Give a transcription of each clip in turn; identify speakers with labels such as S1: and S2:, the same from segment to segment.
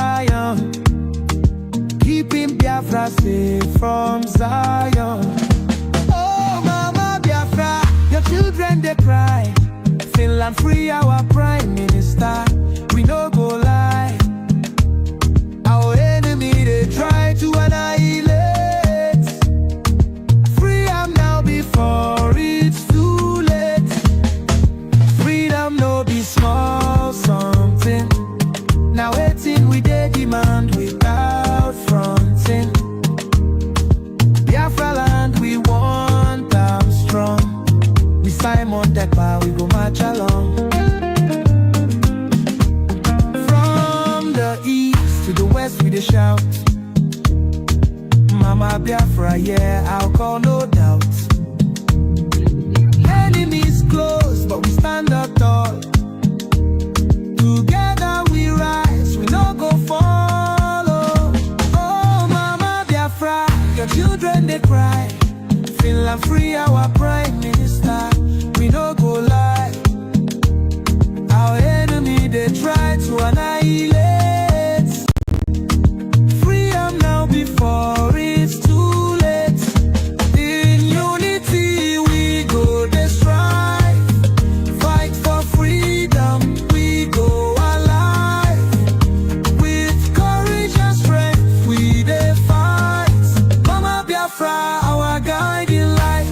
S1: lion, keeping Biafra safe from Zion. Oh, Mama Biafra, your children they cry. Finland free our prime minister. We no go lie. Our enemy they try to annihilate. Free am now before it's too late. Freedom no be small something. Now waiting we dey demand without fronting. Biafra land we want them strong. We Simon Dekpa we go march along. From the east to the west we dey shout. Mama Biafra, yeah, I'll call no doubt. Enemies close, but we stand up tall. Together we rise, we no go follow. Oh, Mama Biafra, your children they cry. Finland free our prime minister. We no go lie. Our enemy they try to annihilate. Free am now before it's too late. In unity we go dey strive. Fight for freedom, we go alive. With courage and strength we dey fight. Mama Biafra, our guiding light.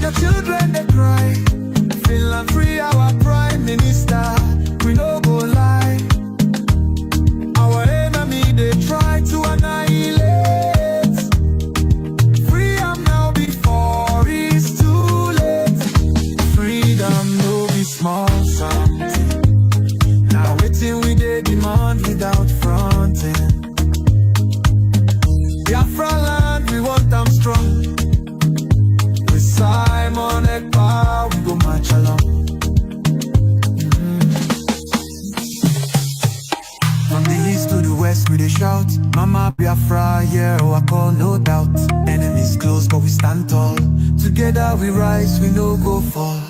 S1: Your children they cry. Finland free our prime minister. We no go lie. Our enemy they try to annihilate. Free am now before it's too late. Freedom no be small something. Now waiting we dey demand without fronting. Biafra land we want them strong. Simon Ekpa, we go march along. From the east to the west we dey shout. Mama Biafra, yeah, oh, I call no doubt. Enemies close but we stand tall. Together we rise, we no go fall.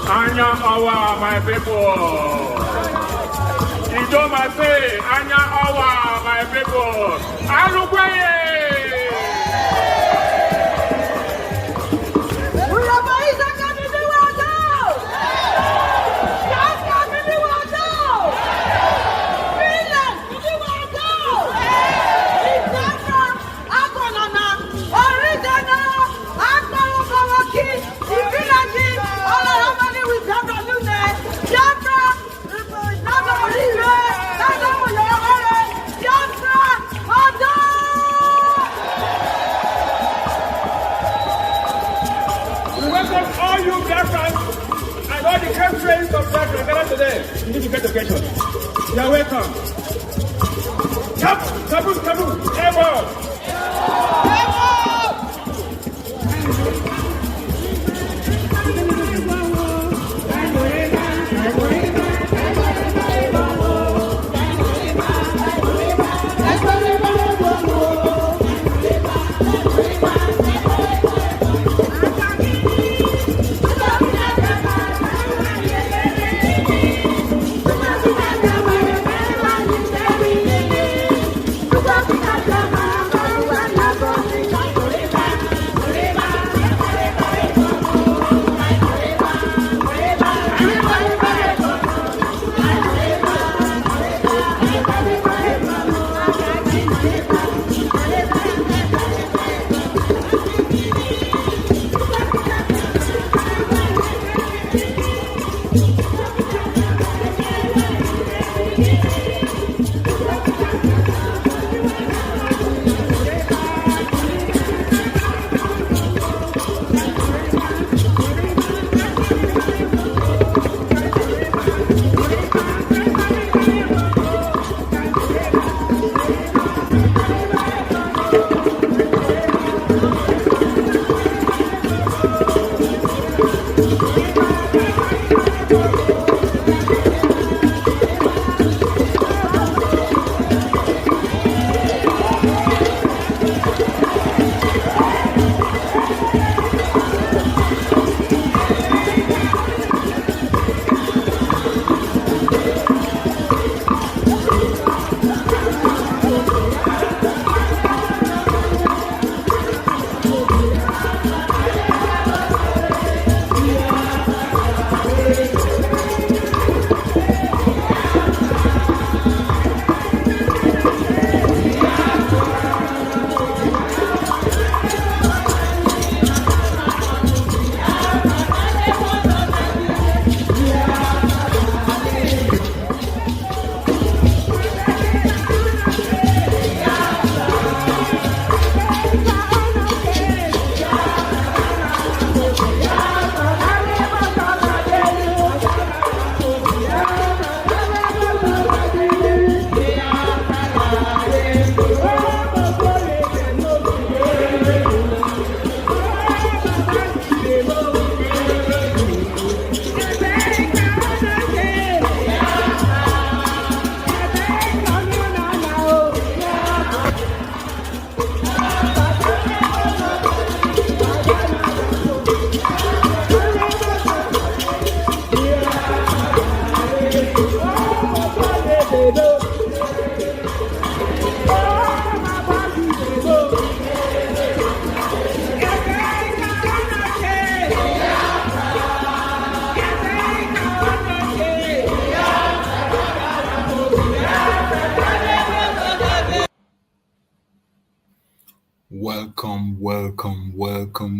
S2: Anya Awa, my people. Idoma say, Anya Awa, my people. Alukweye. instigate occasion. You are welcome. Kaboom, airborne.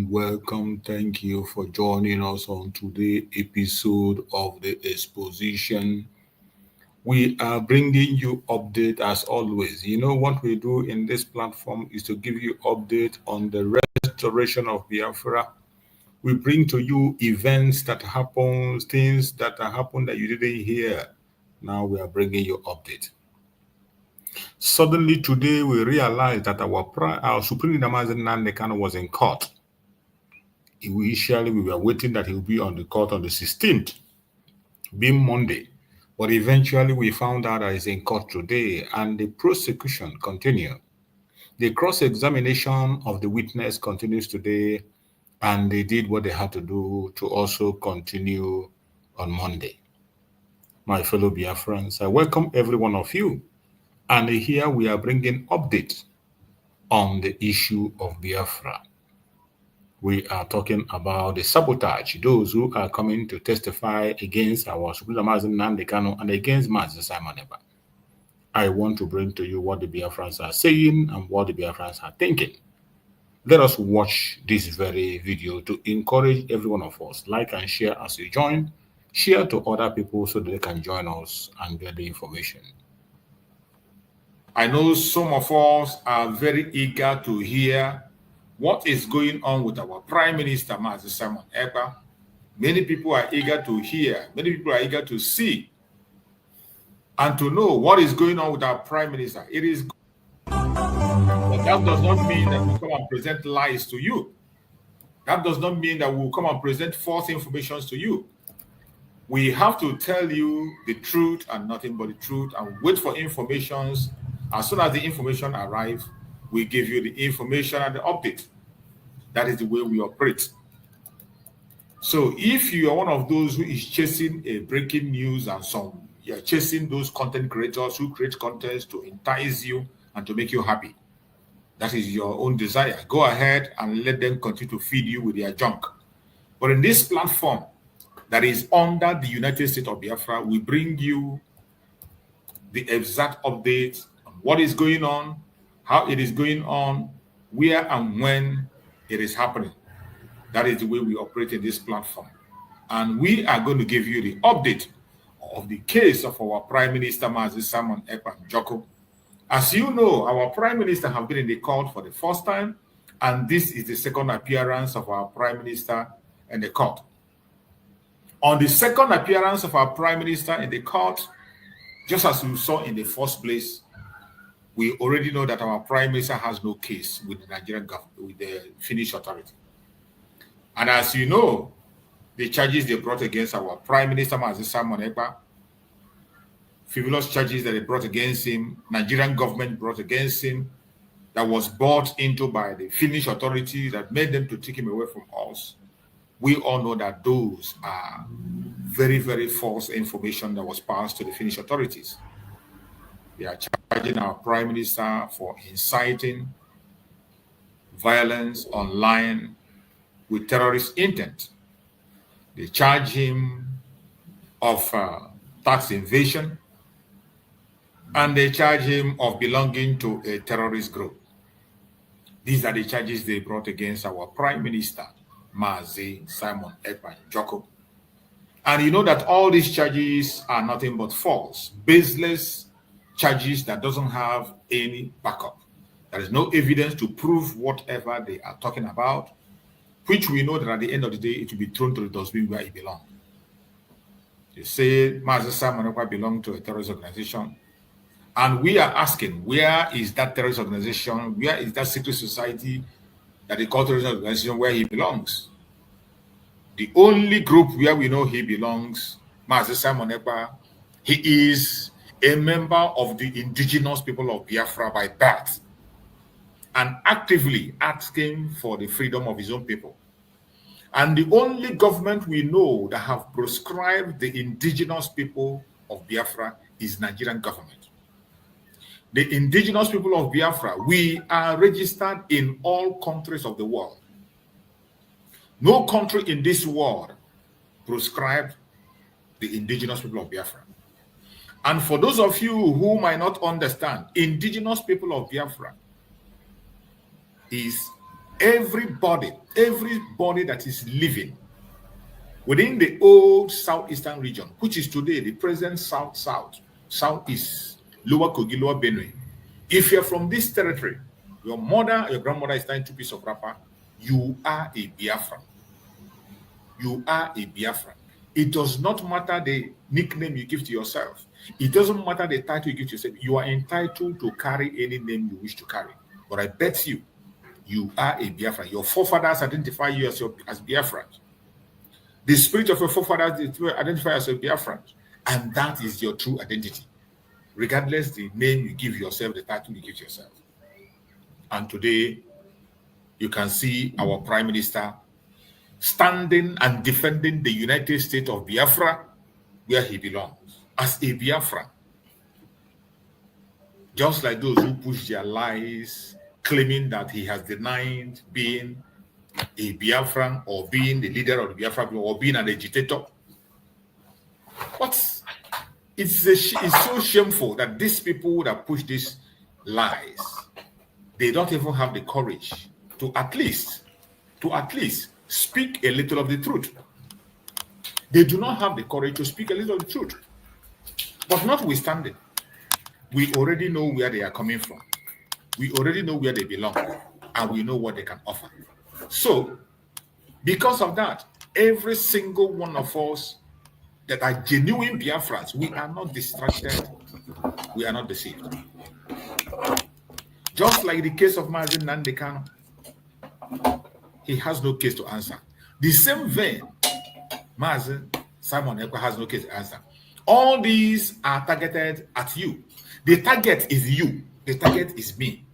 S3: Welcome. Thank you for joining us on today's episode of the exposition. We are bringing you update as always. You know what we do in this platform is to give you update on the restoration of Biafra. We bring to you events that happen, things that happen that you didn't hear. Now we are bringing you update. Suddenly today we realized that our Supreme Leader Nnamdi was in court. Initially, we were waiting that he would be on the court on the 16th, being Monday. But eventually, we found out that he's in court today, and the prosecution continues. The cross-examination of the witness continues today, and they did what they had to do to also continue on Monday. My fellow Biafrans, I welcome every one of you. And here we are bringing updates on the issue of Biafra. We are talking about the sabotage, those who are coming to testify against our Supreme Nnamdi Kanu and against Mazi Simon Ekpa. I want to bring to you what the Biafrans are saying and what the Biafrans are thinking. Let us watch this very video to encourage every one of us. Like and share as you join. Share to other people so that they can join us and get the information. I know some of us are very eager to hear what is going on with our Prime Minister, Mazi Simon Ekpa. Many people are eager to hear, many people are eager to see and to know what is going on with our Prime Minister. It is, but that does not mean that we come and present lies to you. That does not mean that we will come and present false information to you. We have to tell you the truth and nothing but the truth, and wait for informations. As soon as the information arrives, we give you the information and the update. That is the way we operate. So if you are one of those who is chasing a breaking news and some, you're chasing those content creators who create contents to entice you and to make you happy, that is your own desire. Go ahead and let them continue to feed you with their junk. But in this platform that is under the United States of Biafra, we bring you the exact updates on what is going on, how it is going on, where and when it is happening. That is the way we operate in this platform. And we are going to give you the update of the case of our Prime Minister, Mazi Simon Ekpa Njoko. As you know, our Prime Minister has been in the court for the first time, and this is the second appearance of our Prime Minister in the court. On the second appearance of our Prime Minister in the court, just as we saw in the first place, we already know that our Prime Minister has no case with the Nigerian government, with the Finnish authority. And as you know, the charges they brought against our Prime Minister, Mazi Simon Ekpa, frivolous charges that they brought against him, Nigerian government brought against him, that was bought into by the Finnish authority that made them to take him away from us. We all know that those are very, very false information that was passed to the Finnish authorities. They are charging our Prime Minister for inciting violence online with terrorist intent. They charge him of tax evasion, and they charge him of belonging to a terrorist group. These are the charges they brought against our Prime Minister, Mazi Simon Ekpa Njoko. And you know that all these charges are nothing but false, baseless charges that doesn't have any backup. There is no evidence to prove whatever they are talking about, which we know that at the end of the day, it will be thrown to the dustbin where it belongs. They say Mazi Simon Ekpa belongs to a terrorist organization. And we are asking, where is that terrorist organization? Where is that secret society that they call terrorist organization where he belongs? The only group where we know he belongs, Mazi Simon Ekpa, he is a member of the indigenous people of Biafra by birth and actively asking for the freedom of his own people. And the only government we know that have proscribed the indigenous people of Biafra is Nigerian government. The indigenous people of Biafra, we are registered in all countries of the world. No country in this world proscribed the indigenous people of Biafra. And for those of you who might not understand, indigenous people of Biafra is everybody that is living within the old southeastern region, which is today the present southeast, Lower Kogi, Lower Benue. If you're from this territory, your mother, your grandmother is tying 2 pieces of wrapper, you are a Biafran. You are a Biafran. It does not matter the nickname you give to yourself. It doesn't matter the title you give to yourself. You are entitled to carry any name you wish to carry. But I bet you, you are a Biafran. Your forefathers identify you as Biafran. The spirit of your forefathers identify as a Biafran. And that is your true identity, regardless the name you give yourself, the title you give yourself. And today, you can see our Prime Minister standing and defending the United States of Biafra where he belongs, as a Biafran. Just like those who push their lies, claiming that he has denied being a Biafran or being the leader of the Biafra or being an agitator. But it's so shameful that these people that push these lies, they don't even have the courage to at least speak a little of the truth. They do not have the courage to speak a little of the truth. But notwithstanding, we already know where they are coming from. We already know where they belong, and we know what they can offer. So, because of that, every single one of us that are genuine Biafrans, we are not distracted We are not deceived. Just like the case of Mazi Nnamdi Kanu, he has no case to answer. The same vein, Mazi Simon Ekpa has no case to answer. All these are targeted at you. The target is you. The target is me.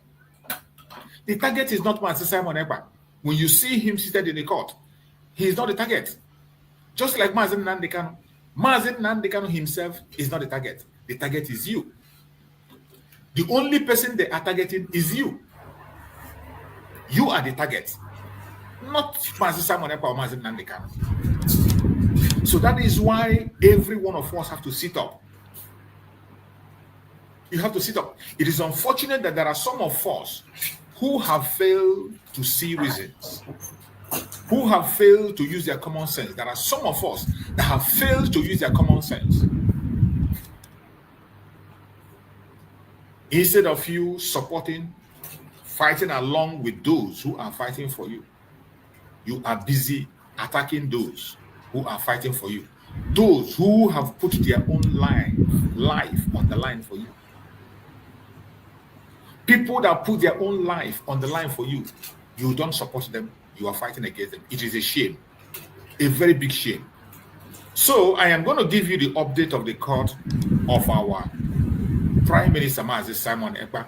S3: The target is not Mazi Simon Ekpa. When you see him seated in the court, he is not the target. Just like Mazi Nnamdi Kanu. Mazi Nnamdi Kanu himself is not the target. The target is you. The only person they are targeting is you. You are the target, not Mazi Simon Ekpa or Mazi Nnamdi Kanu. So that is why every one of us have to sit up. You have to sit up. It is unfortunate that there are some of us who have failed to see reasons, who have failed to use their common sense. There are some of us that have failed to use their common sense. Instead of you supporting, fighting along with those who are fighting for you, you are busy attacking those who are fighting for you, those who have put their own life on the line for you. People that put their own life on the line for you, you don't support them, you are fighting against them. It is a shame, a very big shame. So I am going to give you the update of the court of our Prime Minister Mazi Simon Ekpa.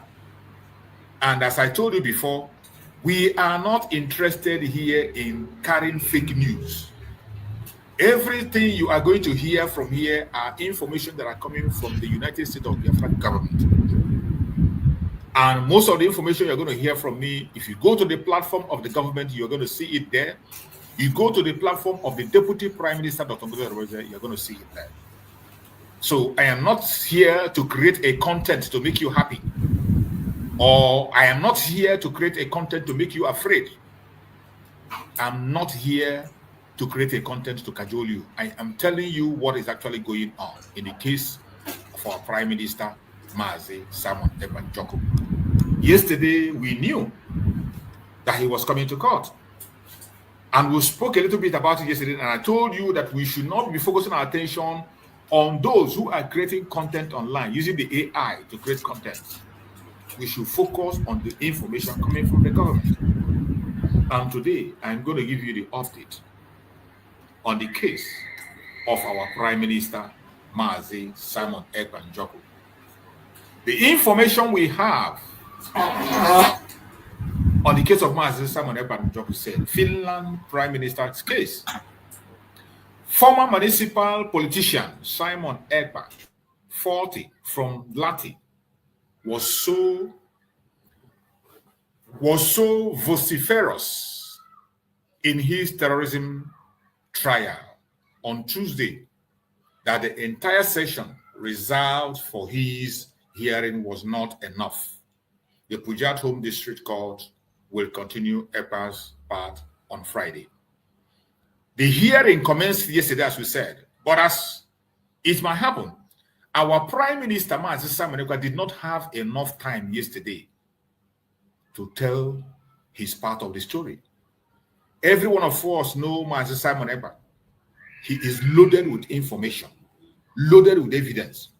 S3: And as I told you before, we are not interested here in carrying fake news. Everything you are going to hear from here are information that are coming from the United States of Biafra government. And most of the information you're going to hear from me, if you go to the platform of the government, you're going to see it there. You go to the platform of the Deputy Prime Minister, Dr. Ngozi, you're going to see it there. So I am not here to create a content to make you happy. Or I am not here to create a content to make you afraid. I'm not here to create a content to cajole you. I am telling you what is actually going on in the case of our Prime Minister, Mazi Simon Ekpa Njoko. Yesterday, we knew that he was coming to court. And we spoke a little bit about it yesterday, and I told you that we should not be focusing our attention on those who are creating content online, using the AI to create content. We should focus on the information coming from the government. And today, I'm going to give you the update on the case of our Prime Minister, Mazi Simon Ekpa Njoko. The information we have on the case of Mazi Simon Ekpa Njoko said, Finland Prime Minister's case. Former municipal politician Simon Ekpa, 40, from Lati, was so vociferous in his terrorism trial on Tuesday that the entire session reserved for his hearing was not enough. The Pujat Home District Court will continue Ekpa's part on Friday. The hearing commenced yesterday, as we said, but as it might happen, our Prime Minister, Mazi Simon Ekpa, did not have enough time yesterday to tell his part of the story. Every one of us knows Mazi Simon Ekpa. He is loaded with information, loaded with evidence.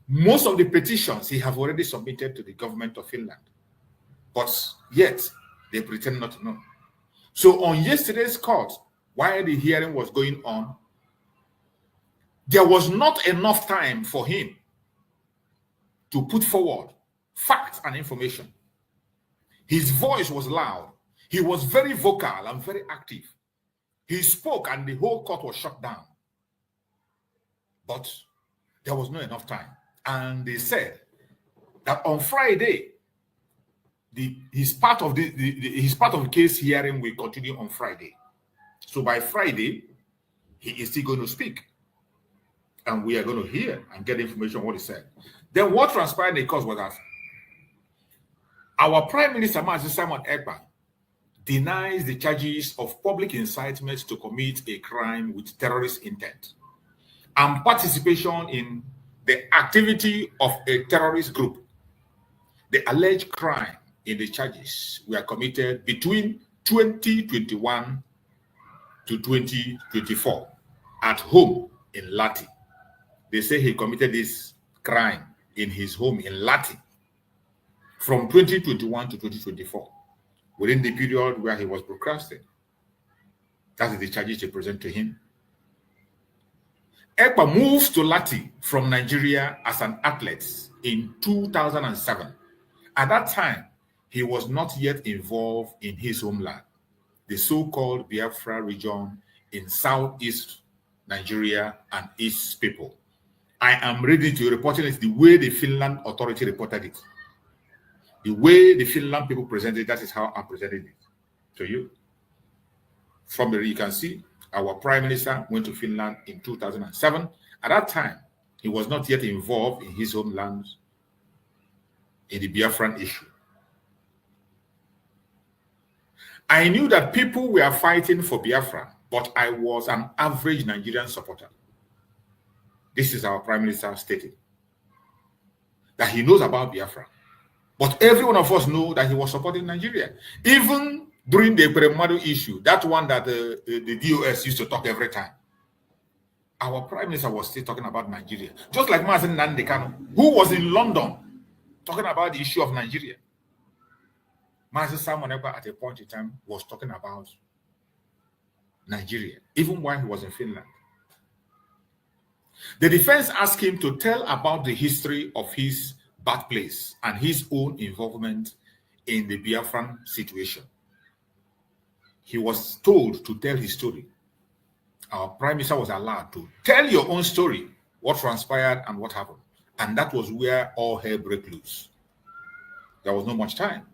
S3: Most of the petitions he have already submitted to the government of Finland, but yet they pretend not to know. So on yesterday's court, while the hearing was going on, there was not enough time for him to put forward facts and information. His voice was loud. He was very vocal and very active. He spoke and the whole court was shut down. But there was not enough time. And they said that on Friday, his part of the case hearing will continue on Friday. So by Friday, he is still going to speak. And we are going to hear and get information on what he said. Then what transpired in the course was that our Prime Minister, Mazi Simon Ekpa, denies the charges of public incitement to commit a crime with terrorist intent and participation in the activity of a terrorist group. The alleged crime in the charges were committed between 2021 to 2024 at home in Lati. They say he committed this crime in his home in Lati from 2021 to 2024, within the period where he was broadcasting. That is the charges they present to him. Ekpa moved to Lati from Nigeria as an athlete in 2007. At that time, he was not yet involved in his homeland, the so-called Biafra region in southeast Nigeria and its people. I am ready to reporting it the way the Finland authority reported it. The way the Finland people presented it, that is how I presented it to you. From there, you can see our Prime Minister went to Finland in 2007. At that time, he was not yet involved in his homeland in the Biafran issue. I knew that people were fighting for Biafra, but I was an average Nigerian supporter. This is our Prime Minister stating that he knows about Biafra, but every one of us know that he was supporting Nigeria. Even during the Premado issue, that one that the DOS used to talk every time, our Prime Minister was still talking about Nigeria. Just like Mazen Nandekano, who was in London talking about the issue of Nigeria. Mazen Samoneba at a point in time was talking about Nigeria, even while he was in Finland. The defense asked him to tell about the history of his birthplace and his own involvement in the Biafran situation. He was told to tell his story. Our Prime Minister was allowed to tell your own story, what transpired and what happened. And that was where all hell broke loose. There was not much time.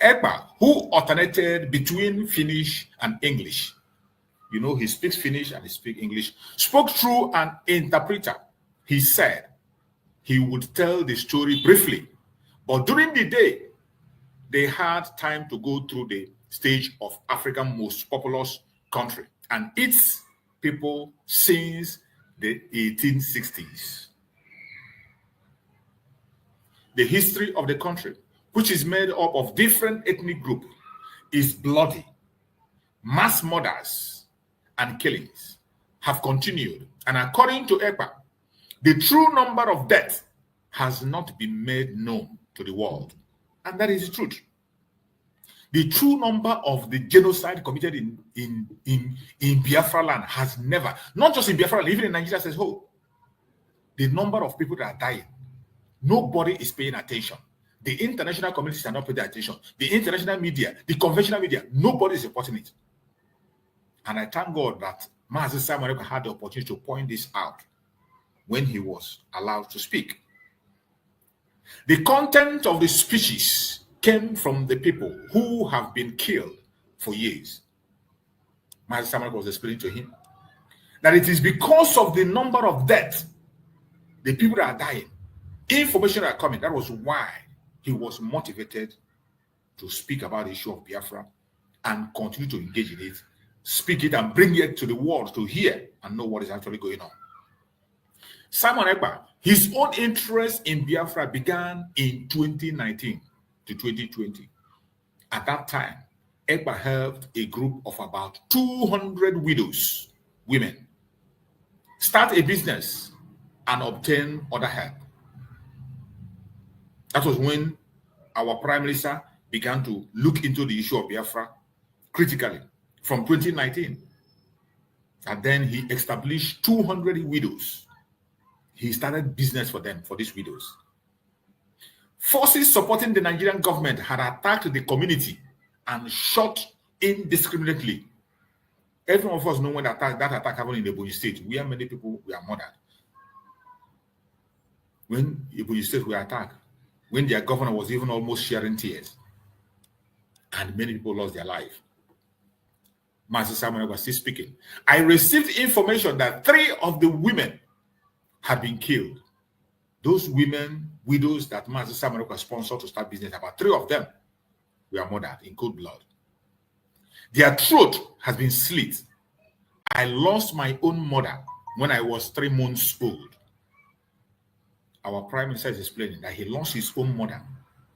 S3: Ekpa, who alternated between Finnish and English, you know, he speaks Finnish and he speaks English, spoke through an interpreter. He said he would tell the story briefly, but during the day, they had time to go through the stage of Africa's most populous country and its people since the 1860s. The history of the country, which is made up of different ethnic groups, is bloody. Mass murders and killings have continued, and according to EPA, the true number of deaths has not been made known to the world, and that is the truth. The true number of the genocide committed in Biafra land has never, not just in Biafra land, even in Nigeria as a whole, the number of people that are dying, nobody is paying attention. The international communities are not paying attention. The international media, the conventional media, nobody is reporting it. And I thank God that Mazi Simon had the opportunity to point this out when he was allowed to speak. The content of the speeches came from the people who have been killed for years. Mazi Simon was explaining to him that it is because of the number of deaths, the people that are dying, information are coming. That was why he was motivated to speak about the issue of Biafra and continue to engage in it, speak it and bring it to the world to hear and know what is actually going on. Simon Ekpa, his own interest in Biafra began in 2019 to 2020. At that time, Ekpa helped a group of about 200 widows, women, start a business and obtain other help. That was when our Prime Minister began to look into the issue of Biafra critically from 2019. And then he established 200 widows. He started business for them, for these widows. Forces supporting the Nigerian government had attacked the community and shot indiscriminately. Every one of us know when that attack happened in the Ebonyi State, where many people were murdered. When Ebonyi State were attacked, when their governor was even almost shedding tears, and many people lost their life. Mazi Simon was still speaking. I received information that 3 of the women had been killed. Those women, widows that Mazi Simon was sponsored to start business, about 3 of them were murdered in cold blood. Their throat has been slit. I lost my own mother when I was 3 months old. Our Prime Minister is explaining that he lost his own mother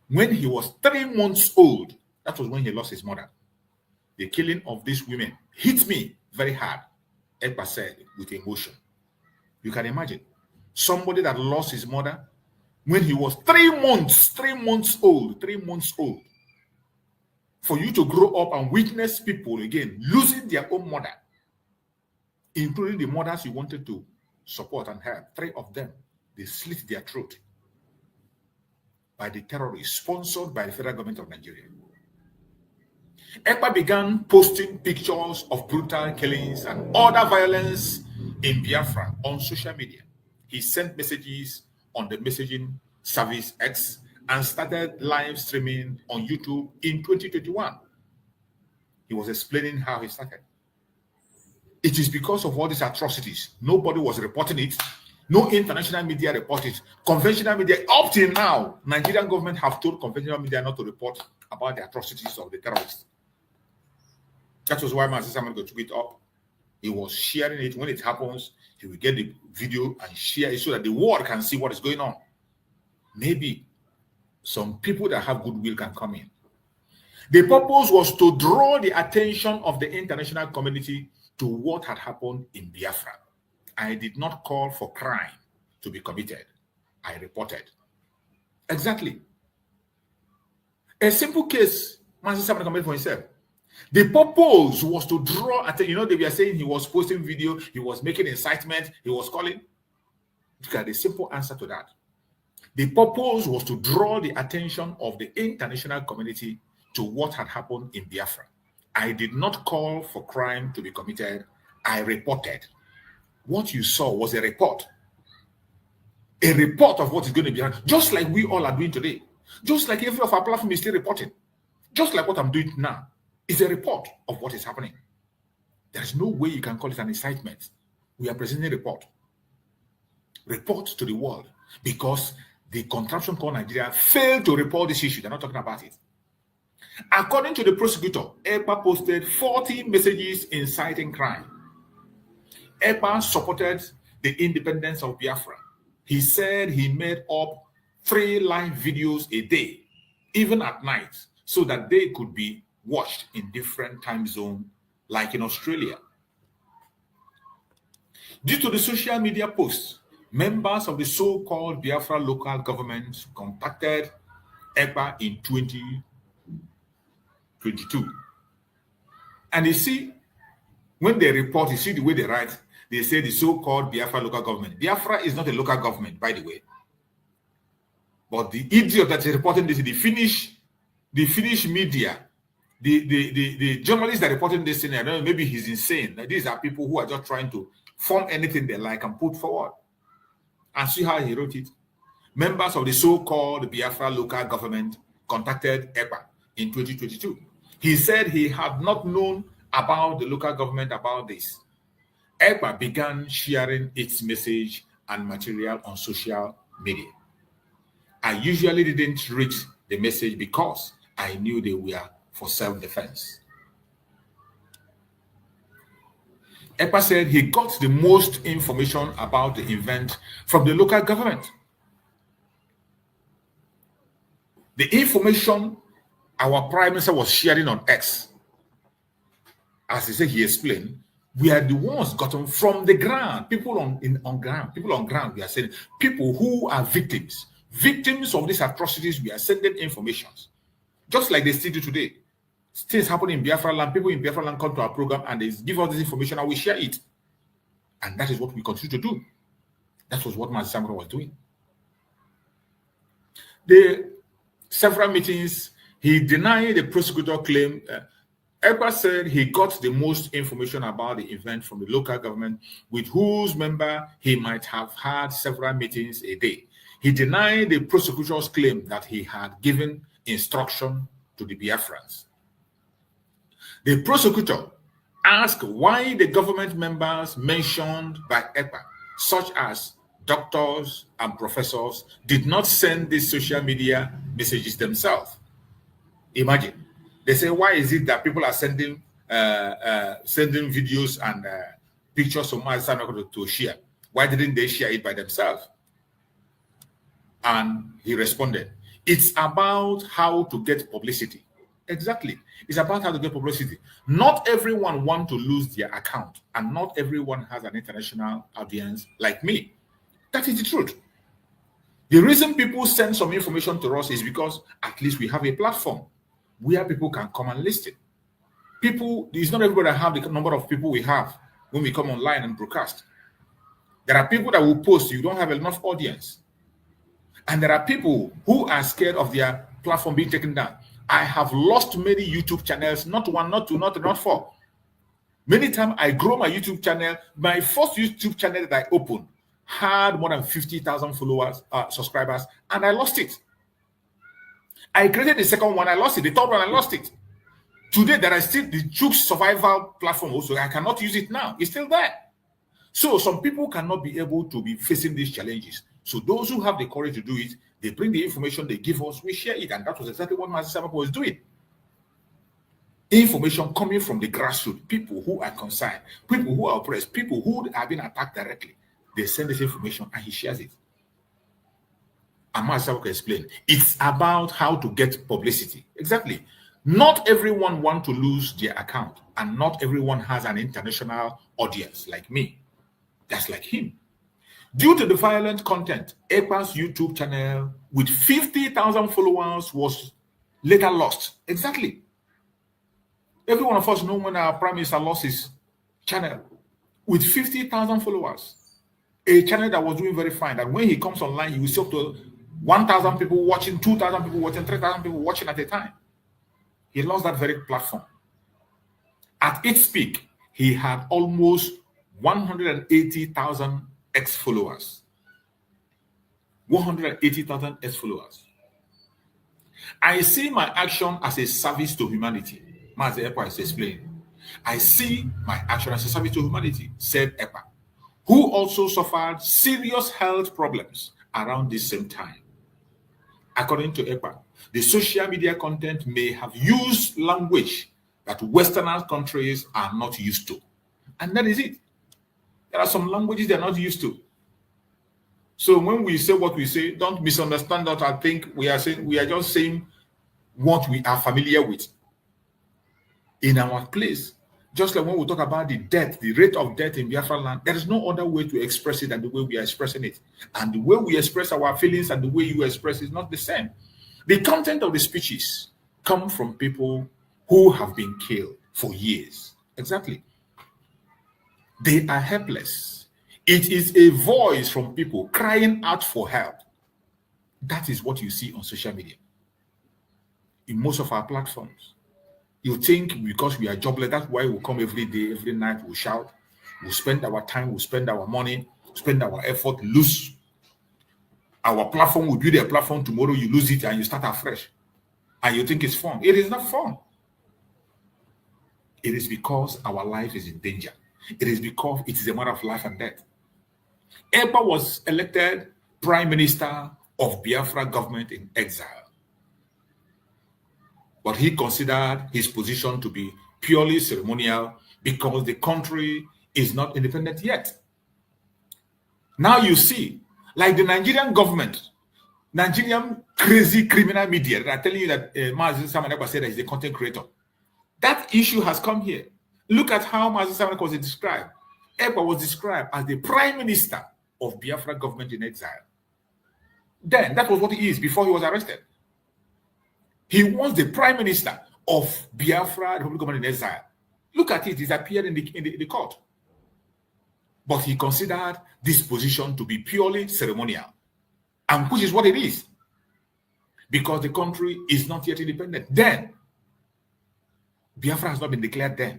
S3: when he was 3 months old. That was when he lost his mother. The killing of these women hit me very hard, Ekpa said with emotion. You can imagine somebody that lost his mother when he was 3 months old, for you to grow up and witness people again losing their own mother, including the mothers you wanted to support and help. 3 of them, they slit their throat by the terrorists sponsored by the federal government of Nigeria. Ekpa began posting pictures of brutal killings and other violence in Biafra on social media. He sent messages on the messaging service X and started live streaming on YouTube in 2021. He was explaining how he started. It is because of all these atrocities. Nobody was reporting it. No international media reported it. Conventional media, up till now, Nigerian government have told conventional media not to report about the atrocities of the terrorists. That was why my sister took it up. He was sharing it. When it happens, he will get the video and share it so that the world can see what is going on. Maybe some people that have goodwill can come in. The purpose was to draw the attention of the international community to what had happened in Biafra. I did not call for crime to be committed. I reported. Exactly. A simple case, my sister committed for himself. The purpose was to draw attention. They were saying he was posting video, he was making incitement, he was calling. Look at the simple answer to that. The purpose was to draw the attention of the international community to what had happened in Biafra. I did not call for crime to be committed. I reported. What you saw was a report. A report of what is going to be done, just like we all are doing today. Just like every of our platform is still reporting. Just like what I'm doing now. It's a report of what is happening. There's no way you can call it an incitement. We are presenting a report. Report to the world. Because the contraption called Nigeria failed to report this issue. They're not talking about it. According to the prosecutor, Ekpa posted 40 messages inciting crime. Ekpa supported the independence of Biafra. He said he made up 3 live videos a day, even at night, so that they could be watched in different time zones, like in Australia. Due to the social media posts, members of the so-called Biafra local government contacted Ekpa in 2022. And you see, when they report, you see the way they write, they say the so-called Biafra local government. Biafra is not a local government, by the way. But the idiot that is reporting this is the Finnish media. The journalists that are reporting this thing, I don't know, maybe he's insane. These are people who are just trying to form anything they like and put forward. And see how he wrote it. Members of the so-called Biafra local government contacted Ekpa in 2022. He said he had not known about the local government about this. Ekpa began sharing its message and material on social media. I usually didn't read the message because I knew they were for self-defense. Ekpa said he got the most information about the event from the local government. The information our Prime Minister was sharing on X, as he said, he explained, we are the ones gotten from the ground. People on ground, we are saying, people who are victims of these atrocities, we are sending informations. Just like they still do today. Things happen in Biafra land, people in Biafra land come to our program and they give us this information and we share it. And that is what we continue to do. That was what Mazi Samra was doing. The several meetings, he denied the prosecutor claim. Ekpa said he got the most information about the event from the local government, with whose member he might have had several meetings a day. He denied the prosecutor's claim that he had given instruction to the Biafrans. The prosecutor asked why the government members mentioned by Ekpa, such as doctors and professors, did not send these social media messages themselves. Imagine. They say, why is it that people are sending videos and pictures of Mazi to share? Why didn't they share it by themselves? And he responded, it's about how to get publicity. Exactly. It's about how to get publicity. Not everyone wants to lose their account, and not everyone has an international audience like me. That is the truth. The reason people send some information to us is because at least we have a platform where people can come and listen. People, it's not everybody that have the number of people we have when we come online and broadcast. There are people that will post, you don't have enough audience. And there are people who are scared of their platform being taken down. I have lost many YouTube channels, not one, not two, not four. Many times I grow my YouTube channel. My first YouTube channel that I opened had more than 50,000 followers, subscribers, and I lost it. I created the second one, I lost it. The third one, I lost it. Today, there are still the Juke survival platform also. I cannot use it now. It's still there. So some people cannot be able to be facing these challenges. So those who have the courage to do it, they bring the information, they give us, we share it. And that was exactly what Master Sabotage was doing. Information coming from the grassroots, people who are concerned, people who are oppressed, people who have been attacked directly. They send this information and he shares it. And Master Sabotage explained, it's about how to get publicity. Exactly. Not everyone wants to lose their account, and not everyone has an international audience like me. That's like him. Due to the violent content, EPA's YouTube channel with 50,000 followers was later lost. Exactly. Every one of us know when our Prime Minister lost his channel with 50,000 followers. A channel that was doing very fine. That when he comes online, he will see up to 1,000 people watching, 2,000 people watching, 3,000 people watching at a time. He lost that very platform. At its peak, he had almost 180,000 ex-followers. 180,000 ex-followers. I see my action as a service to humanity. Master Epa is explaining. I see my action as a service to humanity, said Epa, who also suffered serious health problems around this same time. According to EPA, the social media content may have used language that Western countries are not used to. And that is it. There are some languages they're not used to. So when we say what we say, don't misunderstand that. I think we are just saying what we are familiar with. In our place, just like when we talk about the death, the rate of death in Biafra land, there is no other way to express it than the way we are expressing it. And the way we express our feelings and the way you express is not the same. The content of the speeches come from people who have been killed for years. Exactly. They are helpless. It is a voice from people crying out for help. That is what you see on social media. In most of our platforms. You think because we are jobless, that's why we come every day, every night, we shout, we spend our time, we spend our money, spend our effort, lose our platform. We build a platform, tomorrow you lose it and you start afresh. And you think it's fun. It is not fun. It is because our life is in danger. It is because it is a matter of life and death. Epa was elected Prime Minister of Biafra government in exile. But he considered his position to be purely ceremonial because the country is not independent yet. Now you see, like the Nigerian government, Nigerian crazy criminal media that are telling you that Mazi Samanekwa said that he's a content creator. That issue has come here. Look at how Mazi Samanekwa was described. Epa was described as the Prime Minister of Biafra government in exile. Then, that was what he is before he was arrested. He was the Prime Minister of Biafra, Republic government in exile. Look at it, he's appeared in the court. But he considered this position to be purely ceremonial, and which is what it is. Because the country is not yet independent. Then, Biafra has not been declared then.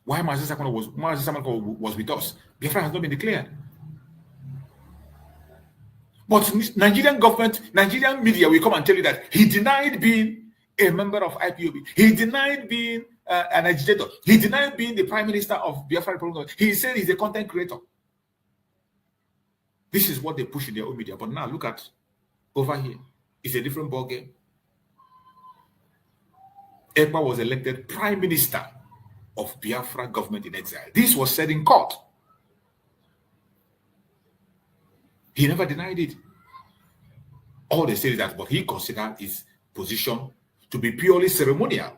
S3: Why Mazi Samanekwa was with us? Biafra has not been declared. But Nigerian government, Nigerian media will come and tell you that he denied being a member of IPOB. He denied being an agitator. He denied being the Prime Minister of Biafra Republic. He said he's a content creator. This is what they push in their own media. But now look at over here. It's a different ballgame. Epa was elected Prime Minister of Biafra government in exile. This was said in court. He never denied it. All they say is that, but he considered his position to be purely ceremonial.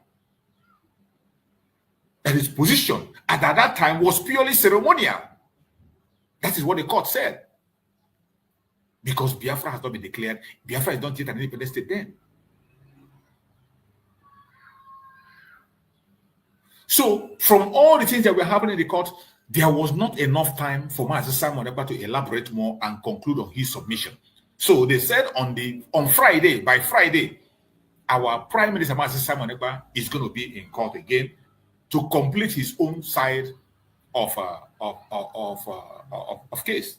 S3: And his position at that time was purely ceremonial. That is what the court said. because Biafra has not been declared. Biafra is not yet an independent state then. So, from all the things that were happening in the court, there was not enough time for Mazi Simon Ekpa to elaborate more and conclude on his submission. So they said on Friday, by Friday, our Prime Minister Mazi Simon Ekpa is going to be in court again to complete his own side of case.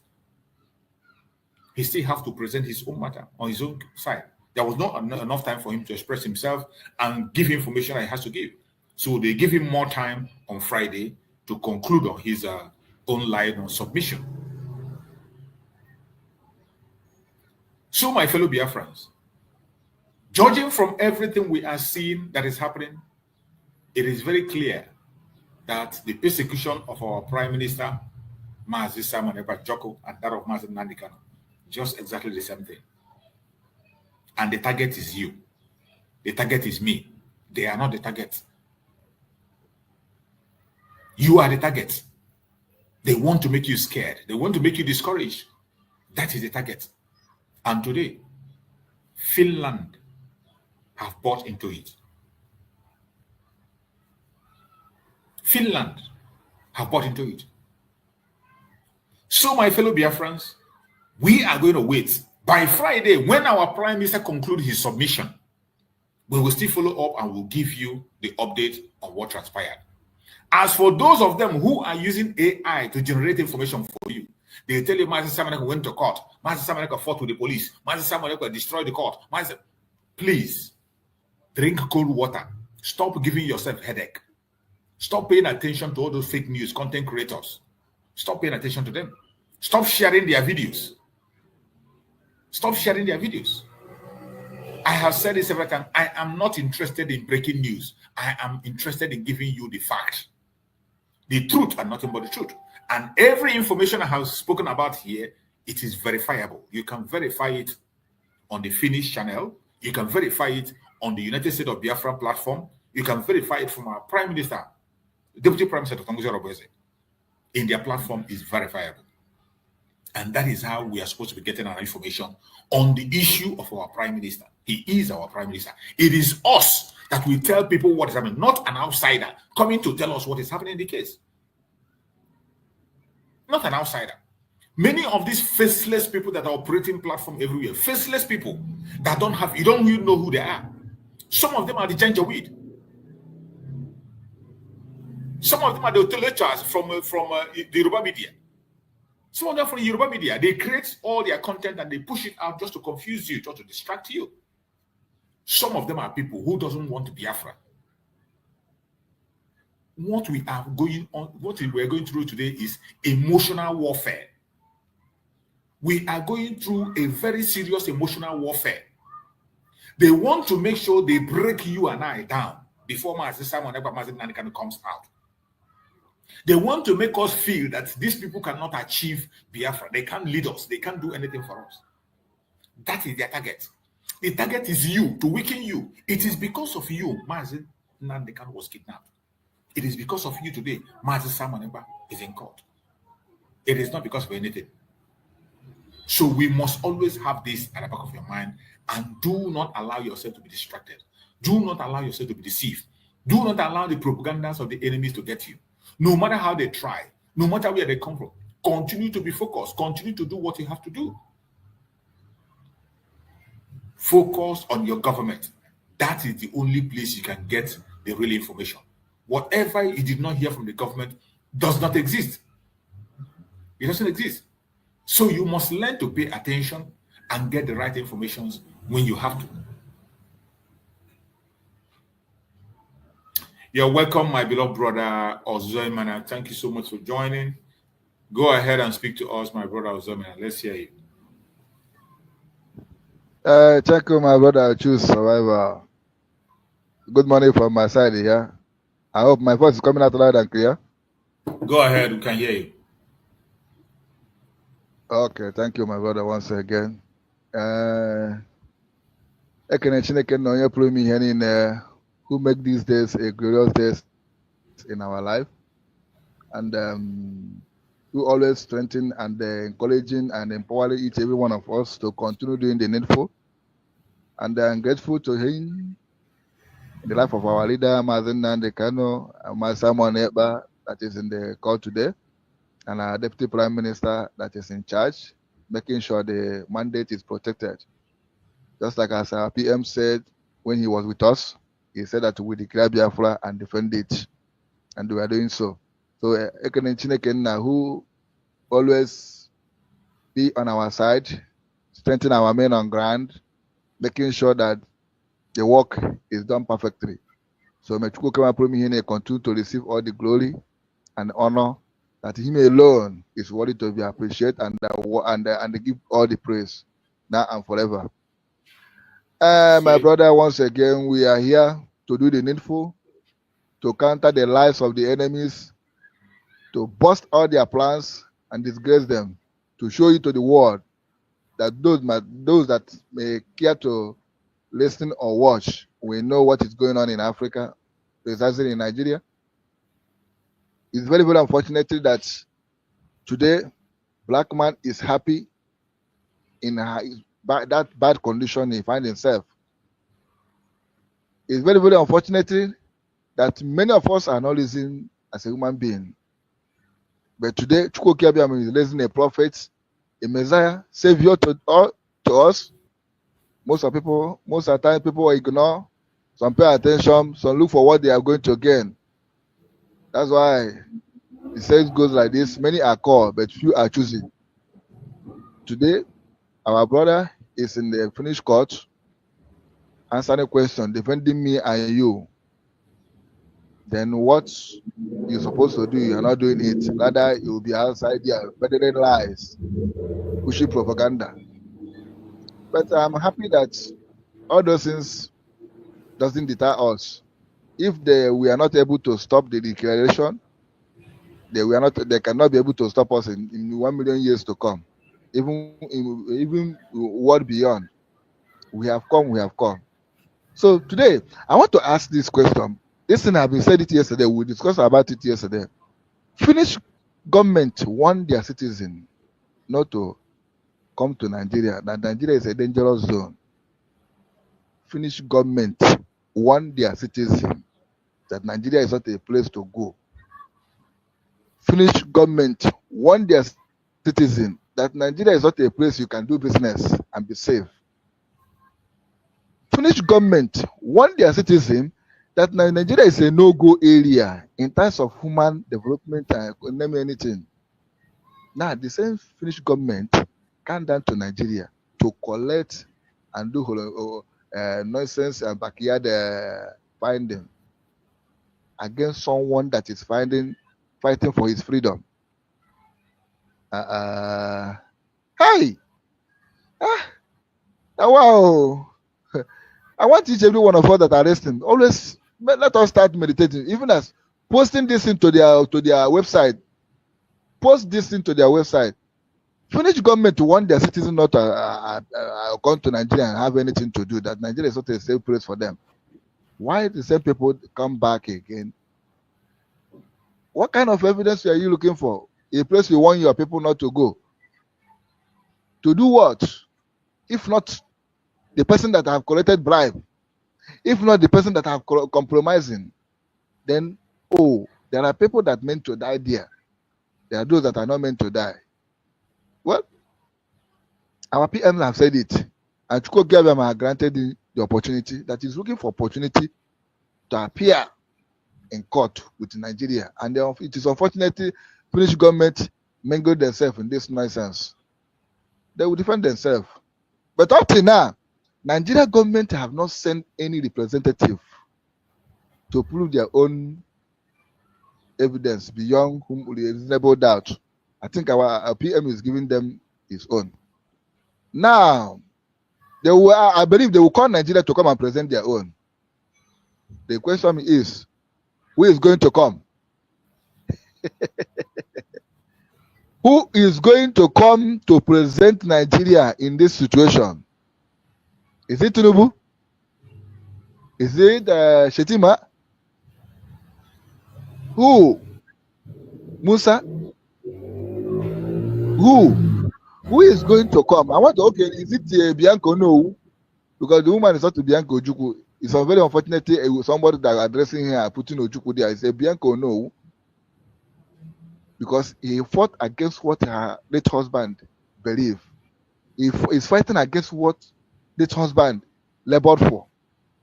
S3: He still has to present his own matter on his own side. There was not enough time for him to express himself and give information that he has to give. So they give him more time on Friday to conclude on his own line on submission. So, my fellow Biafrans, judging from everything we are seeing that is happening, it is very clear that the persecution of our Prime Minister, Mazi Simon Ekpa Joko, and that of Mazi Nnamdi Kanu, just exactly the same thing. And the target is you. The target is me. They are not the target. You are the target. They want to make you scared. They want to make you discouraged. That is the target. And today, Finland have bought into it. Finland have bought into it. So, my fellow Biafrans, we are going to wait. By Friday, when our Prime Minister concludes his submission, we will still follow up and we'll give you the update on what transpired. As for those of them who are using AI to generate information for you, they tell you Mazi Simon Ekpa went to court, Mazi Simon Ekpa fought with the police, Mazi Simon Ekpa destroyed the court. Please, drink cold water. Stop giving yourself headache. Stop paying attention to all those fake news content creators. Stop paying attention to them. Stop sharing their videos. Stop sharing their videos. I have said this several times. I am not interested in breaking news. I am interested in giving you the fact, the truth, and nothing but the truth. And every information I have spoken about here, it is verifiable. You can verify it on the Finnish channel. You can verify it on the United States of Biafra platform. You can verify it from our Prime Minister, Deputy Prime Minister Tonguzo Robese. In their platform is verifiable. And that is how we are supposed to be getting our information on the issue of our Prime Minister. He is our Prime Minister. It is us that will tell people what is happening, not an outsider coming to tell us what is happening in the case. Not an outsider. Many of these faceless people that are operating platform everywhere, faceless people that don't have, you don't even know who they are. Some of them are the Janjaweed. Some of them are the intellectuals from the Yoruba media. Some of them from the Yoruba media. They create all their content and they push it out just to confuse you, just to distract you. Some of them are people who doesn't want to be Biafra. What we are going on, what we are going through today is emotional warfare. We are going through a very serious emotional warfare. They want to make sure they break you and I down before Mazi Simon Ekpa, Mazi Nnamdi Kanu comes out. They want to make us feel that these people cannot achieve Biafra. They can't lead us. They can't do anything for us. That is their target. The target is you, to weaken you. It is because of you Mazi Nnamdi Kanu was kidnapped. It is because of you today Mazi Simon Ekpa is in court. It is not because of anything. So we must always have this at the back of your mind and do not allow yourself to be distracted. Do not allow yourself to be deceived. Do not allow the propagandas of the enemies to get you. No matter how they try, no matter where they come from, continue to be focused. Continue to do what you have to do. Focus on your government. That is the only place you can get the real information. Whatever you did not hear from the government does not exist. It doesn't exist. So you must learn to pay attention and get the right information when you have to. You're welcome, my beloved brother Ozoimana. Thank you so much for joining. Go ahead and speak to us, my brother Ozoimana. Let's hear you.
S4: Thank you, my brother. Choose survivor. Good morning from my side here. I hope my voice is coming out loud and clear.
S3: Go ahead, we can hear you.
S4: Okay, thank you, my brother, once again. Who make these days a glorious days in our life. And who always strengthen and encouraging and empowering each every one of us to continue doing the needful. And I'm grateful to him in the life of our leader, Mazen Nandekano, and my Simon Eba, that is in the call today, and our Deputy Prime Minister that is in charge, making sure the mandate is protected. Just like as our PM said when he was with us, he said that we declare Biafra and defend it, and we are doing so. So, Ekene Chineke, who always be on our side, strengthen our men on ground, making sure that the work is done perfectly. So may Chukwu Kema Promi continue to receive all the glory and honor that him alone is worthy to be appreciated and give all the praise now and forever. My brother, once again, we are here to do the needful, to counter the lies of the enemies, to bust all their plans and disgrace them, to show it to the world that those that may care to listen or watch, we know what is going on in Africa, precisely in Nigeria. It's very, very unfortunate that today black man is happy in that bad condition he finds himself. It's very, very unfortunate that many of us are not listening as a human being. But today, Chukwu Okiabiam is raising a prophet, a Messiah, Savior to us. Most of the time, people ignore. Some pay attention. Some look for what they are going to gain. That's why the saying goes like this: many are called, but few are choosing. Today, our brother is in the finished court, answering a question, defending me and you. Then what you're supposed to do, you're not doing it. Rather, you'll be outside there, peddling lies, pushing propaganda. But I'm happy that all those things doesn't deter us. If we are not able to stop the declaration, they cannot be able to stop us in 1 million years to come. Even world beyond. We have come. So today, I want to ask this question. This thing I've been said it yesterday. We discussed about it yesterday. Finnish government warned their citizens not to come to Nigeria. That Nigeria is a dangerous zone. Finnish government warned their citizens that Nigeria is not a place to go. Finnish government warned their citizens that Nigeria is not a place you can do business and be safe. Finnish government warned their citizens that Nigeria is a no-go area in terms of human development and name anything. Now, the same Finnish government came down to Nigeria to collect and do nonsense and backyard finding against someone that is fighting for his freedom. Hey! Wow! I want each every one of us that are listening, always let us start meditating, even as posting this into their website. Post this into their website. Finnish government want their citizens not to come to Nigeria and have anything to do, that Nigeria is not a safe place for them. Why the same people come back again? What kind of evidence are you looking for? A place you want your people not to go. To do what? If not the person that have collected bribe, if not the person that have compromising, then there are people that meant to die there. There are those that are not meant to die. Well, our PM have said it, and Chukwu Okiabiam have granted the opportunity, that is looking for opportunity to appear in court with Nigeria, and it is unfortunately British government mingled themselves in this nonsense. They will defend themselves, but up to now, Nigeria government have not sent any representative to prove their own evidence beyond whom reasonable doubt. I think our PM is giving them his own. Now, I believe they will call Nigeria to come and present their own. The question is, who is going to come? Who is going to come to present Nigeria in this situation? Is it Tinubu? Is it Shetima? Who? Musa? Who is going to come? I want to, okay, is it Bianco? No, because the woman is not to Bianco Ojukwu. It's a very unfortunate somebody that addressing her, putting Ojukwu there. Is a Bianco? No, because he fought against what her late husband believed. He's fighting against what late husband labored for.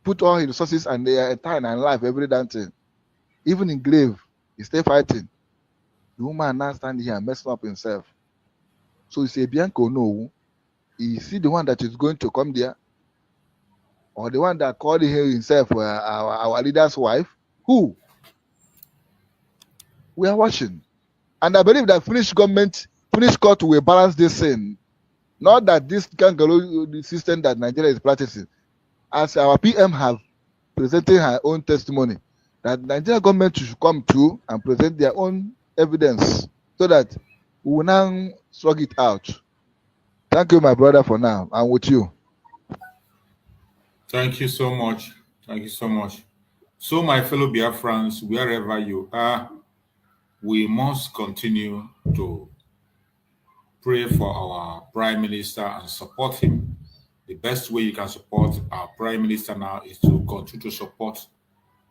S4: Put all his resources and their time and life, every damn thing. Even in grave, he's still fighting. The woman now standing here messing up himself. So you say Bianco, no. Is he the one that is going to come there? Or the one that called himself our leader's wife? Who? We are watching. And I believe that Finnish court will balance this thing. Not that this kangaroo system that Nigeria is practicing. As our PM have presented her own testimony, that Nigeria government should come to and present their own evidence so that we will now slug it out. Thank you, my brother, for now. I'm with you.
S3: Thank you so much. Thank you so much. So, my fellow Biafrans, wherever you are, we must continue to pray for our Prime Minister and support him. The best way you can support our Prime Minister now is to continue to support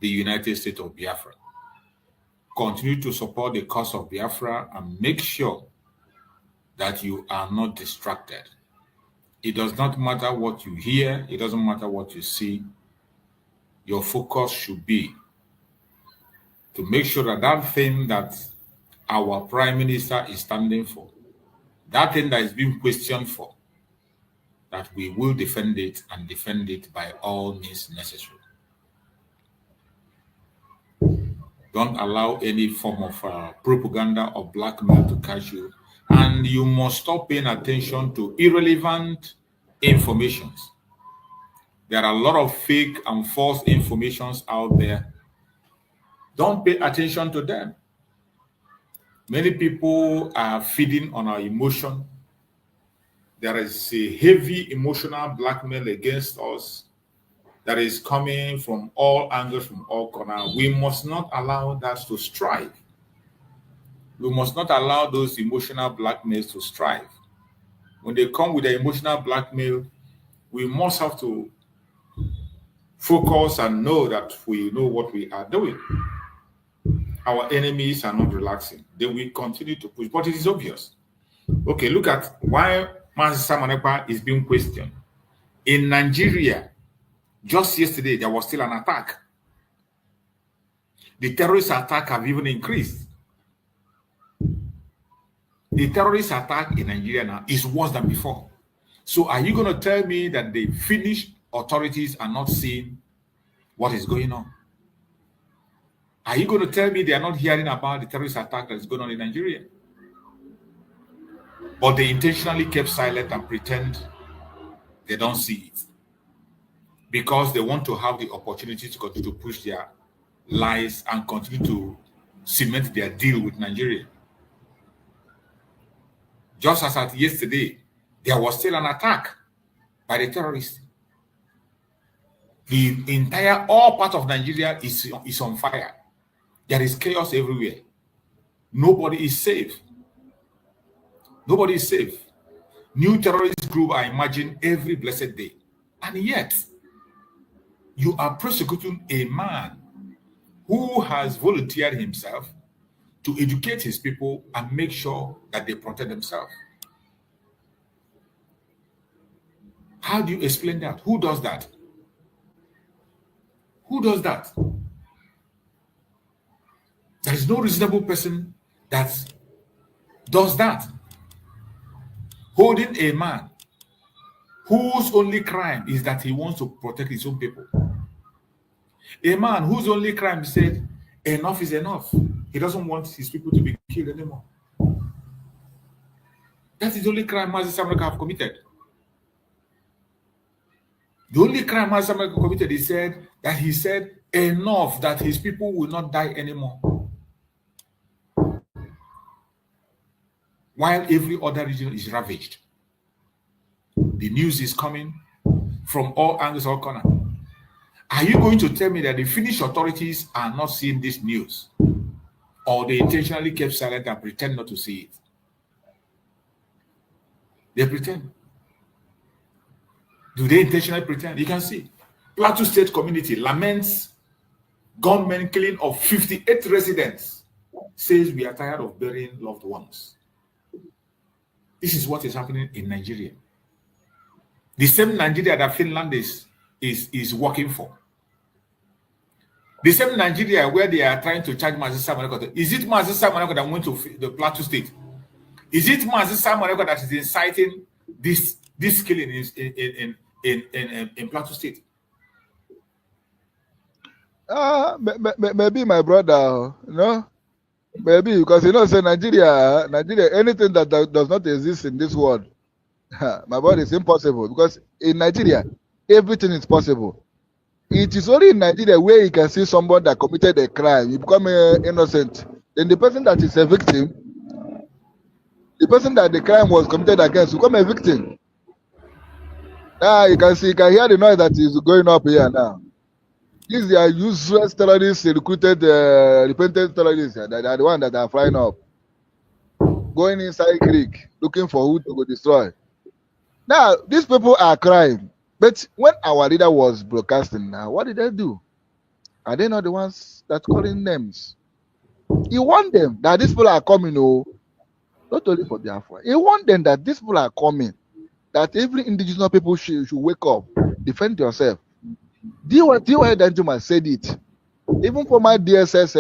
S3: the United States of Biafra. Continue to support the cause of Biafra and make sure that you are not distracted. It does not matter what you hear. It doesn't matter what you see. Your focus should be to make sure that that thing that our Prime Minister is standing for, that thing that is being questioned for, that we will defend it and defend it by all means necessary. Don't allow any form of propaganda or blackmail to catch you. And you must stop paying attention to irrelevant informations. There are a lot of fake and false informations out there. Don't pay attention to them. Many people are feeding on our emotion. There is a heavy emotional blackmail against us that is coming from all angles, from all corners. We must not allow that to strive. We must not allow those emotional blackmails to strive. When they come with the emotional blackmail, we must have to focus and know that we know what we are doing. Our enemies are not relaxing. They will continue to push, but it is obvious. Okay, look at why Master Manepa is being questioned. In Nigeria, just yesterday, there was still an attack. The terrorist attack have even increased. The terrorist attack in Nigeria now is worse than before. So are you going to tell me that the Finnish authorities are not seeing what is going on? Are you going to tell me they are not hearing about the terrorist attack that is going on in Nigeria? But they intentionally kept silent and pretend they don't see it, because they want to have the opportunity to continue to push their lies and continue to cement their deal with Nigeria. Just as at yesterday, there was still an attack by the terrorists. The entire, all part of Nigeria is on fire. There is chaos everywhere. Nobody is safe. Nobody is safe. New terrorist group are emerging every blessed day. And yet, you are prosecuting a man who has volunteered himself to educate his people and make sure that they protect themselves. How do you explain that? Who does that? Who does that? There is no reasonable person that does that. Holding a man whose only crime is that he wants to protect his own people. A man whose only crime said, enough is enough. He doesn't want his people to be killed anymore. That is the only crime Mazi Samreka have committed. The only crime Mazi Samreka committed is that he said enough, that his people will not die anymore. While every other region is ravaged. The news is coming from all angles, all corners. Are you going to tell me that the Finnish authorities are not seeing this news? Or they intentionally kept silent and pretend not to see it? They pretend. Do they intentionally pretend? You can see. Plateau State community laments gunmen killing of 58 residents. Says we are tired of burying loved ones. This is what is happening in Nigeria. The same Nigeria that Finland is working for. The same Nigeria where they are trying to charge Mazisa Maneko. Is it Mazisa Maneko that went to the Plateau State? Is it Mazisa Maneko that is inciting this killing in Plateau State?
S4: Maybe my brother, maybe because say Nigeria, anything that does not exist in this world, my brother, is impossible. Because in Nigeria, everything is possible. It is only in Nigeria where you can see someone that committed a crime, you become innocent. Then the person that is a victim, the person that the crime was committed against, become a victim. Now you can hear the noise that is going up here now. These are useless terrorists, recruited, repentant terrorists. They are the ones that are flying up, going inside Greek, looking for who to go destroy. Now, these people are crying. But when our leader was broadcasting now, what did they do? Are they not the ones that calling names? He warned them that these people are coming, not only for Biafra. He warned them that these people are coming, that every indigenous people should wake up, defend yourself. D.Y. Danjuma said it. Even for my DSS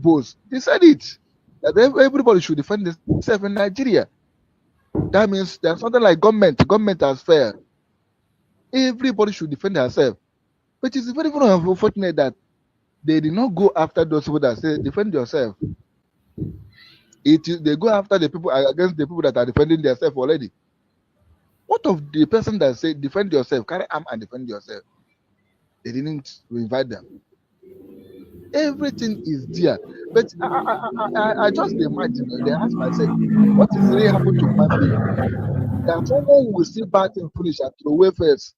S4: post, he said it. That everybody should defend themselves in Nigeria. That means there's something like government. Government has failed. Everybody should defend themselves. But it's very, very unfortunate that they did not go after those people that say defend yourself. They go after the people against the people that are defending themselves already. What of the person that say defend yourself, carry arm and defend yourself? They didn't invite them. Everything is there. But I just imagine, they ask myself, what is really happening to human being? That someone will see bad thing finish and throw away first.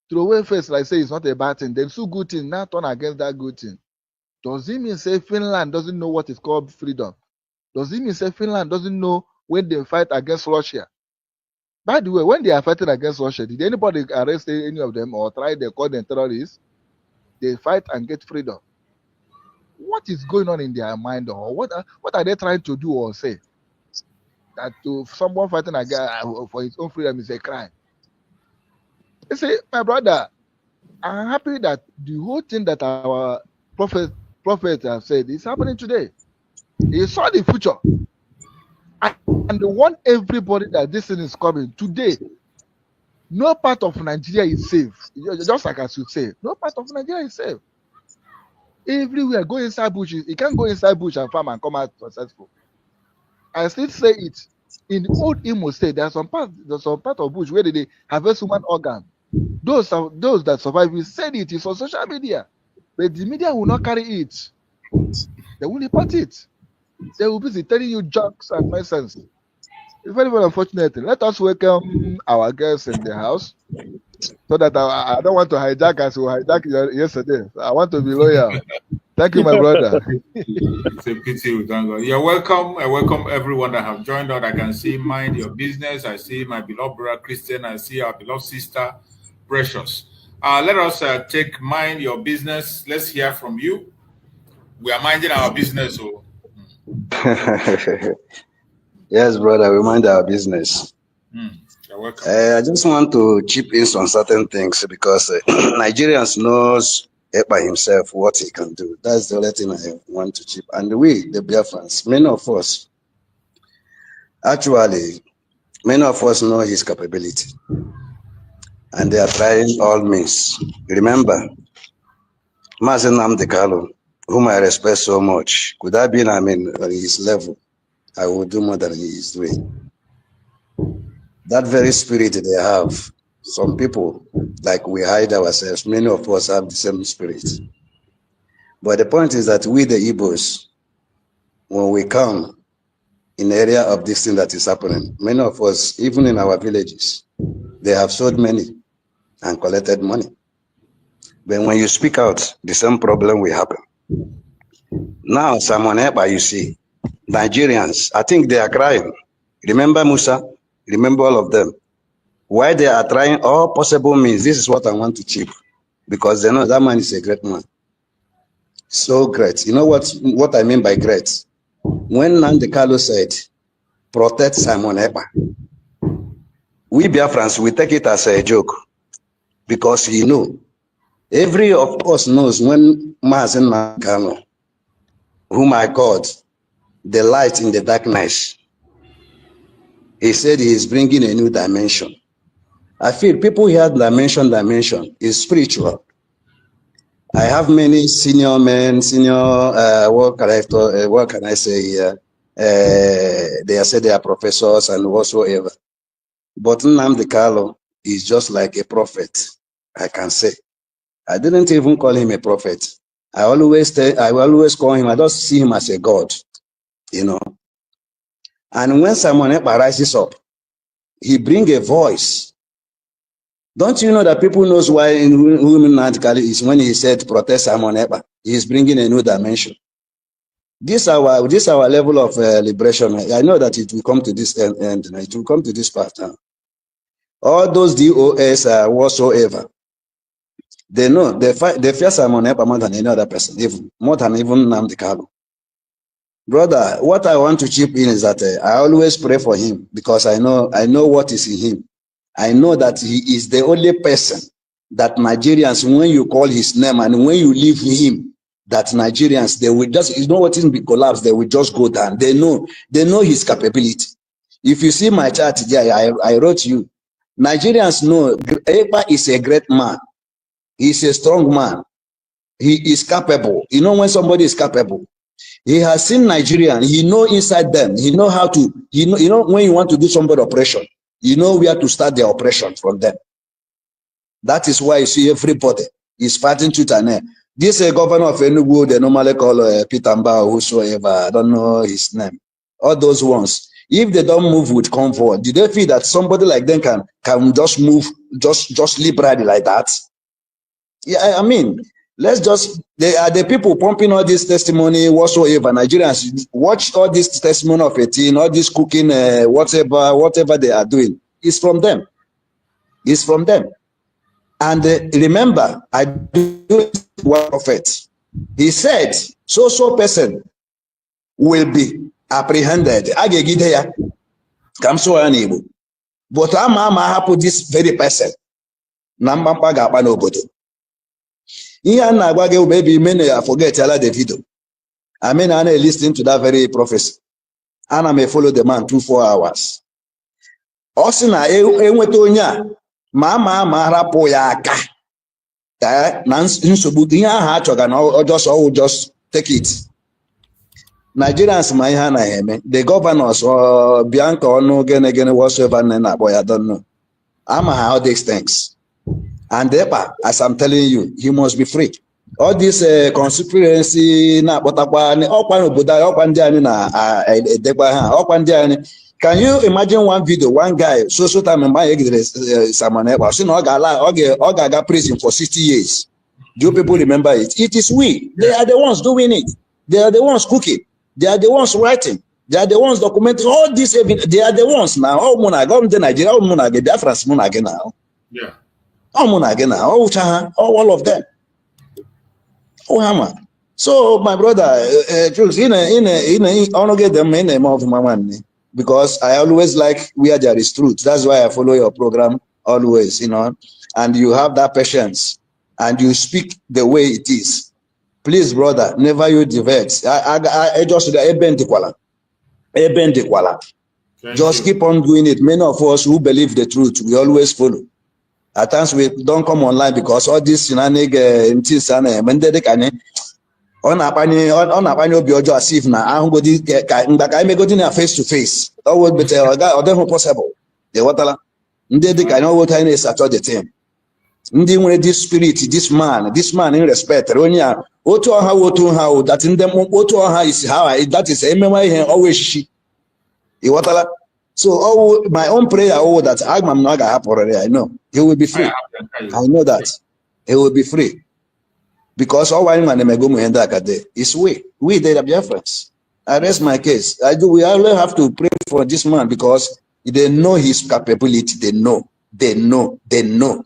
S4: Throw away first, like say it's not a bad thing. Then do good thing, now turn against that good thing. Does it mean say Finland doesn't know what is called freedom? Does it mean say Finland doesn't know when they fight against Russia? By the way, when they are fighting against Russia, did anybody arrest any of them or try they call them terrorists? They fight and get freedom. What is going on in their mind, or what are they trying to do or say? That to someone fighting against for his own freedom is a crime. You see, my brother, I'm happy that the whole thing that our prophet have said is happening today. He saw the future. And they want everybody that this thing is coming today. No part of Nigeria is safe. Just like I should say, no part of Nigeria is safe. Everywhere, go inside bush. You can't go inside bush and farm and come out successful. I still say it. In the old Imo State, there's some part of bush where they harvest human organ. Those that survive will say it is on social media. But the media will not carry it. They will report it. They will be telling you jokes and nonsense. It's very, very unfortunate. Let us welcome our guests in the house. So that I don't want to hijack as we hijacked yesterday. I want to be loyal. Thank you, my brother.
S3: It's a pity we don't go. You're welcome. I welcome everyone that have joined us. I can see Mind Your Business. I see my beloved brother Christian. I see our beloved sister Precious. Let us take Mind Your Business. Let's hear from you. We are minding our business. Oh.
S5: Yes, brother, we mind our business.
S3: You're welcome.
S5: I just want to chip in on certain things because Nigerians knows by himself what he can do. That's the only thing I want to chip. And we, the Biafrans, many of us know his capability. And they are trying all means. Remember, Mazen Namdekalo, whom I respect so much, could have been, on his level, I would do more than he is doing. That very spirit they have, some people, like we hide ourselves, many of us have the same spirit. But the point is that we, the Igbos, when we come in the area of this thing that is happening, many of us, even in our villages, they have sold many and collected money. But when you speak out, the same problem will happen. Now, someone else, you see, Nigerians, I think they are crying. Remember Musa? Remember all of them. Why they are trying all possible means, this is what I want to chip. Because they know that man is a great man. So great. You know what I mean by great? When Nnamdi Kanu said, protect Simon Ekpa, we Biafrans, we take it as a joke. Because he knew. Every of us knows when Mazen Nnamdi Kanu, whom I called the light in the darkness, he said he is bringing a new dimension. I feel people hear dimension is spiritual. I have many senior men, what can I say? They say they are professors and whatsoever. But Nnamdi Kanu is just like a prophet, I can say. I didn't even call him a prophet. I always call him, I just see him as a god, you know. And when Simon Ekpa rises up, he brings a voice. Don't you know that people knows why whom Nnamdi Kanu is when he said protest Simon Ekpa? He is bringing a new dimension. This our level of liberation. I know that it will come to this end. It will come to this part now. All those DOS whatsoever, they know they fear Simon Ekpa more than any other person, even more than even Nnamdi Kanu. Brother, what I want to chip in is that I always pray for him because I know what is in him. I know that he is the only person that Nigerians, when you call his name and when you leave him, that Nigerians, they will just, you know what is collapse, they will just go down. They know his capability. If you see my chart there, I wrote you, Nigerians know Ekpa is a great man. He's a strong man. He is capable. You know when somebody is capable. He has seen Nigerian. He know inside them. He know how to, you know when you want to do somebody operation, you know where to start the operation from them. That is why you see everybody is fighting tooth and nail. This governor of Enugu, they normally call Peter Mba or whosoever, I don't know his name. All those ones. If they don't move with comfort, do they feel that somebody like them can just move, just liberally like that? Yeah, I mean, let's just, they are the people pumping all this testimony whatsoever. Nigerians watch all this testimony of 18, all this cooking, whatever they are doing. It's from them. It's from them. And remember, I do one prophet. He said, so person will be apprehended. But I'm happy this very person. Nambampa gapa n'obodo. Ihe na-agwa gị baby many forget ala the video. I mean, I listen to that very prophecy. And I may follow the man 2-4 hours. Also na enweta onye a ma harapụ ya aka. Na nsogbu ihe ahụ achọga na just take it. Nigerians ma ihe na eme. The governors or Bianca ọnụ gene whatsoever na boy I don't know. I'm how these things. And Ekpa, as I'm telling you, he must be free. All this conspiracy na botakwa ni okwa obodo okwa ndi ani na edekwa ha okwa ndi ani. Can you imagine one video, one guy so time my Simon Ekpa say no o ga prison for 60 years. Do you people remember it? It is we. They are the ones doing it. They are the ones cooking. They are the ones writing. They are the ones documenting all this evidence. They are the ones now. Oh, muna go to Nigeria. Oh, muna get Biafrans. Muna get now.
S3: Yeah.
S5: Oh, muna get now. Oh, all of them. Oh, hammer. So, my brother, truth, in honor get them in name of my money because I always like where there is truth. That's why I follow your program always, you know. And you have that patience, and you speak the way it is. Please, brother, never you divert. I just just keep on doing it. Many of us who believe the truth, we always follow. At times we don't come online because all this on as if now go face to face. Always better possible. The water I know what I is at all the time. This spirit, this man in respect. How that in them is how that is always she. So my own prayer that I'm not gonna happen already. I know he will be free. I know that he will be free because all one man is we they are Biafrans. I rest my case. We only have to pray for this man because They know his capability. They know. They know. They know.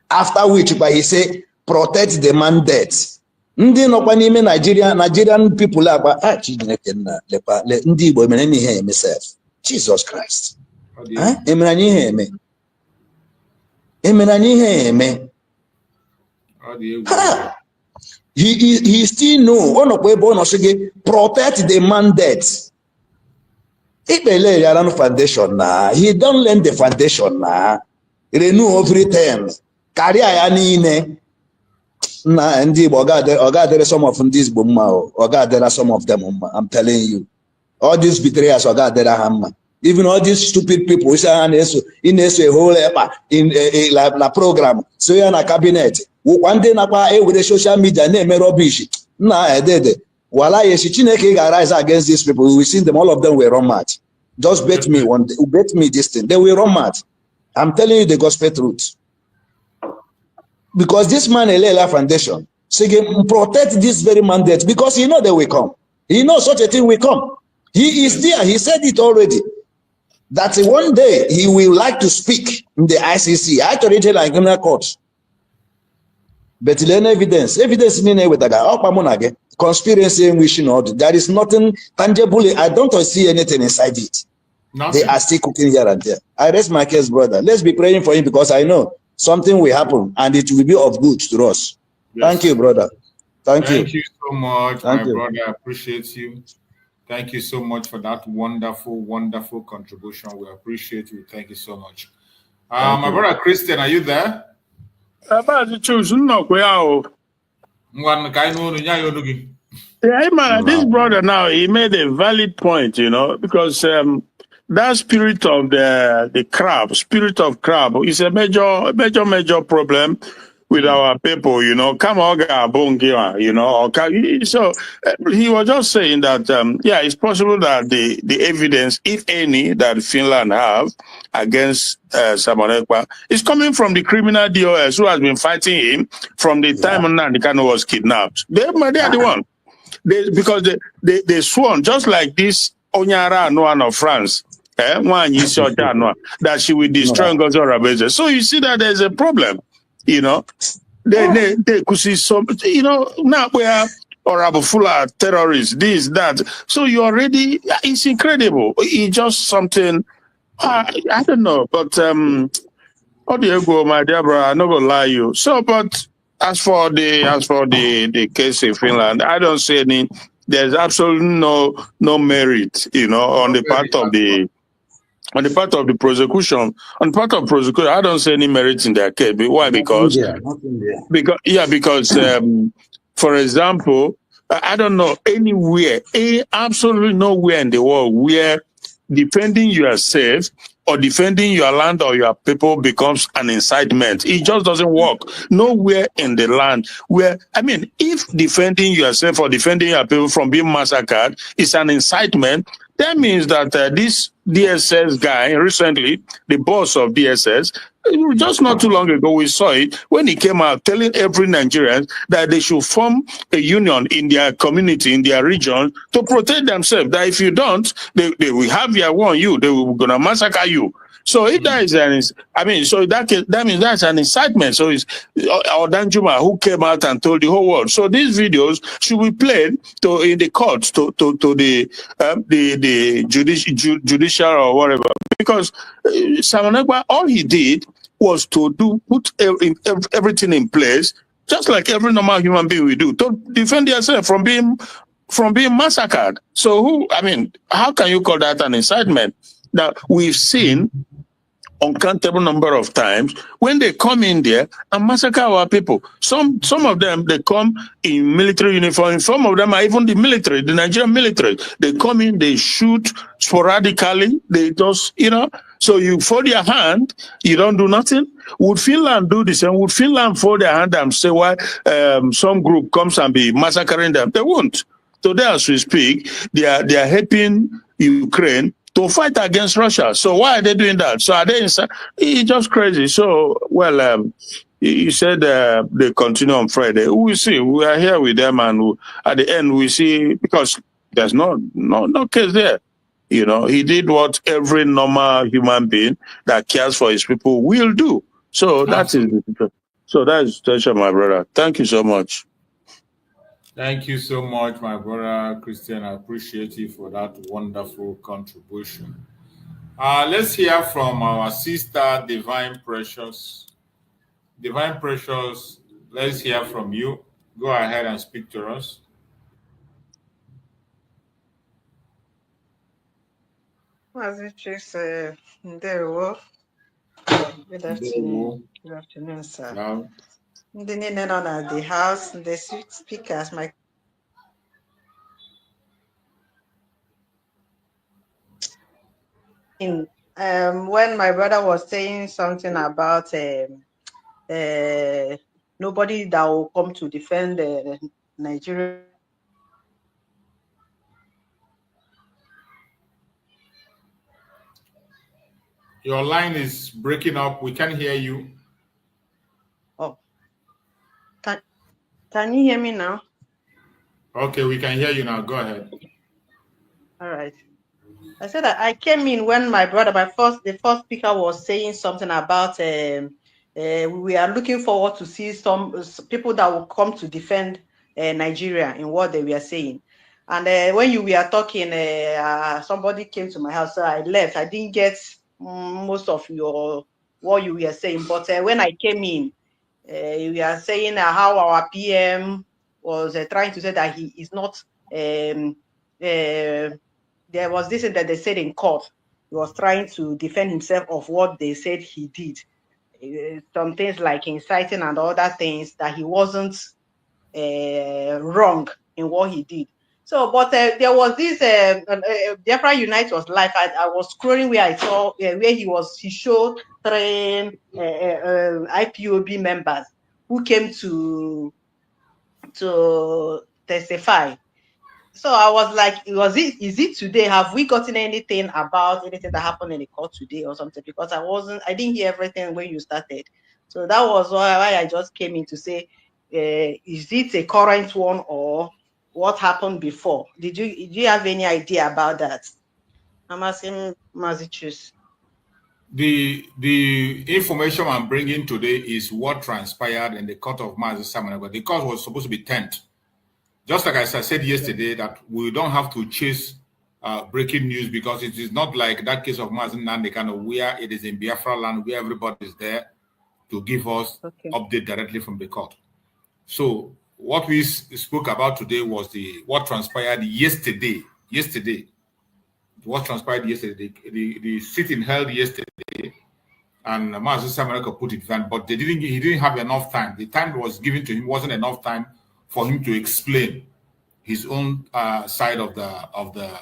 S5: After which, but he say, protect the mandate. Ndị nọkwa n'ime Nigerian people agba Chineke nna lekwa ndị Igbo mere ihe eme self. Jesus Christ. Emere anyị ihe eme. Emere anyị ihe eme. He still know one of the protect the mandate. Ikpele yaran foundation na he don't learn the foundation na renew every time. Career ya niile na ndị Igbo oga some of these bomma oga some of them I'm telling you. All these betrayers oga hamma. Even all these stupid people who say in a whole in a program so you're in a cabinet. One day with the social media name rubbish. Nah, did while Chineke rise against these people, we see them, all of them were run mad. Just bet me one day, bet me this thing. They will run mad. I'm telling you the gospel truth. Because this man, Elela Foundation, so protect this very mandate because he know they will come. He knows such a thing will come. He is there. He said it already. That one day he will like to speak in the ICC. I told it like criminal court. But then evidence in with the guy. Conspiracy and wishing all. There is nothing tangible. I don't see anything inside it. Nothing. They are still cooking here and there. I rest my case, brother. Let's be praying for him because I know something will happen and it will be of good to us. Yes. Thank you, brother. Thank you.
S3: Thank you so much, my brother. I appreciate you. Thank you so much for that wonderful, wonderful contribution. We appreciate you. Thank you so much. My brother Christian, are you there?
S2: Yeah, man, this brother now, he made a valid point, you know, because that spirit of the crab, spirit of crab is a major problem with our people, you know. You know, so he was just saying that yeah, it's possible that the evidence, if any, that Finland have against Sabotage is coming from the criminal DOS who has been fighting him from the time Nandikano was kidnapped. They are the one. Because they sworn, just like this Onyara Noan of France, that she will destroy Ngozi. So you see that there's a problem. You know, they could see some, you know, now we are or full of terrorists, this, that. So you already, it's incredible. It's just something, I don't know, but, how do you go, my dear brother? I'm not gonna lie you. So, but as for the case in Finland, I don't see any, there's absolutely no merit, you know, on the part of the prosecution. On the part of prosecution, I don't see any merit in their case. Why? Because for example, I don't know anywhere, absolutely nowhere in the world where defending yourself or defending your land or your people becomes an incitement. It just doesn't work. Nowhere in the land where, I mean, if defending yourself or defending your people from being massacred is an incitement, that means that this DSS guy, recently, the boss of DSS, just not too long ago, we saw it when he came out telling every Nigerian that they should form a union in their community, in their region, to protect themselves. That if you don't, they will have their one you. They will gonna massacre you. So if that is so that means that's an incitement. So it's Odanjuma who came out and told the whole world. So these videos should be played in the courts to the judicial or whatever. Because Sabotage, all he did was to put everything in place, just like every normal human being will do, to defend yourself from being massacred. So how can you call that an incitement? Now we've seen uncountable number of times when they come in there and massacre our people. Some of them, they come in military uniform. Some of them are even the military, the Nigerian military. They come in, they shoot sporadically. They just, you know, so you fold your hand, you don't do nothing. Would Finland do the same? Would Finland fold their hand and say why some group comes and be massacring them? They won't. Today, as we speak, they are helping Ukraine to fight against Russia. So why are they doing that? So are they inside? It's just crazy. So, well, you said they continue on Friday. We'll see. We are here with them, and at the end, we see, because there's no case there. You know, he did what every normal human being that cares for his people will do. So that is the situation, my brother. Thank you so much.
S3: Thank you so much, my brother Christian. I appreciate you for that wonderful contribution. Let's hear from our sister, Divine Precious. Divine Precious, let's hear from you. Go ahead and speak to us.
S6: Good afternoon. Good afternoon, sir.
S3: Yeah.
S6: The house, the speakers, when my brother was saying something about nobody that will come to defend Nigeria.
S3: Your line is breaking up. We can't hear you.
S6: Oh, can you hear me now?
S3: Okay, we can hear you now. Go ahead.
S6: All right. I said that I came in when my brother, the first speaker was saying something about we are looking forward to see some people that will come to defend Nigeria in what they were saying. And when you were talking, somebody came to my house, so I left. I didn't get most of what you were saying, but when I came in, you were saying how our PM was trying to say that he is not. There was this that they said in court. He was trying to defend himself of what they said he did. Some things like inciting and other things that he wasn't wrong in what he did. So, but there was this Biafra Unite was live. I was scrolling where I saw where he showed 3 IPOB members who came to testify. So I was like, is it today? Have we gotten anything about anything that happened in the court today or something? Because I didn't hear everything when you started. So that was why I just came in to say, is it a current one or what happened before? Did you have any idea about that? I'm asking Mazichus.
S3: The information I'm bringing today is what transpired in the court of Mazi Samanagwa. The court was supposed to be 10th. Just like as I said yesterday, that we don't have to chase breaking news because it is not like that case of Mazi Nandekano where it is in Biafra land where everybody is there to give us update directly from the court. So what we spoke about today was what transpired yesterday. What transpired yesterday, the sitting held yesterday, and Mazi Samanagwa put it down, but he didn't have enough time. The time that was given to him wasn't enough time for him to explain his own side of the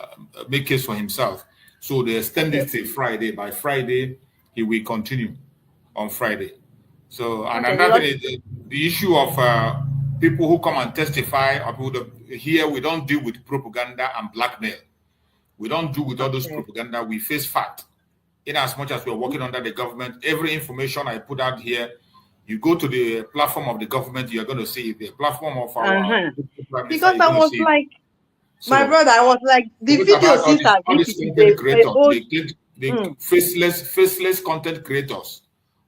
S3: make case for himself. So they extended till Friday. By Friday, he will continue on Friday. So and another thing is the issue of people who come and testify. Here we don't deal with propaganda and blackmail. We don't do with all those propaganda. We face fact. In as much as we're working under the government, every information I put out here, you go to the platform of the government, you're going to see the platform of our
S6: because I was like, my brother, I was like, the video since
S3: all these content creators, the faceless content creators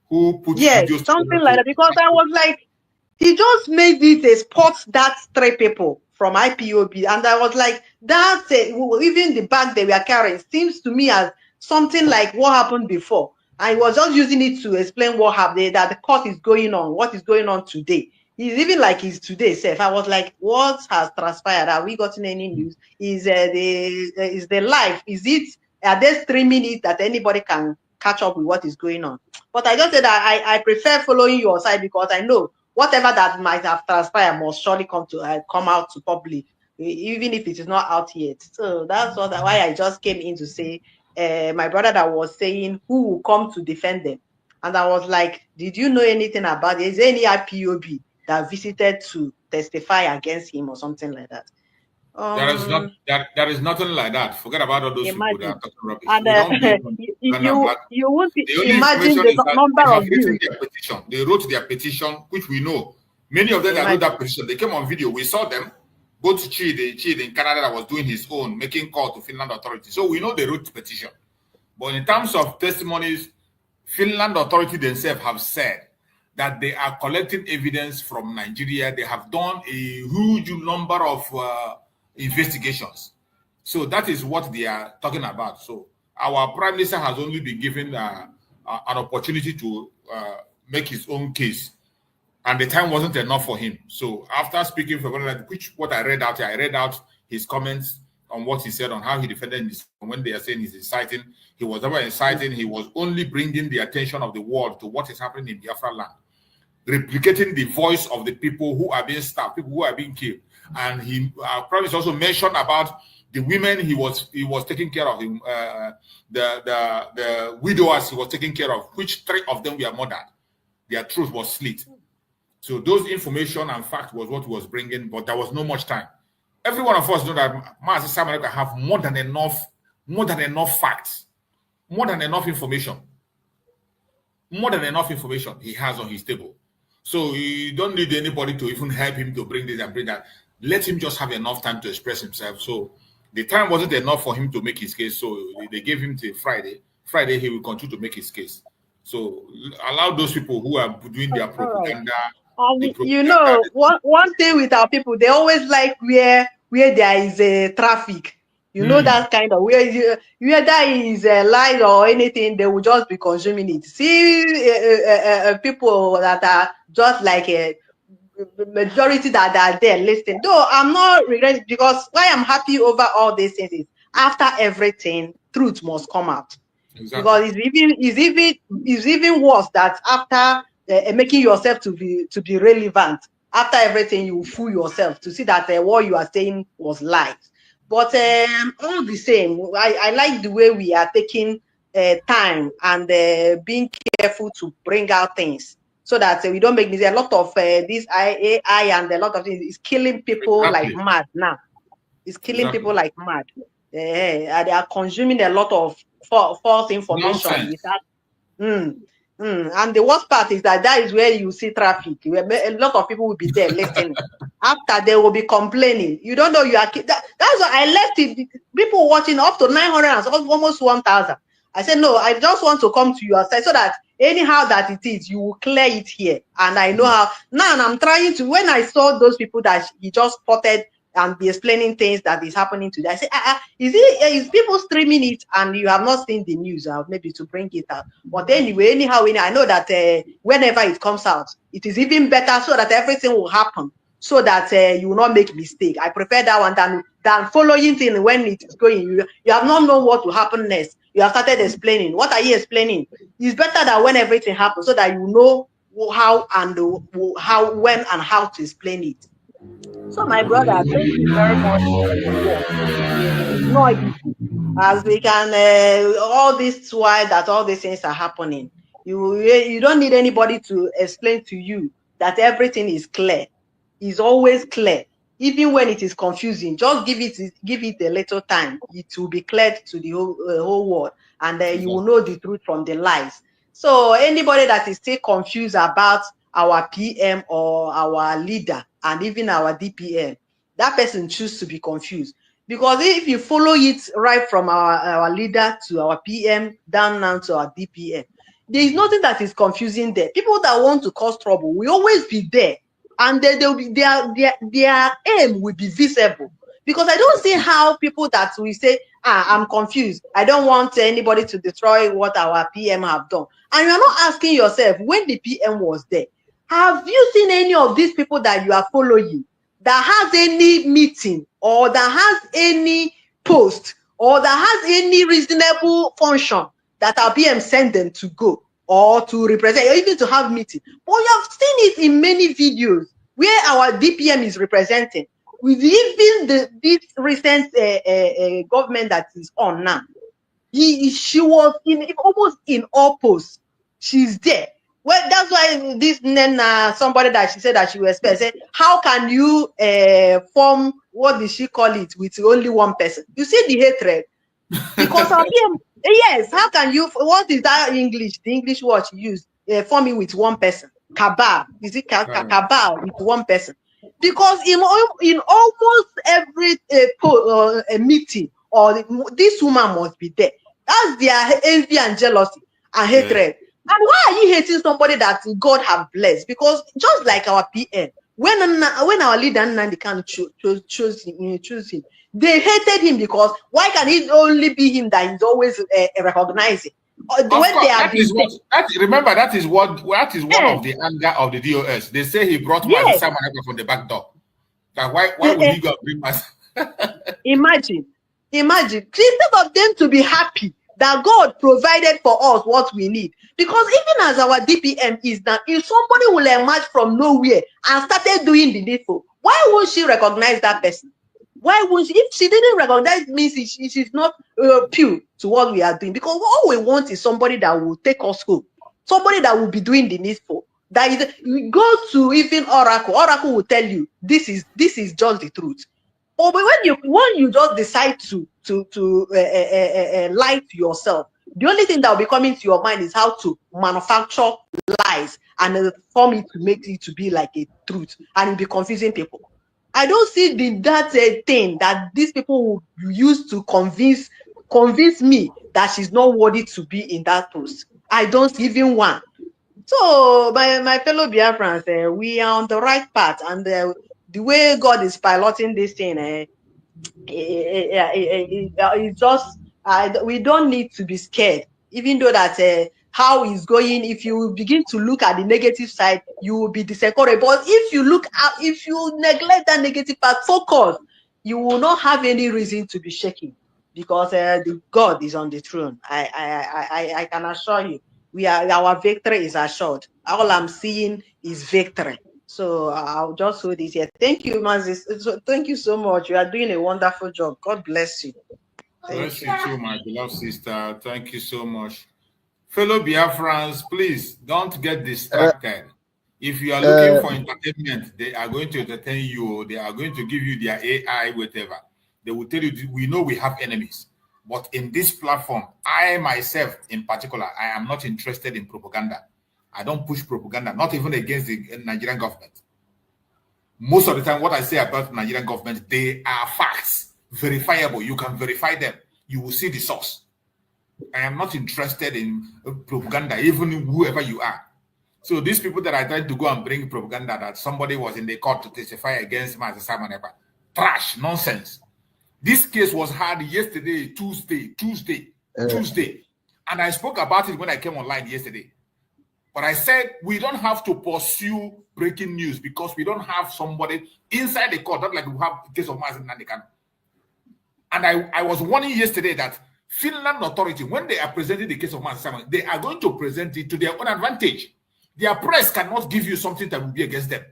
S3: who put videos
S6: something like that. Because I was like, he just made it a spot that 3 people from IPOB, and I was like, that's even the bag they were carrying seems to me as something like what happened before. I was just using it to explain what happened, that the court is going on, what is going on today. It's even like it's today safe. I was like, what has transpired? Have we gotten any news? Is the live? Are they streaming it that anybody can catch up with what is going on? But I just said that I prefer following your side because I know whatever that might have transpired must surely come out to public, even if it is not out yet. So that's why I just came in to say, my brother that was saying who will come to defend them. And I was like, did you know anything about it? Is there any IPOB that visited to testify against him or something like that?
S3: There is nothing like that. Forget about all those people that are talking rubbish.
S6: And you would imagine the number of views.
S3: They wrote their petition, which we know. Many of them that wrote that petition, they came on video. We saw them, go to Chile in Canada that was doing his own, making call to Finland authorities. So we know they wrote the petition. But in terms of testimonies, Finland authorities themselves have said that they are collecting evidence from Nigeria. They have done a huge number of investigations. So that is what they are talking about. So our Prime Minister has only been given an opportunity to make his own case. And the time wasn't enough for him. So after speaking for what I read out here, I read out his comments on what he said on how he defended this. When they are saying he's inciting, he was never inciting. He was only bringing the attention of the world to what is happening in Biafra land, replicating the voice of the people who are being stabbed, people who are being killed. And he probably also mentioned about the women he was taking care of, him, the widowers he was taking care of, which 3 of them were murdered. Their throat was slit. So those information and fact was what he was bringing, but there was no much time. Every one of us know that Mazi Samaneka have more than enough facts, more than enough information he has on his table. So you don't need anybody to even help him to bring this and bring that. Let him just have enough time to express himself. So the time wasn't enough for him to make his case. So they gave him till Friday. Friday, he will continue to make his case. So allow those people who are doing their propaganda.
S6: You know, one thing with our people, they always like where there is a traffic. You know that kind of where there is a light or anything, they will just be consuming it. See, people that are just like a majority that are there listening. Though I'm not regretting, because why I'm happy over all these things is after everything, truth must come out. Exactly. Because it's even worse that after making yourself to be relevant, after everything you fool yourself to see that what you are saying was lies. But all the same, I like the way we are taking time and being careful to bring out things so that we don't make mistakes. A lot of this AI and a lot of things is killing people like mad now. It's killing people like mad. They are consuming a lot of false information. And the worst part is that is where you see traffic. A lot of people will be there listening. After they will be complaining. You don't know you are. That's why I left it. People watching up to 900 and almost 1,000. I said no. I just want to come to your side so that anyhow that it is, you will clear it here. And I know how. Now I'm trying to. When I saw those people that he just spotted and be explaining things that is happening today, I say, is people streaming it and you have not seen the news? Maybe to bring it out. But anyway, anyhow, I know that whenever it comes out, it is even better so that everything will happen, so that you will not make mistake. I prefer that one than following things when it is going. You have not known what will happen next. You have started explaining. What are you explaining? It's better that when everything happens, so that you know how and when and how to explain it. So my brother, thank you very much for the work. It's not easy. As we can, all this while that all these things are happening, you don't need anybody to explain to you that everything is clear. It's always clear. Even when it is confusing, just give it a little time. It will be cleared to the whole world, and you will know the truth from the lies. So anybody that is still confused about our PM or our leader and even our DPM, that person chooses to be confused. Because if you follow it right from our leader to our PM down now to our DPM, there is nothing that is confusing there. People that want to cause trouble will always be there, and they'll be their aim will be visible. Because I don't see how people that will say, I'm confused, I don't want anybody to destroy what our PM have done. And you're not asking yourself, when the PM was there, have you seen any of these people that you are following that has any meeting or that has any post or that has any reasonable function that our PM sent them to go or to represent or even to have meeting? But you have seen it in many videos where our DPM is representing. With even this recent government that is on now, she was almost in all posts. She's there. Well, that's why this somebody that she said that she was said, how can you form, what did she call it, with only one person? You see the hatred. Because of him, yes, how can you, what is that English, the English word she used, forming with one person? Cabal. Is it cabal with one person? because in almost every meeting, or this woman must be there. That's their envy and jealousy and hatred. And why are you hating somebody that God have blessed? Because just like our PM, when our leader Nnamdi Kanu chose him, they hated him because why can it only be him that is always recognizing?
S3: Remember, that is one of the anger of the DOS. They say he brought Mazi Simon from the back door. That why would he go bring Mazi?
S6: Imagine, instead of them to be happy that God provided for us what we need, because even as our DPM is now, if somebody will emerge from nowhere and started doing the needful, why won't she recognize that person? Why won't she? If she didn't recognize me, she's not pure to what we are doing. Because all we want is somebody that will take us home, somebody that will be doing the needful. That is, we go to even Oracle. Oracle will tell you this is just the truth. But when you just decide to lie to yourself, the only thing that will be coming to your mind is how to manufacture lies and form it to make it to be like a truth, and it'll be confusing people. I don't see that thing that these people will use to convince me that she's not worthy to be in that post. I don't see even one. So, my fellow Biafrans, we are on the right path, and the way God is piloting this thing, it's just we don't need to be scared, even though that how it's going. If you begin to look at the negative side, you will be disappointed. But if you neglect that negative part, focus, you will not have any reason to be shaking, because the God is on the throne. I can assure you, our victory is assured. All I'm seeing is victory. So I'll just hold this here. Thank you, Mazis. Thank you so much. You are doing a wonderful job. God bless you.
S3: Bless you too, my beloved sister. Thank you so much. Fellow Biafrans, please don't get distracted. If you are looking for entertainment, they are going to entertain you. They are going to give you their AI, whatever. They will tell you, we know we have enemies. But in this platform, I myself in particular, I am not interested in propaganda. I don't push propaganda, not even against the Nigerian government. Most of the time, what I say about Nigerian government, they are facts, verifiable. You can verify them. You will see the source. I am not interested in propaganda, even whoever you are. So these people that are trying to go and bring propaganda that somebody was in the court to testify against Mazi Simon Ekpa, trash, nonsense. This case was heard yesterday, Tuesday. And I spoke about it when I came online yesterday. But I said we don't have to pursue breaking news because we don't have somebody inside the court, not like we have the case of Mazi Nnamdi. And I was warning yesterday that Finland authority, when they are presenting the case of Mazi Simon, they are going to present it to their own advantage. Their press cannot give you something that will be against them.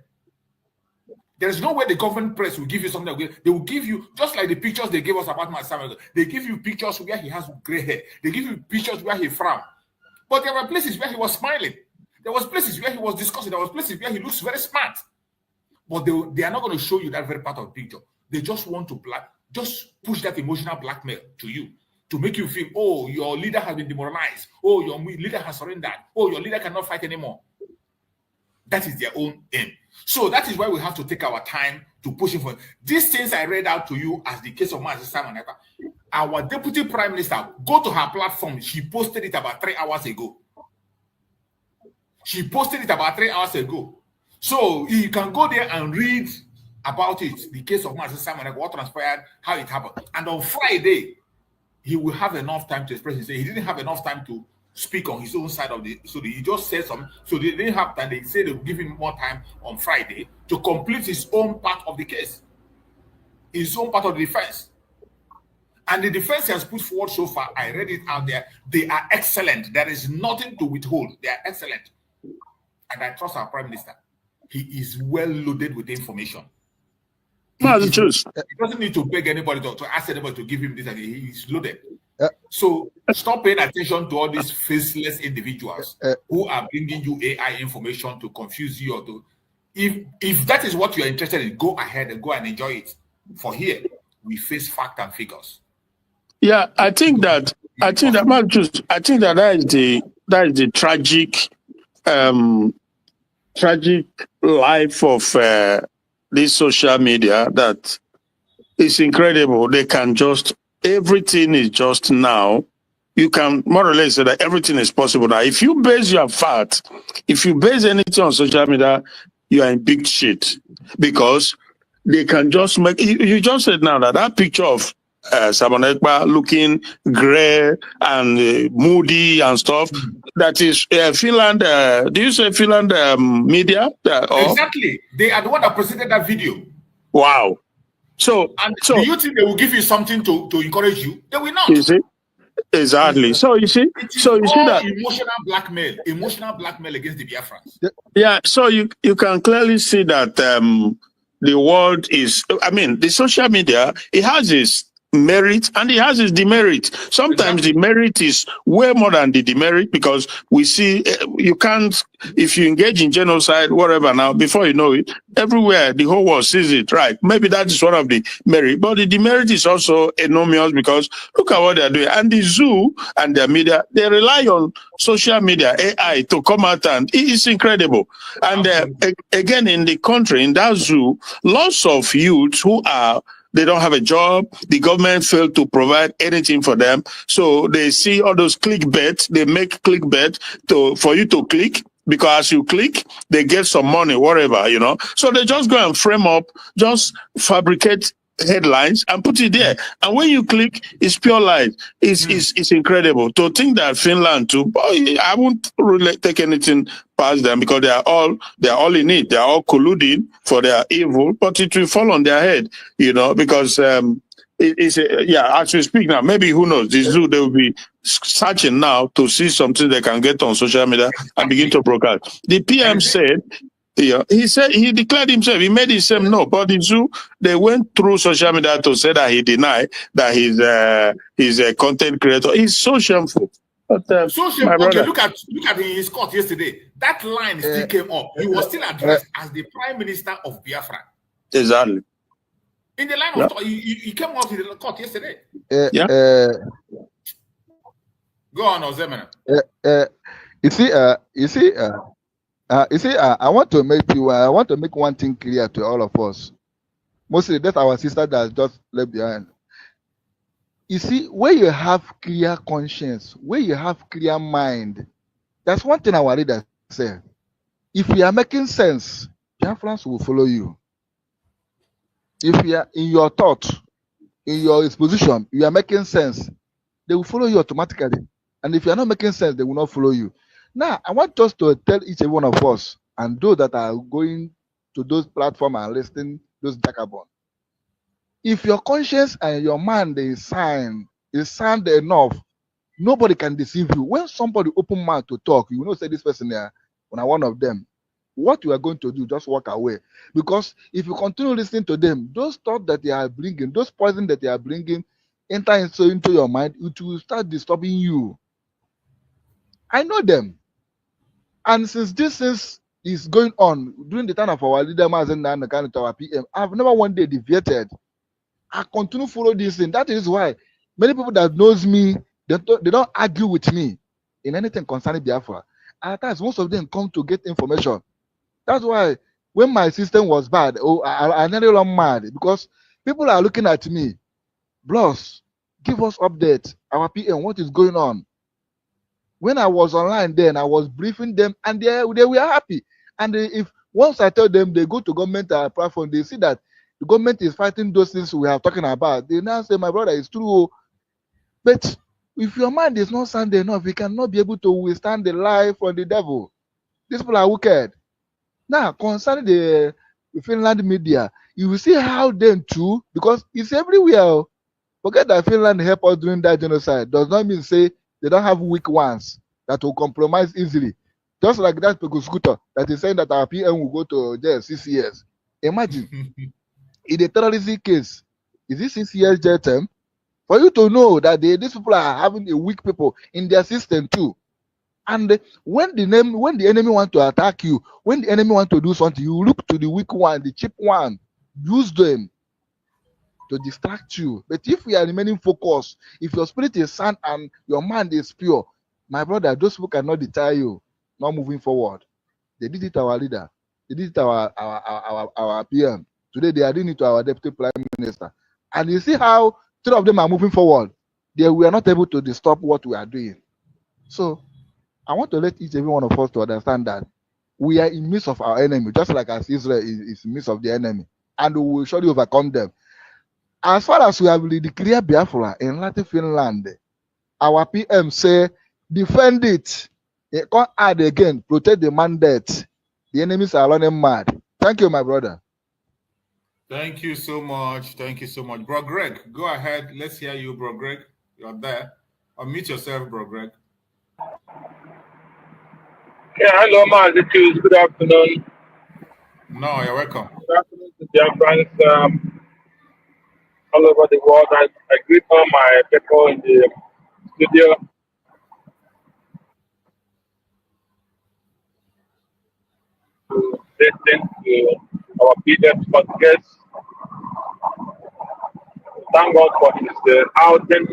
S3: There is no way the government press will give you something. They will give you, just like the pictures they gave us about Mazi Simon. They give you pictures where he has gray hair. They give you pictures where he frowned. But there were places where he was smiling. There was places where he was discussing. There was places where he looks very smart. But they are not going to show you that very part of the picture. They just want to just push that emotional blackmail to you to make you feel, oh, your leader has been demoralized. Oh, your leader has surrendered. Oh, your leader cannot fight anymore. That is their own aim. So that is why we have to take our time to push for these things I read out to you as the case of Mazi Simon Ekpa. Our deputy prime minister, go to her platform. She posted it about 3 hours ago. So you can go there and read about it, the case of Mazi Simon Ekpa, what transpired, how it happened. And on Friday, he will have enough time to express himself. He didn't have enough time to speak on his own side of the, so he just said something. So they didn't have time. They said they will give him more time on Friday to complete his own part of the case, his own part of the defense. And the defense he has put forward so far, I read it out there. They are excellent. There is nothing to withhold. They are excellent. And I trust our prime minister. He is well loaded with information. He doesn't need to beg anybody to ask anybody to give him this. He is loaded. So stop paying attention to all these faceless individuals who are bringing you AI information to confuse you or to. If that is what you are interested in, go ahead and go and enjoy it. For here, we face fact and figures.
S2: Yeah, I think that is the tragic life of this social media that it's incredible. They can just, everything is just now. You can more or less say that everything is possible now. If you base your fact, if you base anything on social media, you are in big shit because they can just make. You just said now that that picture of Sabotage looking gray and moody and stuff. That is Finland. Do you say Finland media?
S3: Exactly. They are the one that presented that video.
S2: Wow. So
S3: do you think they will give you something to encourage you? They will not.
S2: You see? Exactly. So you see,
S3: so you see that
S2: emotional blackmail
S3: against the Biafrans.
S2: Yeah. So you can clearly see that the world is. I mean, the social media, it has its merit and it has its demerit. Sometimes the merit is way more than the demerit because we see you can't, if you engage in genocide, whatever now, before you know it, everywhere the whole world sees it, right? Maybe that is one of the merit, but the demerit is also enormous because look at what they're doing. And the zoo and their media, they rely on social media, AI to come out, and it's incredible. And again, in the country, in that zoo, lots of youths who are, they don't have a job. The government failed to provide anything for them. So they see all those clickbait. They make clickbait for you to click, because as you click, they get some money, whatever, you know. So they just go and frame up, just fabricate headlines and put it there. And when you click, it's pure lies. It's incredible. To think that Finland too, boy, I won't really take anything past them because they are all in it. They are all colluding for their evil, but it will fall on their head, you know, because as we speak now, maybe who knows, the zoo, they will be searching now to see something they can get on social media and begin to broadcast. The PM said, he said, he declared himself, he made himself no, but the zoo, they went through social media to say that he denied that he's a content creator. He's so shameful. But,
S3: okay, look at his court yesterday. That line still came up. He was still addressed as the Prime Minister of Biafra.
S2: Exactly.
S3: In the line of he came out in the court yesterday. Go on, Ozemena.
S4: You see, I want to make one thing clear to all of us. Mostly that's our sister that's just left behind. You see, where you have clear conscience, where you have clear mind, that's one thing our leaders say. If you are making sense, Biafrans will follow you. If you are in your thought, in your exposition, you are making sense, they will follow you automatically. And if you are not making sense, they will not follow you. Now, I want us to tell each and one of us, and those that are going to those platforms and listening, those jackaborn, if your conscience and your mind is sound enough, nobody can deceive you. When somebody open mouth to talk, you will not say this person there, when I one of them. What you are going to do, just walk away. Because if you continue listening to them, those thoughts that they are bringing, those poison that they are bringing, enter into your mind, it will start disturbing you. I know them. And since this is going on during the time of our leader Mazen and the kind of our PM, I've never one day deviated. I continue to follow this thing. That is why many people that knows me, they don't argue with me in anything concerning Biafra. At times, most of them come to get information. That's why when my system was bad, I nearly got mad because people are looking at me. Bloss, give us update. Our PM, what is going on? When I was online then, I was briefing them and they were happy. And if once I tell them they go to government platform, they see that the government is fighting those things we are talking about. They now say, my brother, it's true. But if your mind is not sound enough, you cannot be able to withstand the lie from the devil. These people are wicked. Now, concerning the Finland media, you will see how them too, because it's everywhere. Forget that Finland helped us during that genocide. Does not mean say they don't have weak ones that will compromise easily. Just like that Scooter that is saying that our PM will go to jail 6 years. Imagine, in a terrorism case, is this 6 years jail term? For you to know that these people are having a weak people in their system too. And when the enemy want to attack you, when the enemy want to do something, you look to the weak one, the cheap one, use them to distract you. But if we are remaining focused, if your spirit is sound and your mind is pure, my brother, those people cannot deter you not moving forward. They did it to our leader. They did it to our PM. Today they are doing it to our deputy prime minister. And you see how 3 of them are moving forward. We are not able to stop what we are doing. So I want to let each and every one of us to understand that we are in midst of our enemy, just like as Israel is in midst of the enemy, and we will surely overcome them. As far as we have declared Biafra in Latin Finland, our PM say, defend it. They can't add again, protect the mandate. The enemies are running mad. Thank you, my brother.
S3: Thank you so much. Thank you so much. Bro Greg, go ahead. Let's hear you, Bro Greg. You're there. Unmute yourself, Bro Greg.
S7: Yeah, hello, Mazikus. Good afternoon.
S3: No, you're welcome.
S7: Good afternoon to Biafrans all over the world. I greet all my people in the studio. To listen to our PDF podcast. Thank God for his outing.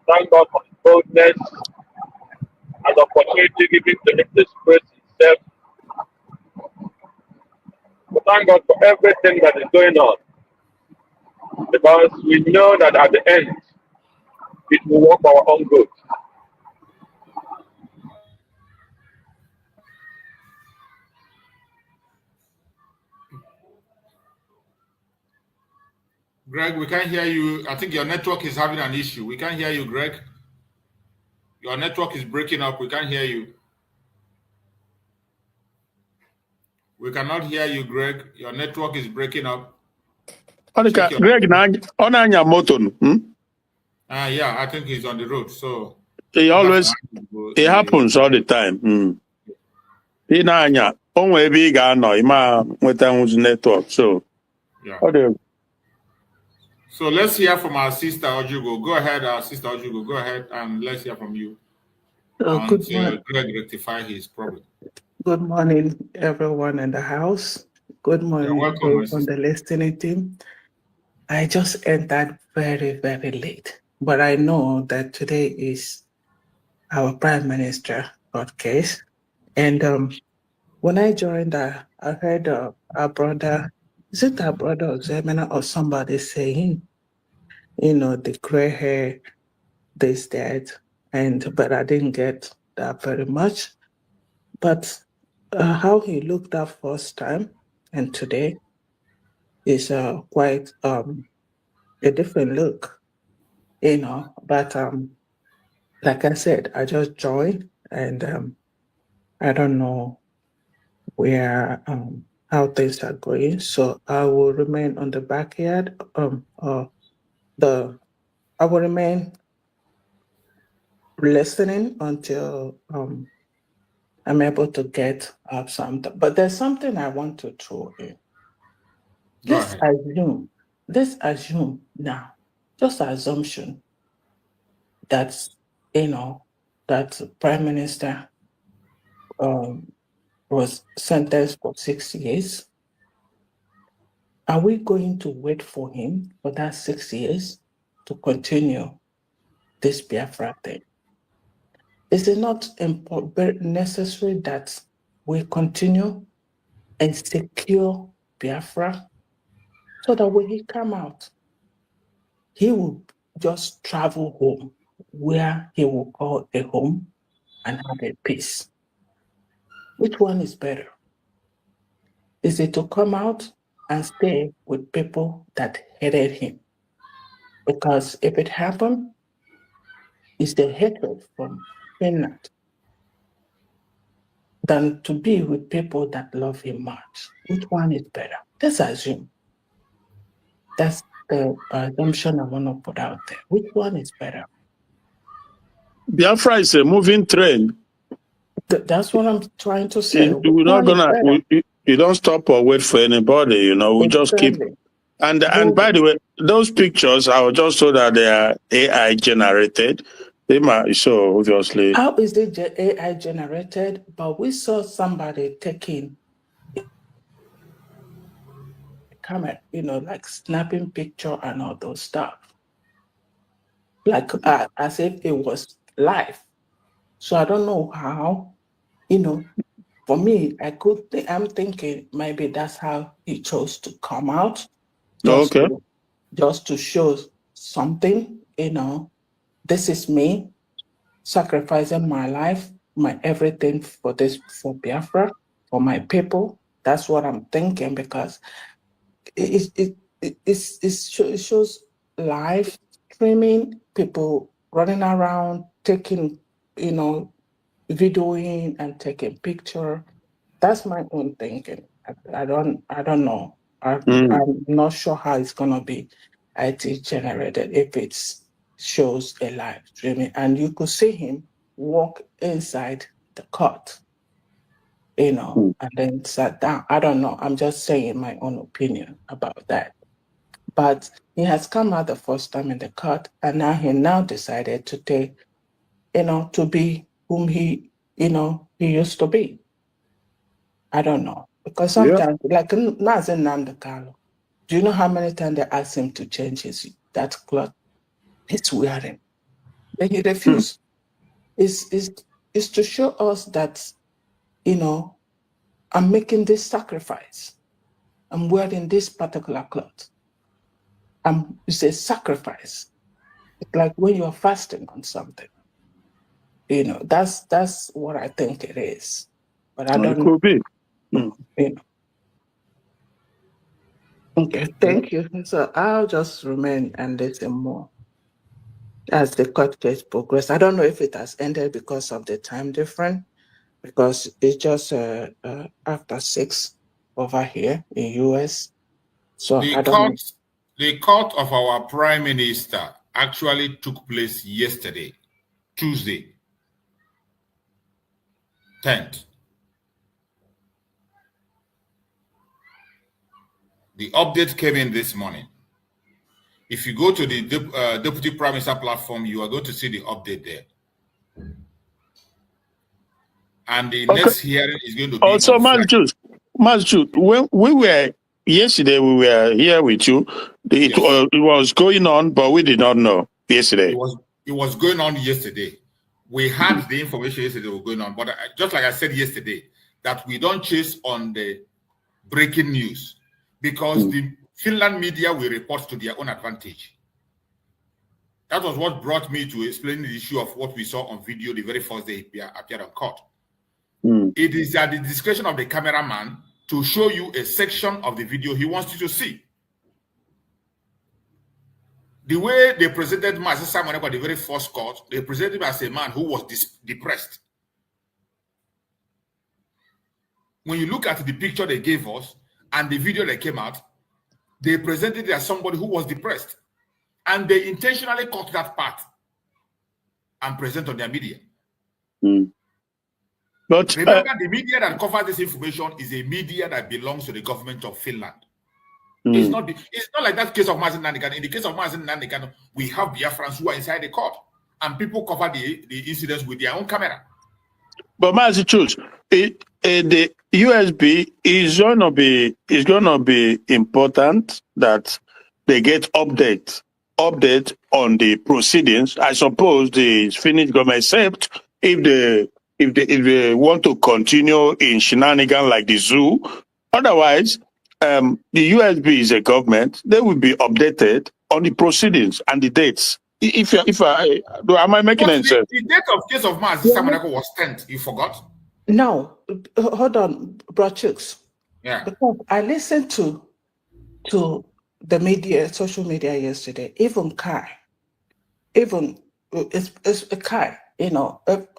S7: Thank God for his boldness and opportunity given to him to express himself. But thank God for everything that is going on. Because we know that at the end, it will work for our own good.
S3: Greg, we can't hear you. I think your network is having an issue. We can't hear you, Greg. Your network is breaking up. We can't hear you. We cannot hear you, Greg. Your network is breaking up.
S2: Greg, on anya motor.
S3: Yeah, I think he's on the road. So
S2: it happens all the time. In anya, onwe ebe ị ga-anọ ịma nweta nwụzi network. So
S3: yeah. So let's hear from our sister Ojugo. Go ahead, our sister Ojugo. Go ahead and let's hear from you. Until Greg rectify his problem.
S8: Good morning, everyone in the house. Good morning,
S3: welcome,
S8: on the listening team. I just entered very, very late, but I know that today is our Prime Minister broadcast. And when I joined, I heard our brother, is it our brother Examiner or somebody saying, the gray hair, this, that, but I didn't get that very much. But how he looked that first time and today is quite a different look, But like I said, I just joined and I don't know where how things are going, so I will remain on the backyard. I will remain listening until I'm able to get something. But there's something I want to throw in. This assume now, just assumption that that Prime Minister was sentenced for 6 years. Are we going to wait for him for that 6 years to continue this Biafra thing? Is it not very necessary that we continue and secure Biafra so that when he come out, he will just travel home where he will call a home and have a peace? Which one is better? Is it to come out and stay with people that hated him? Because if it happened, it's the hatred from Finland than to be with people that love him much. Which one is better? Let's assume. That's the assumption I want to put out there. Which one is better?
S2: Biafra is a moving train.
S8: That's what I'm trying to say.
S2: We're not gonna. You don't stop or wait for anybody. We just keep. And by the way, those pictures I was just told that they are AI generated. They might so obviously.
S8: How is it AI generated? But we saw somebody taking a camera, like snapping picture and all those stuff, like as if it was live. So I don't know how, for me, I'm thinking maybe that's how he chose to come out,
S2: Okay.
S8: just to show something, this is me sacrificing my life, my everything for Biafra, for my people. That's what I'm thinking, because it shows live streaming, people running around, taking, videoing and taking picture. That's my own thinking. I don't know. I'm not sure how it's gonna be IT generated if it shows a live streaming, and you could see him walk inside the court, and then sat down. I don't know. I'm just saying my own opinion about that. But he has come out the first time in the court, and now he decided to take, to be whom he used to be. I don't know. Because sometimes, like Mazen Nandekalo, do you know how many times they asked him to change that cloth he's wearing? Then he refused. It's to show us that, I'm making this sacrifice. I'm wearing this particular cloth. It's a sacrifice. It's like when you're fasting on something. That's what I think it is. But I don't know.
S2: Could be.
S8: Okay, thank you. So I'll just remain and listen more as the court case progresses. I don't know if it has ended because of the time difference, because it's just after 6 over here in US. So I don't know.
S3: The court of our prime minister actually took place yesterday, Tuesday, 10th. The update came in this morning. If you go to the Deputy Prime Minister platform, you are going to see the update there. And the next hearing is going to be
S2: also, Masjid, when we were yesterday, we were here with you. It was going on, but we did not know yesterday.
S3: It was going on yesterday. We had the information yesterday was going on, but just like I said yesterday, that we don't chase on the breaking news, because the Finland media will report to their own advantage. That was what brought me to explain the issue of what we saw on video the very first day he appeared on court. It is at the discretion of the cameraman to show you a section of the video he wants you to see. The way they presented Master Simon at the very first court, they presented him as a man who was depressed. When you look at the picture they gave us and the video that came out, they presented it as somebody who was depressed. And they intentionally cut that part and present on their media. But remember, the media that covers this information is a media that belongs to the government of Finland. It's not like that case of Mazen Nandekan. In the case of Mazen Nandekan, we have Biafrans who are inside the court, and people cover the incidents with their own camera.
S2: But Massachusetts, the USB is gonna be important that they get update on the proceedings. I suppose the Finnish government, except if they want to continue in shenanigans like the zoo. Otherwise, the USB is a government. They will be updated on the proceedings and the dates. Am I making any sense?
S3: The date of case of Mazi Samaneko was 10th. You forgot?
S8: No, hold on, Brochukes.
S3: Yeah.
S8: Because I listened to the media, social media yesterday. Even Kai, it's Kai.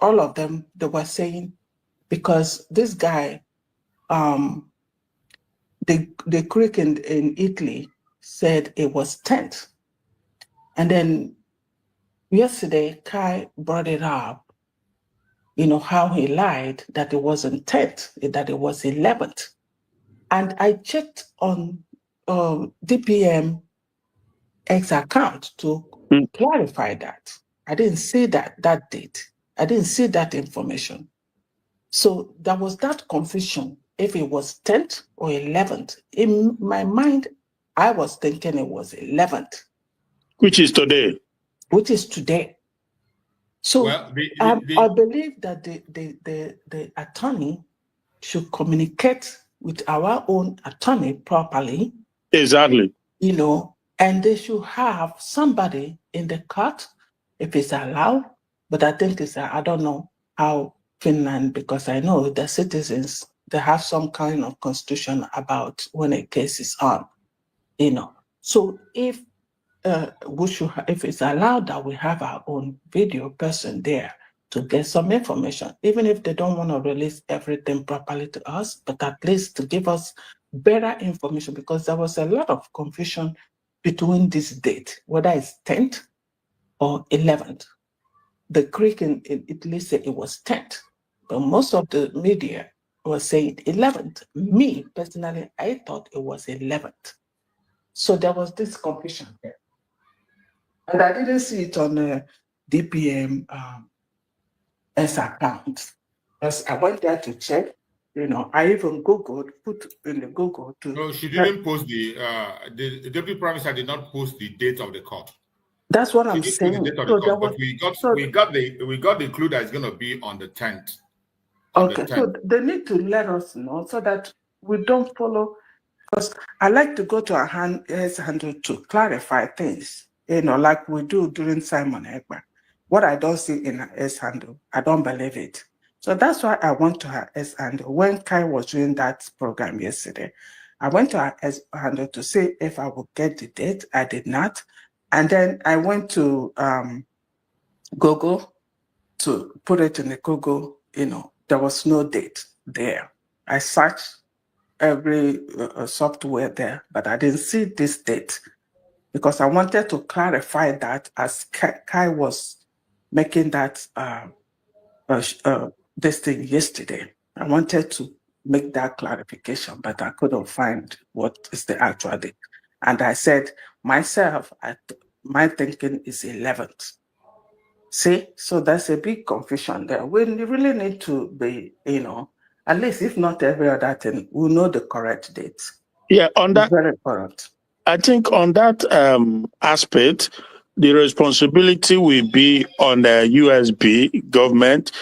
S8: All of them, they were saying, because this guy, the critic in Italy said it was 10th. And then yesterday, Kai brought it up, how he lied, that it wasn't 10th, that it was 11th. And I checked on DPM X account to clarify that. I didn't see that date. I didn't see that information. So there was that confusion if it was 10th or 11th. In my mind, I was thinking it was 11th.
S2: Which is today.
S8: So I believe that the attorney should communicate with our own attorney properly.
S2: Exactly.
S8: You know, and they should have somebody in the court if it's allowed. But I think it's, I don't know how Finland, because I know the citizens, they have some kind of constitution about when a case is on, you know. So if we should, if it's allowed that we have our own video person there to get some information, even if they don't want to release everything properly to us, but at least to give us better information, because there was a lot of confusion between this date, whether it's 10th or 11th. The Greek in Italy said it was 10th, but most of the media was saying 11th. Me, personally, I thought it was 11th. So there was this confusion there. And I didn't see it on the DPM S account. As I went there to check, you know, I even Googled, put in the Google to.
S3: No, she didn't post the deputy prime minister did not post the date of the court.
S8: That's what I'm
S3: She didn't
S8: saying.
S3: put the date of
S8: So
S3: the court, but we got the clue that it's going to be on the 10th.
S8: Okay, so they need to let us know so that we don't follow. Because I like to go to our handle to clarify things, you know, like we do during Simon Ekpa. What I don't see in her S handle, I don't believe it. So that's why I went to her S handle. When Kai was doing that program yesterday, I went to her S handle to see if I would get the date. I did not. And then I went to Google to put it in the Google, you know, there was no date there. I searched every software there, but I didn't see this date because I wanted to clarify that as Kai was making that this thing yesterday. I wanted to make that clarification, but I couldn't find what is the actual date. And I said myself, my thinking is 11th. See, so that's a big confusion there. We really need to be, you know, at least if not every other thing, we'll know the correct date.
S2: Yeah, on that,
S8: very important.
S2: I think on that aspect, the responsibility will be on the USB government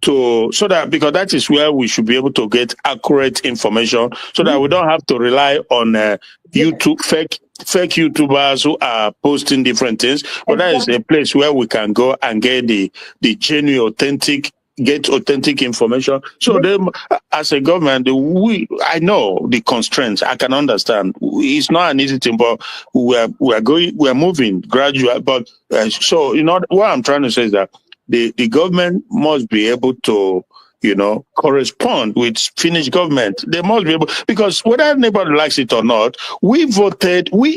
S2: so that, because that is where we should be able to get accurate information, so that we don't have to rely on YouTube fake YouTubers who are posting different things. But that is a place where we can go and get the genuine, authentic information. So them, as a government, I know the constraints. I can understand. It's not an easy thing, but we're moving gradually. But so, you know, what I'm trying to say is that the government must be able to, you know, correspond with Finnish government. They must be able, because whether anybody likes it or not, we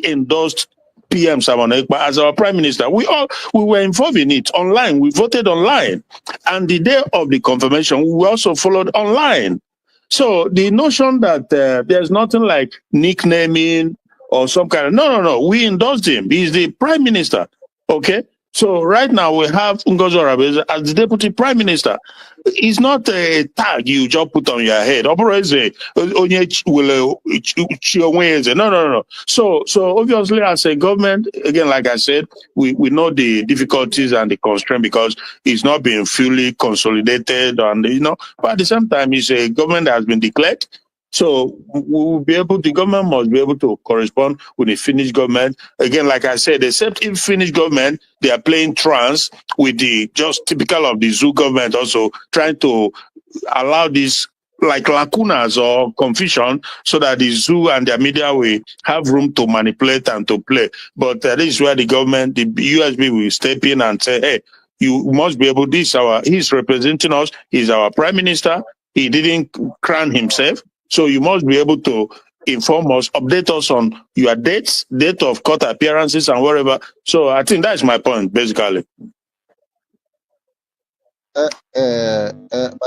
S2: endorsed PM Simon Ekpa as our prime minister. We were involved in it online. We voted online. And the day of the confirmation, we also followed online. So the notion that there's nothing like nicknaming or some kind of, no. We endorsed him. He's the prime minister. Okay? So right now we have Ngozi Oraveze as the deputy prime minister. It's not a tag you just put on your head. No. So obviously, as a government, again, like I said, we know the difficulties and the constraint because it's not being fully consolidated, and you know. But at the same time, it's a government that has been declared. So the government must be able to correspond with the Finnish government. Again, like I said, except in Finnish government, they are playing trans with the just typical of the zoo government, also trying to allow this like lacunas or confusion so that the zoo and their media will have room to manipulate and to play. But this is where the government, the USB will step in and say, hey, you must be able, he's representing us, he's our prime minister, he didn't crown himself. So you must be able to inform us, update us on your date of court appearances and whatever. So I think that's my point, basically.
S4: My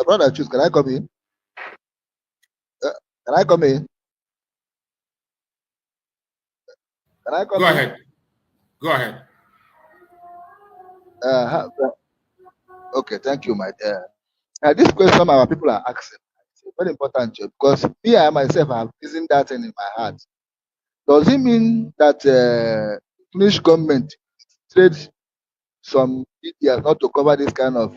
S4: brother, choose. Can I come in? Can I come in? Can I come
S3: Go
S4: in?
S3: ahead. Go ahead.
S4: Okay, thank you, my dear. This question our people are asking is very important, because me, I myself have reasoned that in my heart. Does it mean that Finnish government trade some media not to cover this kind of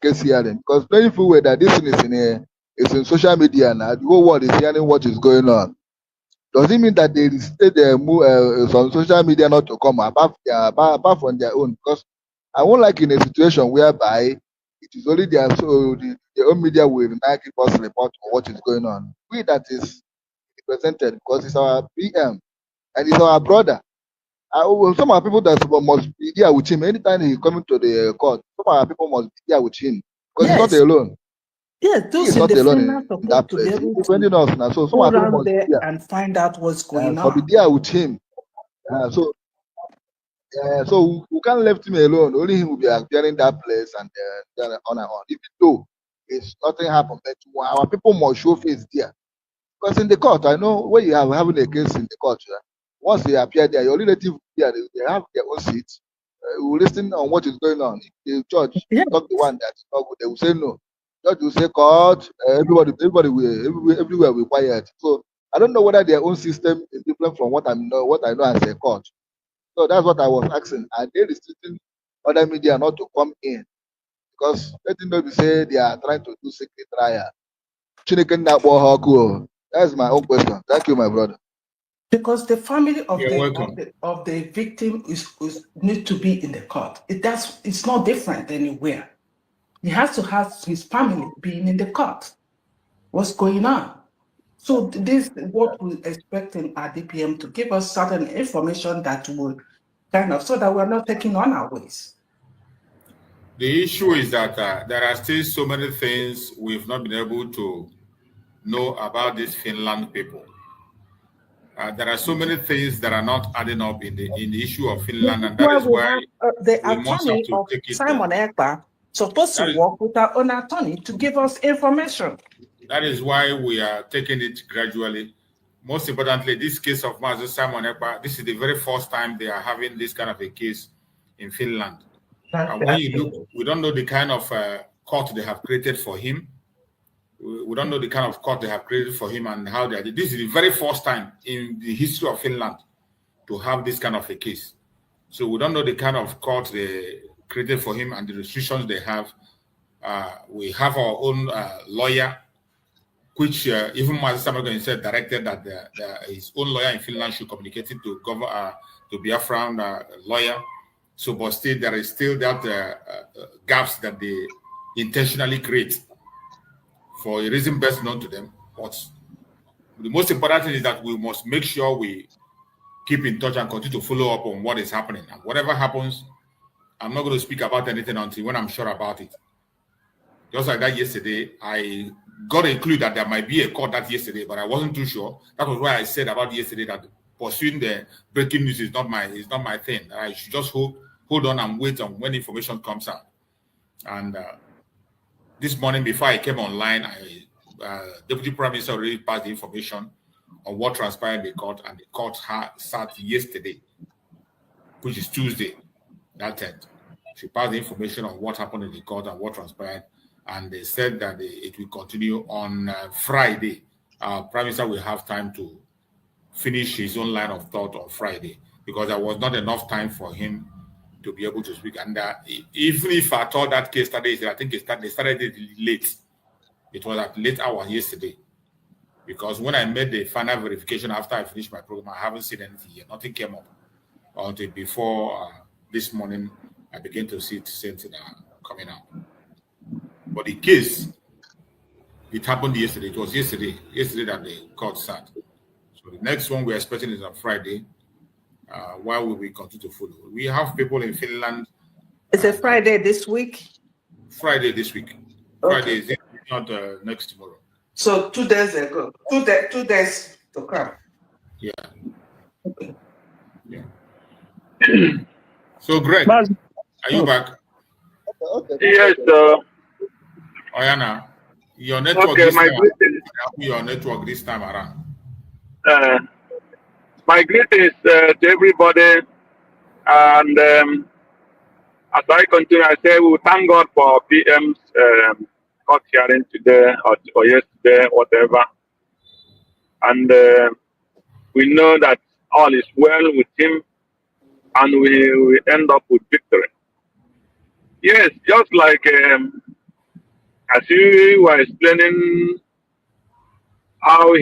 S4: case hearing? Because very few way that this thing is in It's in social media now. The whole world is hearing what is going on. Does it mean that they stay there on social media not to come apart from their own? Because I won't like in a situation whereby it is only their own media will now give us report on what is going on. We that is represented because it's our PM and it's our brother. Some of our people that must be there with him anytime he coming to the court. Some of our people must be there with him because he's not
S8: Yes.
S4: alone.
S8: Yes,
S4: He
S8: those
S4: is
S8: in
S4: not
S8: the
S4: alone
S8: film are
S4: in
S8: supposed
S4: that
S8: to be
S4: place. He's
S8: able
S4: defending
S8: to
S4: us now. So some
S8: go
S4: of our people
S8: around
S4: must be
S8: there
S4: there.
S8: and find out what's going
S4: So be
S8: on.
S4: there with him. So we can't left him alone. Only him will be appearing that place and on and on. Even though it's nothing happened, but our people must show face there. Because in the court, I know when you have having a case in the court, once they appear there, your relative there, they have their own seat. We listen on what is going on. If the judge
S8: Yeah.
S4: not the one that's not good, they will say no. Judge will say court. Everybody will everywhere will quiet. So I don't know whether their own system is different from what I know as a court. So that's what I was asking. Are they restricting other media not to come in? Because letting them say they are trying to do secret trial. That's my own question. Thank you, my brother.
S8: Because the family of
S3: You're welcome.
S8: the victim is need to be in the court. It's not different anywhere. He has to have his family being in the court. What's going on? So this is what we're expecting our DPM to give us certain information that will kind of so that we're not taking on our ways.
S3: The issue is that there are still so many things we've not been able to know about these Finland people. There are so many things that are not adding up in the issue of Finland, and that is
S8: we
S3: why
S8: have the
S3: we must have
S8: attorney
S3: to
S8: of
S3: take it.
S8: Simon Ekpa supposed to work with our own attorney to give us information.
S3: That is why we are taking it gradually. Most importantly, this case of Master Simon Ekpa, this is the very first time they are having this kind of a case in Finland. And when you look, we don't know the kind of court they have created for him. We don't know the kind of court they have created for him and how they are. This is the very first time in the history of Finland to have this kind of a case. So we don't know the kind of court they created for him and the restrictions they have. We have our own lawyer, which even Master Samuel said directed that his own lawyer in Finland should communicate it to to Biafran lawyer. So, but still there is still that gaps that they intentionally create for a reason best known to them. But the most important thing is that we must make sure we keep in touch and continue to follow up on what is happening. And whatever happens, I'm not going to speak about anything until when I'm sure about it. Just like that yesterday, I got a clue that there might be a court that yesterday, but I wasn't too sure. That was why I said about yesterday that pursuing the breaking news is not my thing. I should just hold on and wait on when information comes out. And this morning, before I came online, Deputy Prime Minister already passed the information on what transpired in the court, and the court sat yesterday, which is Tuesday, that 10th. She passed the information on what happened in the court and what transpired, and they said that it will continue on Friday. Prime Minister will have time to finish his own line of thought on Friday, because there was not enough time for him to be able to speak. And even if I thought that case started, I think they started it late. It was at late hour yesterday, because when I made the final verification after I finished my program, I haven't seen anything yet. Nothing came up until before this morning. I began to see something coming out. But the case, it happened yesterday. It was yesterday that the court sat. So the next one we're expecting is on Friday. While we continue to follow, we have people in Finland.
S8: Is it Friday this week?
S3: Friday this week.
S8: Okay.
S3: Friday is not next tomorrow.
S8: So 2 days ago, 2 days to come.
S3: Yeah.
S8: Okay.
S3: Yeah. So Greg, are you back?
S4: Okay.
S7: Yes,
S3: Oyana, your network
S7: okay,
S3: your network this time around.
S7: my greetings to everybody, and as I continue, I say we thank God for PM's court hearing today or yesterday, whatever, and we know that all is well with him, and we end up with victory. Yes, just like as you were explaining how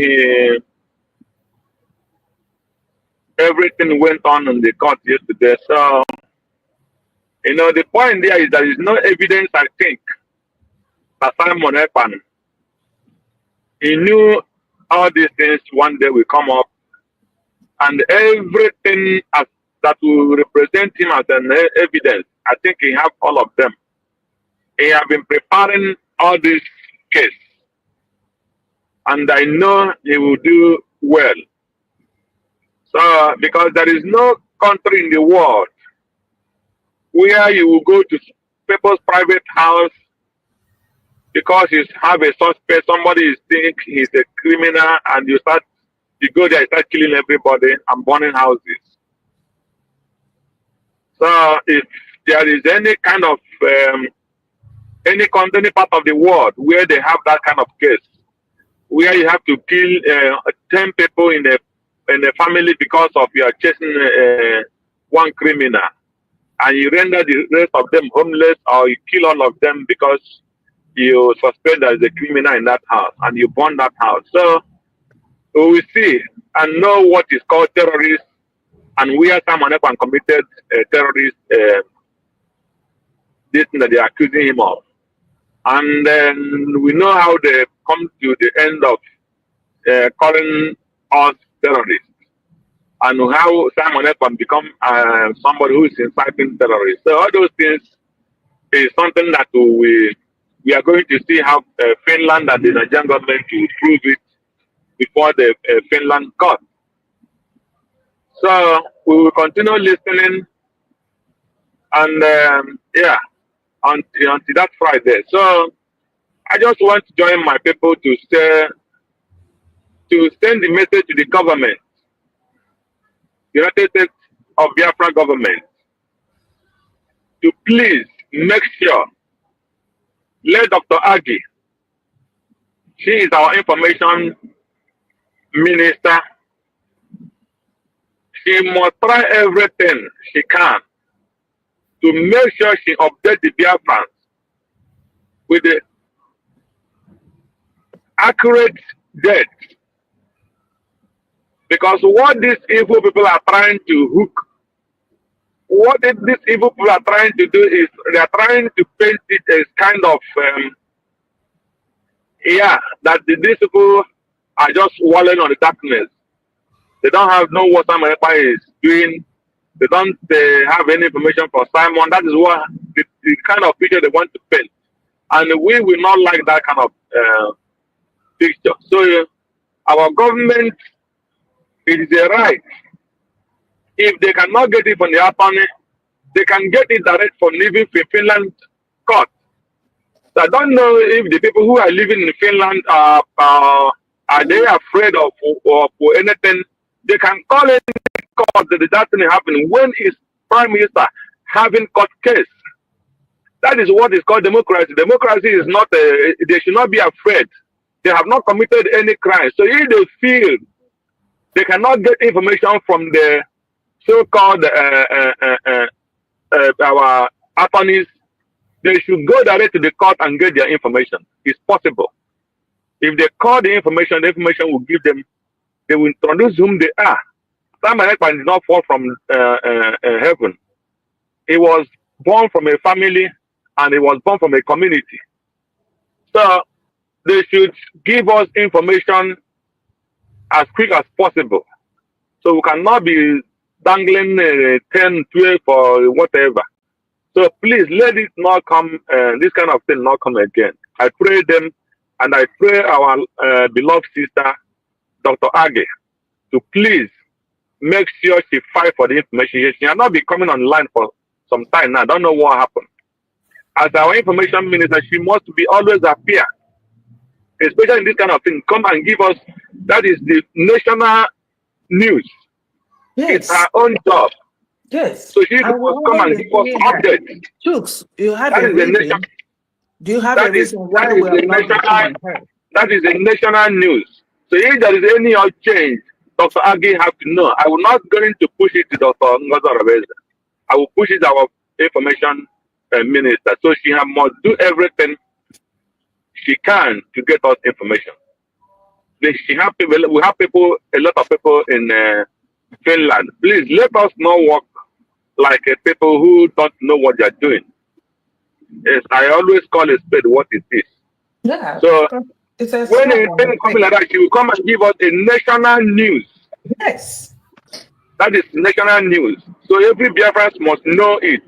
S7: everything went on in the court yesterday. So, the point there is there is no evidence, I think, that Simon Ekpan, he knew all these things one day will come up, and everything that will represent him as an evidence, I think he have all of them. He have been preparing all this case, and I know he will do well. So, because there is no country in the world where you will go to people's private house because you have a suspect, somebody is think he's a criminal, and you go there and start killing everybody and burning houses. So if there is any kind of any part of the world where they have that kind of case, where you have to kill 10 people in a family because of you are chasing one criminal, and you render the rest of them homeless, or you kill all of them because you suspect there is a criminal in that house and you burn that house. So we will see and know what is called terrorists, and where someone Ekpan committed terrorist this thing that they are accusing him of. And then we know how they come to the end of calling us terrorists, and how Simon Ekpan become somebody who is inciting terrorists. So all those things is something that we are going to see how Finland and the Nigerian government will prove it before the Finland court. So we will continue listening, and until that Friday. So I just want to join my people to send the message to the government, United States of Biafra government, to please make sure, let Dr. Agi, she is our information minister, she must try everything she can to make sure she updates the Biafrans with the accurate date. Because what these evil people are trying to hook, what these evil people are trying to do is they are trying to paint it as kind of, that these people are just wallowing on the darkness. They don't have no what Simon Ekpan is doing. They don't have any information for Simon. That is what the kind of picture they want to paint. And we will not like that kind of picture. So our government, it is a right. If they cannot get it from the attorney, they can get it direct from living in Finland court. So I don't know if the people who are living in Finland are they afraid of anything. They can call any court that thing happening when is Prime Minister having court case. That is what is called democracy. Democracy is not, they should not be afraid. They have not committed any crime. So if they feel they cannot get information from the so-called our attorneys, they should go direct to the court and get their information. It's possible. If they call the information will give them, they will introduce whom they are. Simon Ekpan did not fall from heaven. He was born from a family, and he was born from a community. So they should give us information as quick as possible. So we cannot be dangling 10, 12 or whatever. So please let it not come, this kind of thing not come again. I pray them, and I pray our beloved sister, Dr. Age, to please make sure she fight for the information. She has not been coming online for some time now. I don't know what happened. As our information minister, she must be always appear, especially in this kind of thing. Come and give us, that is the national news.
S8: Yes.
S7: It's her own job.
S8: Yes.
S7: So she must come and give us updates.
S8: Chooks, you have
S7: That
S8: a
S7: is the
S8: reason.
S7: nation.
S8: Do you have a reason why we are not becoming her?
S7: That is a national news. So if there is any change, Dr. Agi have to know. I will not going to push it to Dr. Ngozi Arabeza. I will push it to our information minister. So she must do everything she can to get us information. we have people, a lot of people in Finland. Please let us not work like people who don't know what they're doing. Yes, I always call a spade what it is.
S8: Yeah.
S7: So
S8: It's a
S7: when a thing comes like that, she will come and give us a national news.
S8: Yes.
S7: That is national news. So every Biafrans must know it.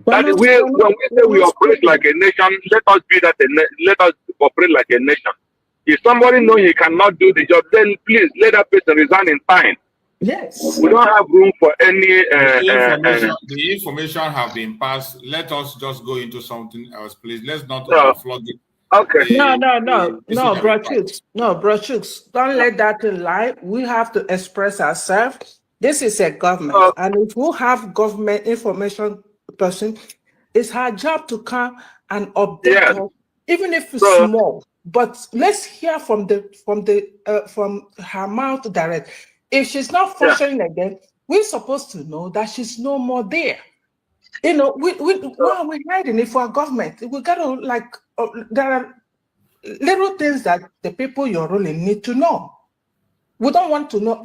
S7: That when we say we operate like a nation, let us be that let us operate like a nation. If somebody knows he cannot do the job, then please let that person resign in time.
S8: Yes.
S7: We don't have room for any.
S3: The information have been passed. Let us just go into something else, please. Let's not flog it.
S7: Okay.
S8: No, Bro Chooks. No, Bro Chooks. Don't let that lie. We have to express ourselves. This is a government, and if we have government information person, it's her job to come and update us, even if it's small. But let's hear from her mouth direct. If she's not functioning again, we're supposed to know that she's no more there. You know, why are we hiding it for our government? We gotta there are little things that the people you're ruling need to know. We don't want to know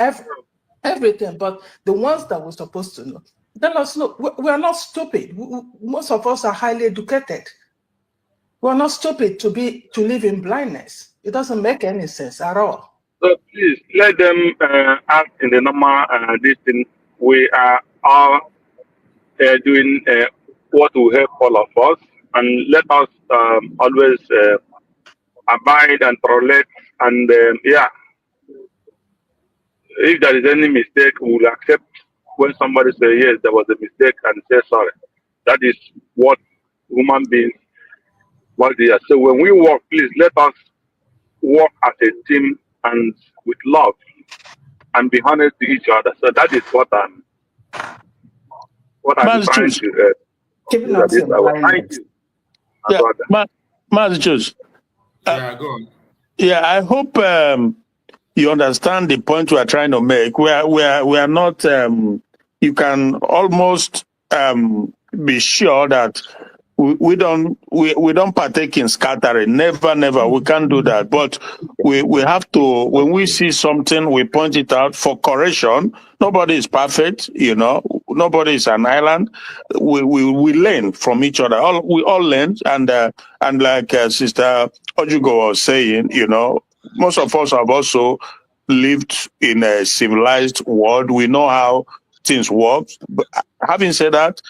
S8: everything, but the ones that we're supposed to know. Let us know. We are not stupid. Most of us are highly educated. We're not stupid to live in blindness. It doesn't make any sense at all.
S7: So please let them act in the normal this thing. We are all doing what will help all of us, and let us always abide and tolerate. And if there is any mistake, we will accept when somebody says yes, there was a mistake, and say sorry. That is what human beings want to do. So when we work, please let us work as a team and with love and be honest to each other. So that is what I'm trying to
S8: keep it up.
S7: Thank you.
S2: Massachusetts.
S3: Go on.
S2: Yeah, I hope you understand the point we are trying to make. We are not. You can almost be sure that we don't partake in scattering. Never. We can't do that. But we have to. When we see something, we point it out for correction. Nobody is perfect, you know. Nobody is an island. We learn from each other. We all learn, and like Sister Ojugo was saying, you know, most of us have also lived in a civilized world. We know how things work. But having said that,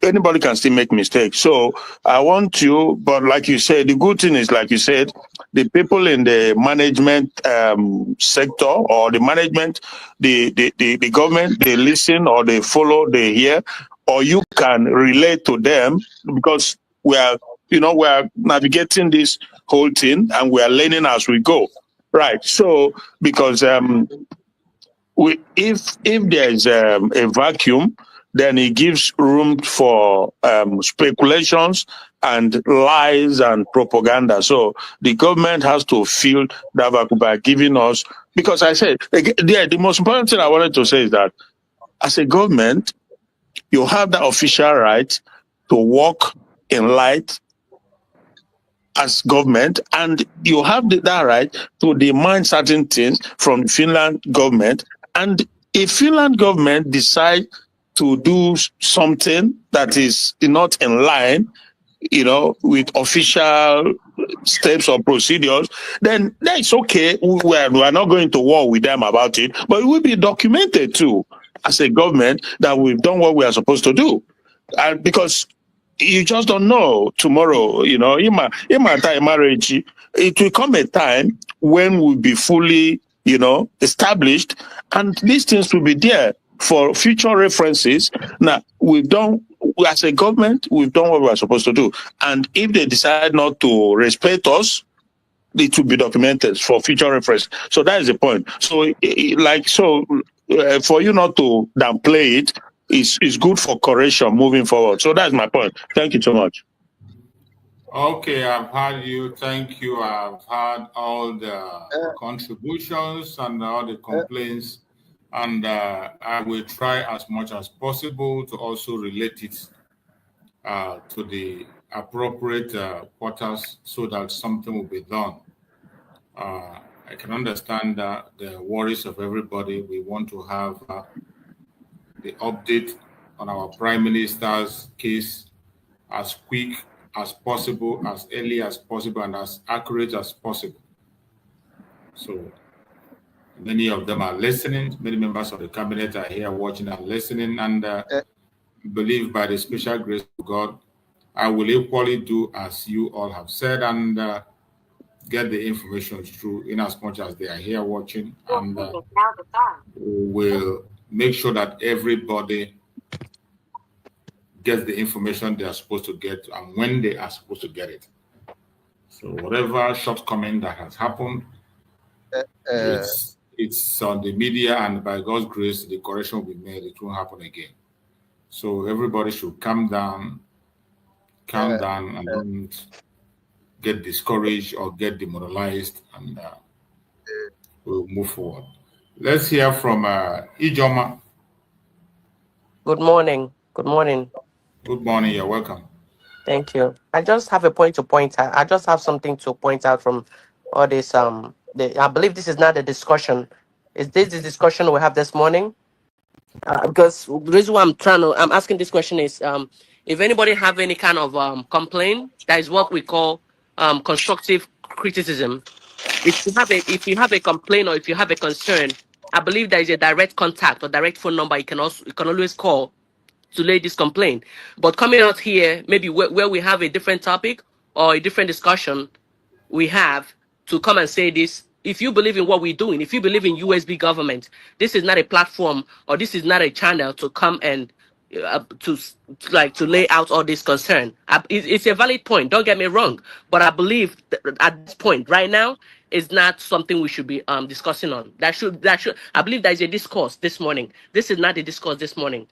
S2: anybody can still make mistakes. So I want you, but like you said, the good thing is, like you said, the people in the management sector or the management, the government, they listen or they follow, they hear, or you can relate to them, because we are navigating this whole thing and we are learning as we go. Right. So because if there is a vacuum, then it gives room for speculations and lies and propaganda. So the government has to fill that vacuum by giving us, because I said, the most important thing I wanted to say is that as a government, you have the official right to walk in light as government, and you have that right to demand certain things from the Finland government. And if Finland government decide to do something that is not in line, you know, with official steps or procedures, then that's okay. We are not going to war with them about it, but it will be documented too as a government that we've done what we are supposed to do. And because you just don't know tomorrow, you know, it will come a time when we'll be fully, you know, established, and these things will be there for future references. Now, as a government, we've done what we are supposed to do. And if they decide not to respect us, it will be documented for future reference. So that is the point. So, for you not to downplay it, is good for correction moving forward. So that's my point. Thank you so much.
S3: Okay, I've heard you. Thank you. I've heard all the contributions and all the complaints, and I will try as much as possible to also relate it to the appropriate quarters so that something will be done. I can understand the worries of everybody. We want to have the update on our Prime Minister's case as quick as possible, as early as possible, and as accurate as possible. So many of them are listening. Many members of the cabinet are here watching and listening, and believe by the special grace of God, I will equally do as you all have said and get the information through in as much as they are here watching, and we'll make sure that everybody gets the information they are supposed to get and when they are supposed to get it. So whatever shortcoming that has happened, it's on the media, and by God's grace, the correction will be made. It won't happen again. So everybody should calm down, and don't get discouraged or get demoralized, and we'll move forward. Let's hear from Ijoma.
S9: Good morning. Good morning.
S3: Good morning. You're welcome.
S9: Thank you. I just have a point to point out. I just have something to point out from all this. I believe this is not a discussion. Is this the discussion we have this morning? Because the reason why I'm asking this question is, if anybody have any kind of complaint, that is what we call constructive criticism. If you have a complaint or if you have a concern, I believe there is a direct contact or direct phone number you can always call to lay this complaint. But coming out here, maybe where we have a different topic or a different discussion, we have to come and say this. If you believe in what we're doing, if you believe in USB government, this is not a platform or this is not a channel to come and to lay out all this concern. It's a valid point. Don't get me wrong, but I believe at this point right now is not something we should be discussing on. That should. I believe there is a discourse this morning. This is not a discourse this morning.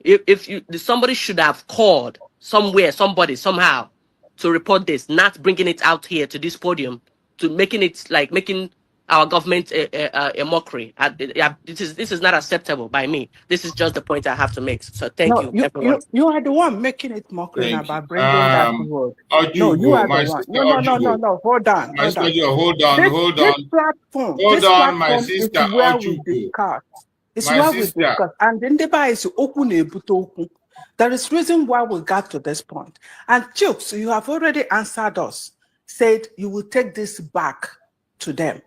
S9: If somebody should have called somewhere, somebody somehow to report this, not bringing it out here to this podium, to making our government a mockery. This is not acceptable by me. This is just the point I have to make. So thank you, everyone.
S8: You are the one making it mockery about bringing that word.
S3: No,
S8: you are the one. No. Hold on.
S3: Hold on.
S8: This platform,
S3: my sister.
S8: Is where we discuss. It's where we discuss. And then the Bible is open. There is reason why we got to this point. And Chooks, you have already answered us, said you will take this back to them.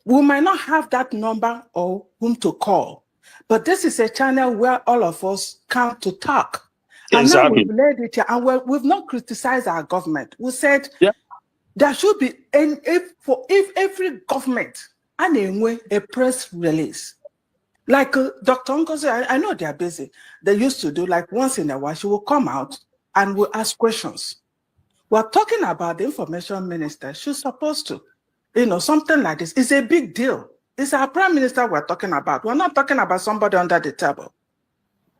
S8: We might not have that number or whom to call, but this is a channel where all of us come to talk. And
S2: exactly.
S8: Now we've laid it here, and we've not criticized our government. We said there should be, if every government and a press release. Like Dr. Ngozi, I know they're busy. They used to do like once in a while, she will come out and will ask questions. We're talking about the information minister. She's supposed to, something like this. It's a big deal. It's our prime minister we're talking about. We're not talking about somebody under the table.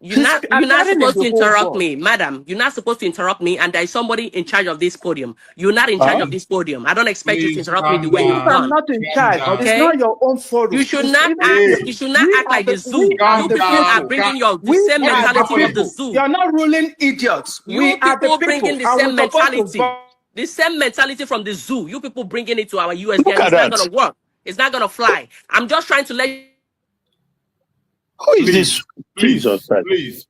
S9: You're not supposed to interrupt me, madam. You're not supposed to interrupt me, and there is somebody in charge of this podium. You're not in charge of this podium. I don't expect you to interrupt me the way you've done.
S8: I'm not in charge. Okay? It's not your own forum.
S9: You should not act like the zoo. You people are bringing the same mentality of the zoo.
S8: You're not ruling idiots.
S9: You people bringing the same mentality. The same mentality from the zoo. You people bringing it to our USD. It's not going to work. It's not going to fly. I'm just trying to let you.
S2: Who is this?
S3: Please.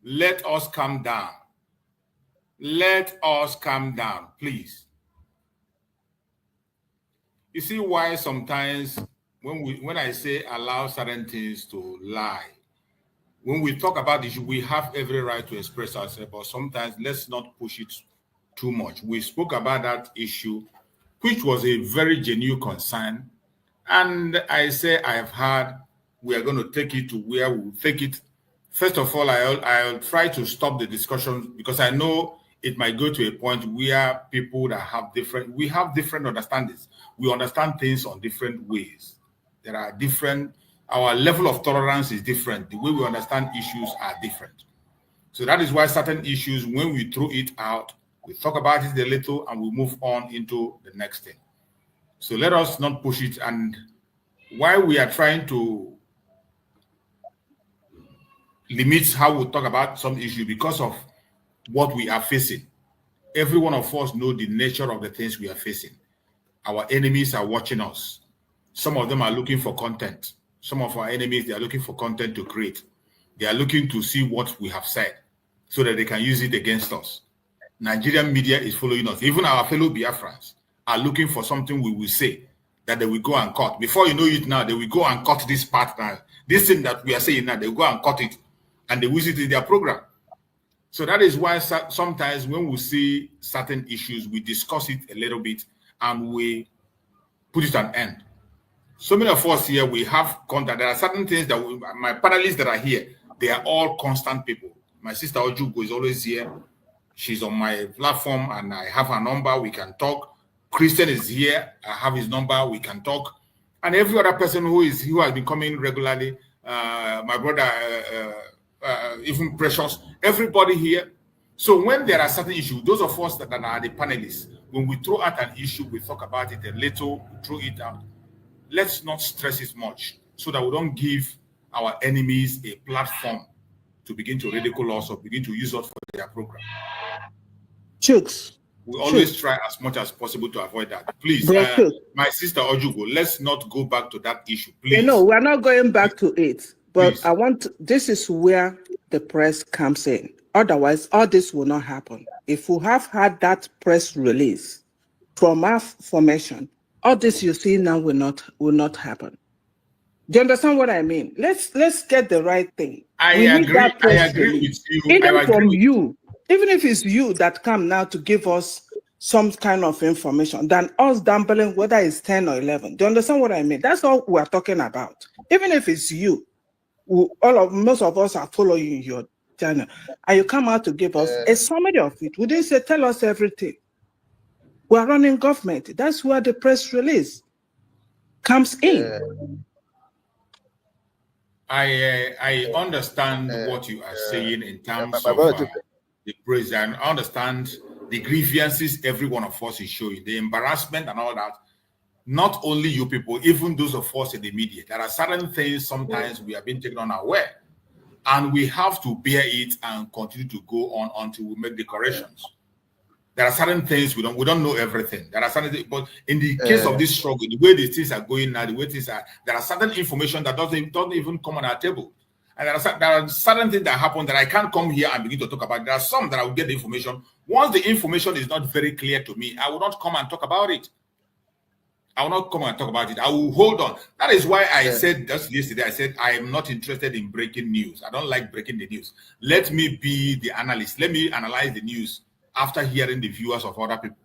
S3: Let us calm down. Let us calm down, please. You see why sometimes when I say allow certain things to lie, when we talk about this, we have every right to express ourselves, but sometimes let's not push it too much. We spoke about that issue, which was a very genuine concern. And I say I have heard we are going to take it to where we will take it. First of all, I'll try to stop the discussion because I know it might go to a point where people that have different understandings. We understand things on different ways. There are our level of tolerance is different. The way we understand issues are different. So that is why certain issues, when we throw it out, we talk about it a little and we move on into the next thing. So let us not push it. And while we are trying to limit how we talk about some issue because of what we are facing, every one of us know the nature of the things we are facing. Our enemies are watching us. Some of them are looking for content. Some of our enemies, they are looking for content to create. They are looking to see what we have said so that they can use it against us. Nigerian media is following us. Even our fellow Biafrans are looking for something we will say that they will go and cut. Before you know it now, they will go and cut this part now. This thing that we are saying now, they will go and cut it and they use it in their program. So that is why sometimes when we see certain issues, we discuss it a little bit and we put it an end. So many of us here, we have contact. There are certain things that my panelists that are here, they are all constant people. My sister Ojugo is always here. She's on my platform and I have her number. We can talk. Christian is here. I have his number. We can talk. And every other person who has been coming regularly, my brother, even Precious, everybody here. So when there are certain issues, those of us that are the panelists, when we throw out an issue, we talk about it a little, throw it out. Let's not stress it much so that we don't give our enemies a platform to begin to ridicule us or begin to use us for their program.
S8: Chooks.
S3: We always try as much as possible to avoid that. Please, my sister Ojugo, let's not go back to that issue, please.
S8: No, we're not going back to it. But
S3: Please.
S8: This is where the press comes in. Otherwise, all this will not happen. If we have had that press release from our formation, all this you see now will not happen. Do you understand what I mean? Let's get the right thing.
S3: I agree with you.
S8: Even from you, even if it's you that come now to give us some kind of information, than us dumping whether it's 10 or 11. Do you understand what I mean? That's all we're talking about. Even if it's you, most of us are following your channel, and you come out to give us a summary of it. We didn't say tell us everything. We're running government. That's where the press release comes in.
S3: I understand what you are saying in terms of the praise. I understand the grievances every one of us is showing, the embarrassment and all that. Not only you people, even those of us in the media. There are certain things sometimes we have been taken unaware, and we have to bear it and continue to go on until we make the corrections. There are certain things we don't know everything. There are certain things, but in the case of this struggle, the way these things are going now, the way things are, there are certain information that doesn't even come on our table. And there are certain things that happen that I can't come here and begin to talk about. There are some that I will get the information. Once the information is not very clear to me, I will not come and talk about it. I will not come and talk about it. I will hold on. That is why I said just yesterday, I said, I am not interested in breaking news. I don't like breaking the news. Let me be the analyst. Let me analyze the news after hearing the viewers of other people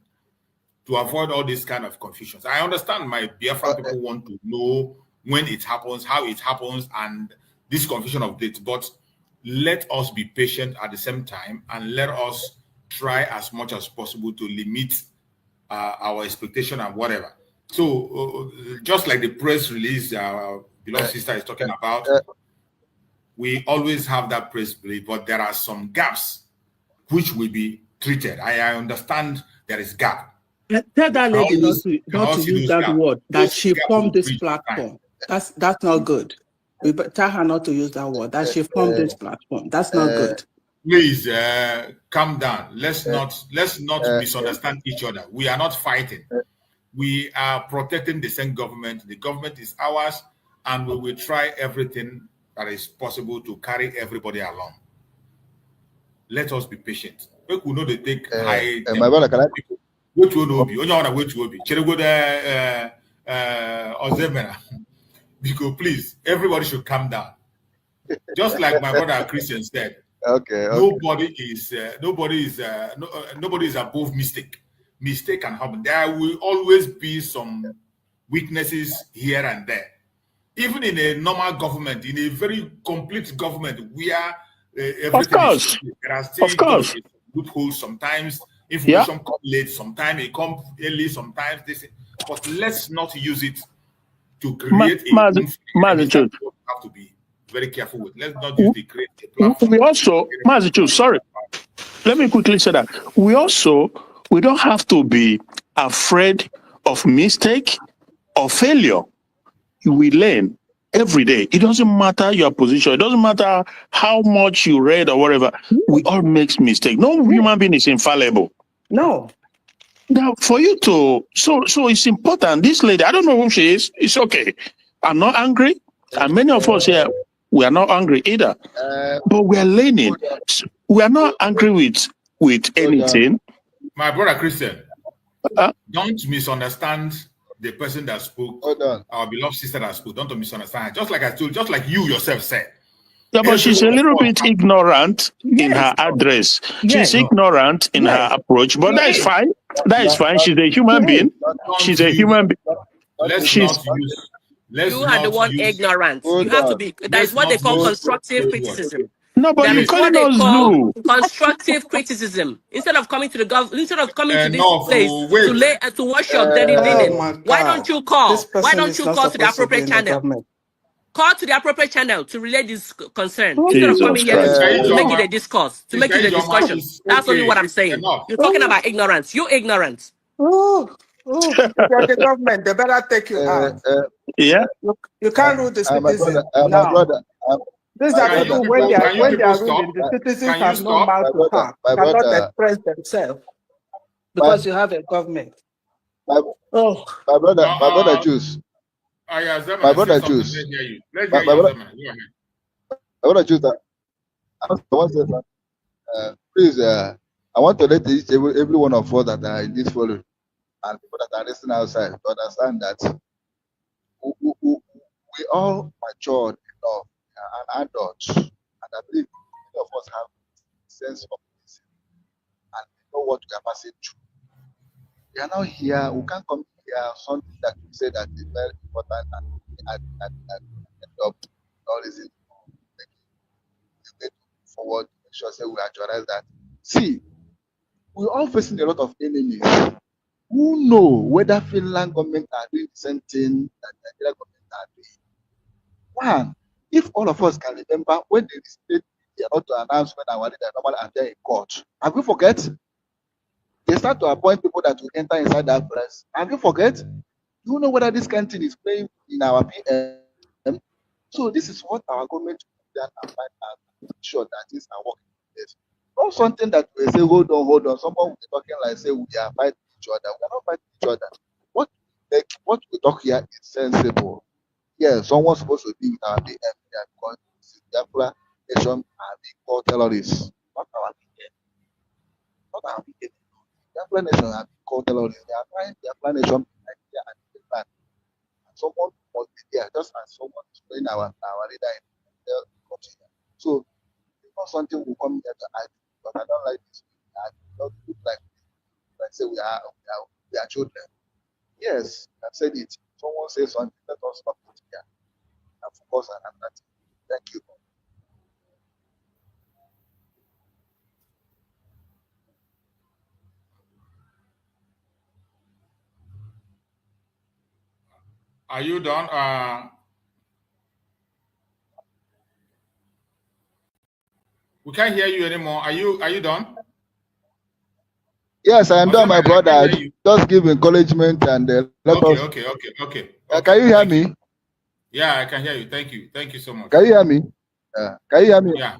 S3: to avoid all these kind of confusions. I understand my Biafra people want to know when it happens, how it happens, and this confusion of dates. But let us be patient at the same time and let us try as much as possible to limit our expectation and whatever. So just like the press release our beloved sister is talking about, we always have that press release, but there are some gaps which will be treated. I understand there is gap.
S8: Tell that lady not to use that word, that she formed this platform. That's not good. We tell her not to use that word, that she formed this platform. That's not good.
S3: Please calm down. Let's not misunderstand each other. We are not fighting. We are protecting the same government. The government is ours, and we will try everything that is possible to carry everybody along. Let us be patient. We know they take high.
S4: My brother, can I?
S3: Which one will be? Which will be? Because please, everybody should calm down. Just like my brother Christian said.
S4: Okay.
S3: Nobody is above mistake. Mistake can happen. There will always be some weaknesses here and there. Even in a normal government, in a very complete government, where everything is, there are still loopholes sometimes. Information comes late, sometimes it comes early, sometimes this. But let's not use it to create a have to be very careful with. Let's not use the create a platform.
S2: We also, sorry, let me quickly say that we don't have to be afraid of mistake or failure. We learn every day. It doesn't matter your position. It doesn't matter how much you read or whatever. We all make mistakes. No human being is infallible.
S8: No.
S2: Now, for you to, so it's important. This lady, I don't know who she is. It's okay. I'm not angry. And many of us here, we are not angry either. But we are learning. We are not angry with anything.
S3: My brother Christian, don't misunderstand the person that spoke, our beloved sister that spoke. Don't misunderstand her. Just like I told, just like you yourself said.
S2: Yeah, but she's a little bit ignorant in her address. She's ignorant in her approach, but that is fine. That is fine. She's a human being. She's a human being.
S9: You are the one ignorant. You have to be. That's what they call constructive criticism.
S2: No, but you're calling us Zulu.
S9: Constructive criticism. Instead of coming to the government, instead of coming to this place to wash your dirty linen, why don't you call? Why don't you call to the appropriate channel? Call to the appropriate channel to relay this concern. Instead of coming here to make it a discourse, to make it a discussion. That's only what I'm saying. You're talking about ignorance. You're ignorant.
S8: You're the government. They better take you out.
S2: Yeah.
S8: You can't rule the citizens. These are people when they are ruling, the citizens have no mouth to talk, cannot express themselves because you have a government.
S4: My brother Juice. My brother Juice. My brother Juice. Please, I want to let every one of us that are in this forum and people that are listening outside to understand that we all matured enough and adults, and I believe many of us have a sense of this and we know what we are passing through. We are now here, we can't come here something that we say that is very important and end up all this forward to make sure say we actualize that. See, we're all facing a lot of enemies who know whether Finland government are doing the same thing that the Nigeria government are doing. One, if all of us can remember when they state they are not to announce when our leader normally appear in court, have you forget? They start to appoint people that will enter inside that place. Have you forget? Do you know whether this kind of thing is playing in our PM? So this is what our government will do and find out and ensure that things are working. Not something that we say, hold on. Someone will be talking like say we are fighting each other. We are not fighting each other. What we talk here is sensible. Yeah, someone's supposed to be with our PM because Biafra nation are being called terrorists. Not our PM. Not our PM. Biafra nation are being called terrorists. They are trying Biafra nation in Nigeria and Finland. And someone must be there, just as someone is playing our leader in the country. So it's not something we come here to argue, but I don't like this. I don't look like say we are children. Yes, I've said it. Someone says something, let us stop it here and focus on that. Thank you.
S3: Are you done? We can't hear you anymore. Are you done?
S4: Yes, I am done, my brother. Just give encouragement and let us.
S3: Okay.
S4: Can you hear me?
S3: Yeah, I can hear you. Thank you so much.
S4: Can you hear me? Can you hear me?
S3: Yeah.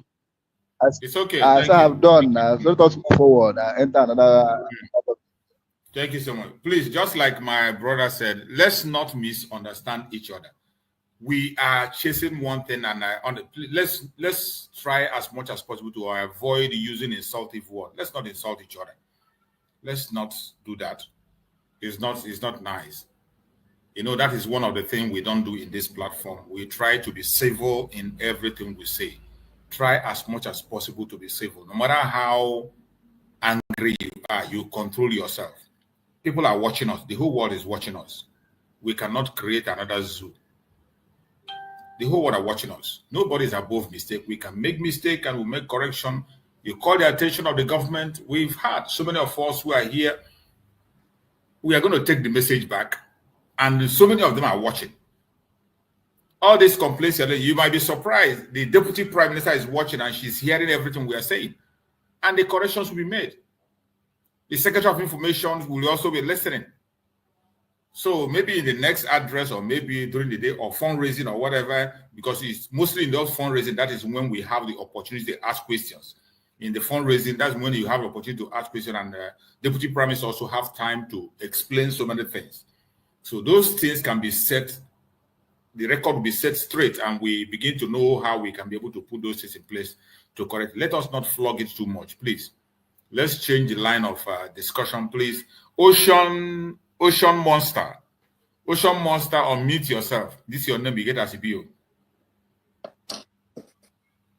S3: It's okay.
S4: As I have done, let us move forward and enter another.
S3: Thank you so much. Please, just like my brother said, let's not misunderstand each other. We are chasing one thing, and let's try as much as possible to avoid using insultive words. Let's not insult each other. Let's not do that. It's not nice. You know, that is one of the things we don't do in this platform. We try to be civil in everything we say. Try as much as possible to be civil. No matter how angry you are, you control yourself. People are watching us. The whole world is watching us. We cannot create another zoo. The whole world are watching us. Nobody is above mistake. We can make mistake and we'll make correction. You call the attention of the government. We've had so many of us who are here. We are going to take the message back. And so many of them are watching. All these complaints, you might be surprised. The Deputy Prime Minister is watching and she's hearing everything we are saying. And the corrections will be made. The Secretary of Information will also be listening. So maybe in the next address or maybe during the day or fundraising or whatever, because it's mostly in those fundraising, that is when we have the opportunity to ask questions. in the fundraising. That's when you have opportunity to ask questions, and Deputy Prime Minister also have time to explain so many things. So those things can be set, the record will be set straight, and we begin to know how we can be able to put those things in place to correct. Let us not flog it too much, please. Let's change the line of discussion, please. Ocean Monster. Ocean Monster, unmute yourself. This is your name, you get as a bio.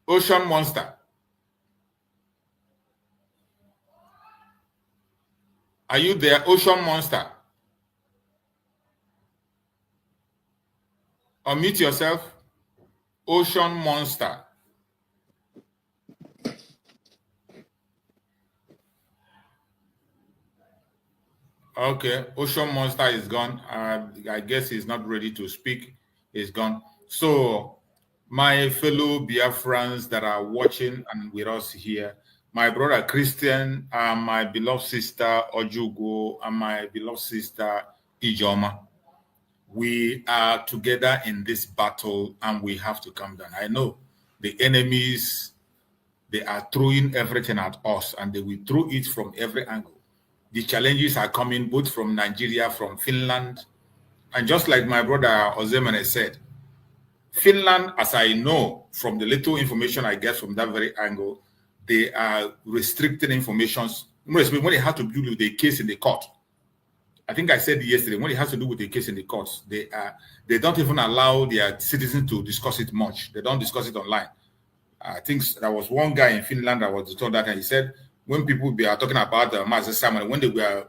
S3: Ocean Monster. Are you there, Ocean Monster? Unmute yourself. Ocean Monster. Okay, Ocean Monster is gone. I guess he's not ready to speak. He's gone. So, my fellow Biafrans that are watching and with us here, my brother Christian, my beloved sister Ojugo, and my beloved sister Ijoma, we are together in this battle, and we have to come down. I know the enemies, they are throwing everything at us, and they will throw it from every angle. The challenges are coming both from Nigeria, from Finland, and just like my brother Ozemane said, Finland, as I know from the little information I get from that very angle, they are restricting information when it has to do with the case in the court. I think I said yesterday, when it has to do with the case in the courts, they don't even allow their citizens to discuss it much. They don't discuss it online. I think there was one guy in Finland that was told that, and he said when people are talking about Master Simon, when they were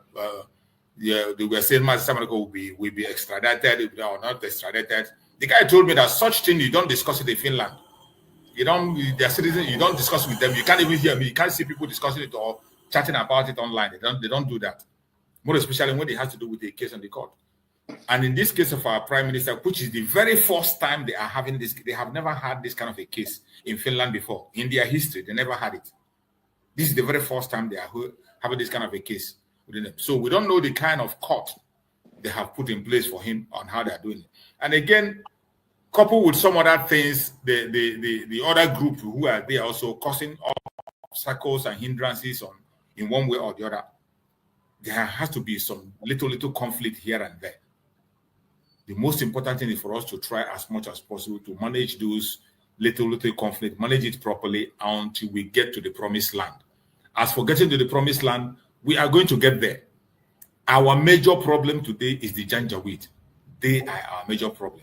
S3: saying Master Simon will be extradited or not extradited, the guy told me that such thing you don't discuss it in Finland. You don't, their citizens, you don't discuss with them. You can't even hear me. You can't see people discussing it or chatting about it online. They don't do that. More especially when it has to do with the case in the court. And in this case of our prime minister, which is the very first time they are having this, they have never had this kind of a case in Finland before. In their history, they never had it. This is the very first time they are having this kind of a case within them. So we don't know the kind of court they have put in place for him on how they are doing it. And again, coupled with some other things, the other group who are there also causing obstacles and hindrances in one way or the other. There has to be some little conflict here and there. The most important thing is for us to try as much as possible to manage those little conflict, manage it properly until we get to the promised land. As for getting to the promised land, we are going to get there. Our major problem today is the Janjaweed. They are our major problem.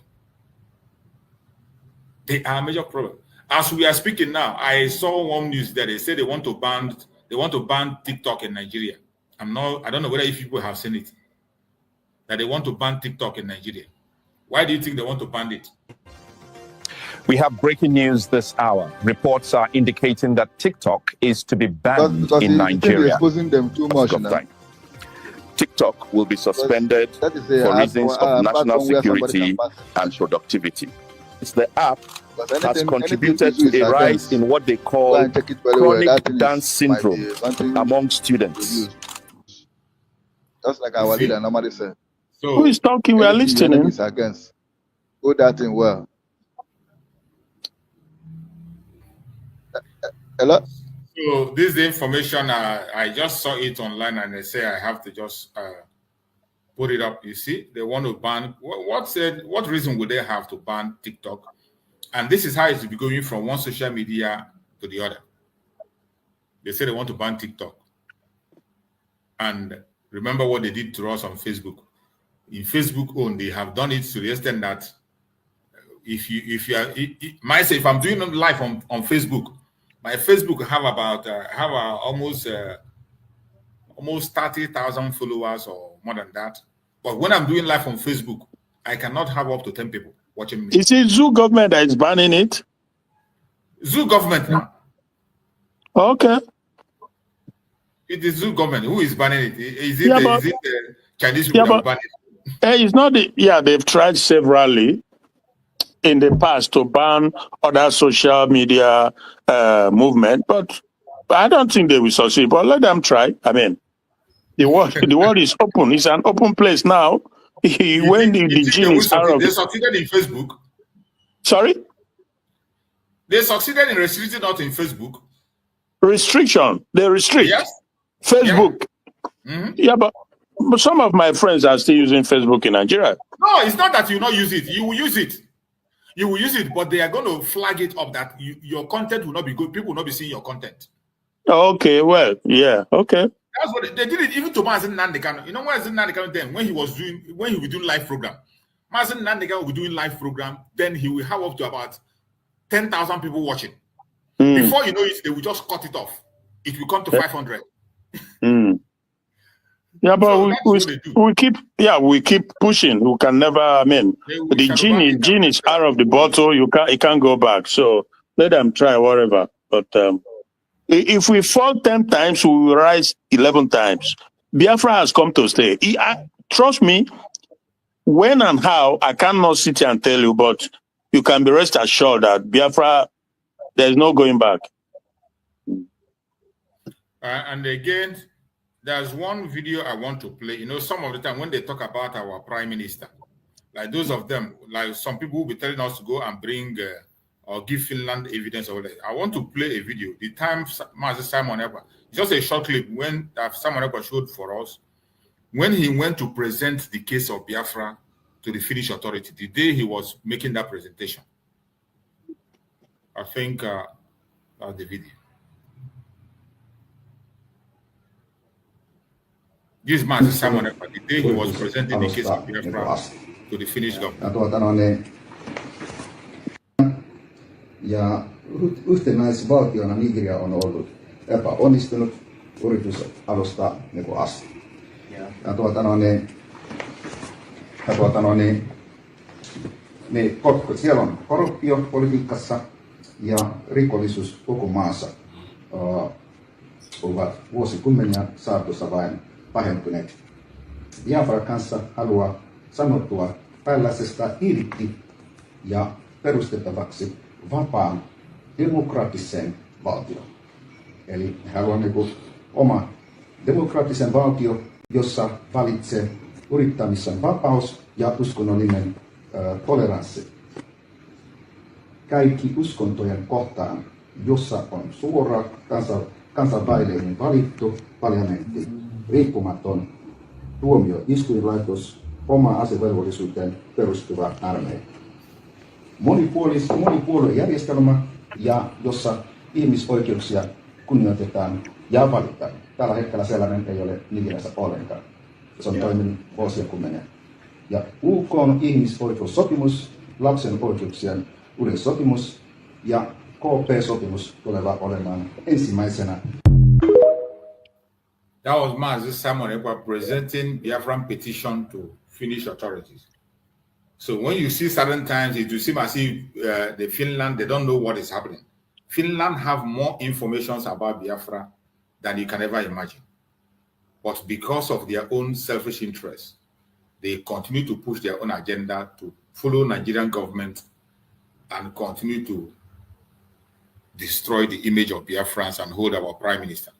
S3: They are a major problem. As we are speaking now, I saw one news that they say they want to ban TikTok in Nigeria. I don't know whether if people have seen it. That they want to ban TikTok in Nigeria. Why do you think they want to ban it?
S10: We have breaking news this hour. Reports are indicating that TikTok is to be banned
S4: because
S10: in Nigeria.
S4: Exposing them too much now.
S10: TikTok will be suspended for reasons of national security and productivity. It's the app has contributed to a rise in what they call chronic dance syndrome among students.
S4: Just like our leader normally said.
S2: So, who is talking? We are listening.
S4: Against. Go that thing well. Hello?
S3: So this information, I just saw it online and they say I have to just put it up. You see, they want to ban. What reason would they have to ban TikTok? And this is how it's be going from one social media to the other. They say they want to ban TikTok. And remember what they did to us on Facebook. In Facebook own, they have done it to the extent that if I'm doing live on Facebook, my Facebook have about almost 30,000 followers or more than that. But when I'm doing live on Facebook, I cannot have up to 10 people watching me.
S2: Is it Zoo government that is banning it?
S3: Zoo government now.
S2: Okay.
S3: It is Zoo government. Who is banning it? Is it the Chinese people that ban it?
S2: It's not they've tried severally in the past to ban other social media movement, but I don't think they will succeed. But let them try. I mean, the world is open. It's an open place now. When the gene is out of
S3: they succeeded in Facebook.
S2: Sorry?
S3: They succeeded in restricting out in Facebook.
S2: Restriction. They restrict.
S3: Yes.
S2: Facebook.
S3: Yeah. Mm-hmm.
S2: Yeah, but some of my friends are still using Facebook in Nigeria.
S3: No, it's not that you not use it. You will use it. You will use it, but they are going to flag it up that your content will not be good. People will not be seeing your content.
S2: Okay, well, yeah, okay.
S3: That's what they did it even to Mazen Nandekano. You know why Mazen Nandekano then when he was doing live program, Mazen Nandekano will be doing live program, then he will have up to about 10,000 people watching. Before you know it, they will just cut it off. It will come to 500.
S2: Yeah, but so we keep pushing. We can never. I mean, the genie is out of the bottle. It can't go back. So let them try whatever. But if we fall 10 times, we will rise 11 times. Biafra has come to stay. Trust me. When and how I cannot sit here and tell you, but you can be rest assured that Biafra, there's no going back.
S3: And again, there's one video I want to play. You know, some of the time when they talk about our prime minister, like those of them, like some people will be telling us to go and bring or give Finland evidence of that. I want to play a video. The time Master Simon Ekpa, just a short clip when Simon Ekpa showed for us when he went to present the case of Biafra to the Finnish authority, the day he was making that presentation. I think that's the video. This man is Simon Ekpa, the day he was presenting the case of Biafra to the Finnish government.
S11: Ja yhtenäisvaltiona Nigeria on ollut epäonnistunut yritys alusta asti. Ja siellä on korruptio politiikassa ja rikollisuus koko maassa ovat vuosikymmeniä saatossa vain pahentuneet. Biafra kanssa haluaa sanottua tällaisesta irti ja perustettavaksi vapaan demokraattisen valtion. Eli haluamme oma demokraattisen valtio, jossa valitsee yrittämisen vapaus ja uskonnollinen toleranssi. Kaikki uskontojen kohtaan, jossa on suora kansainvälinen valittu parlamentti, riippumaton tuomioistuinlaitos, oma asevelvollisuuteen perustuva armeija. Monipuoluejärjestelmä, ja jossa ihmisoikeuksia kunnioitetaan ja valitaan. Tällä hetkellä sellainen ei ole Nigeriassa ollenkaan. Se on toiminut vuosikymmeniä. Ja UK on ihmisoikeussopimus, lapsen oikeuksien yleissopimus ja KP-sopimus tulevat olemaan ensimmäisenä.
S3: That was Mazi Simon Ekpa presenting Biafran petition to Finnish authorities. So when you see certain times, it will seem as if the Finland, they don't know what is happening. Finland have more information about Biafra than you can ever imagine. But because of their own selfish interests, they continue to push their own agenda to follow Nigerian government and continue to destroy the image of Biafrans and hold our prime minister.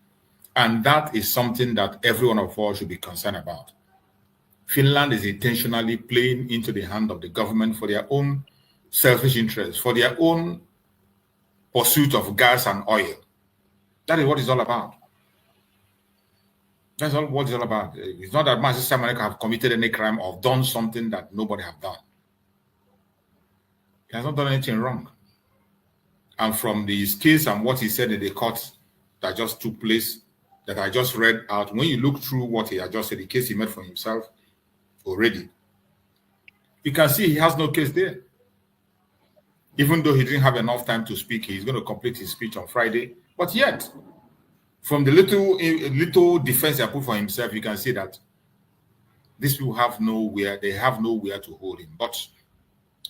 S3: And that is something that every one of us should be concerned about. Finland is intentionally playing into the hand of the government for their own selfish interests, for their own pursuit of gas and oil. That is what it's all about. That's all what it's all about. It's not that Master Simon Ekpa have committed any crime or done something that nobody have done. He has not done anything wrong. And from his case and what he said in the court that just took place, that I just read out, when you look through what he had just said, the case he made for himself already, you can see he has no case there. Even though he didn't have enough time to speak, he's going to complete his speech on Friday. But yet, from the little defense he put for himself, you can see that these people have nowhere to hold him. But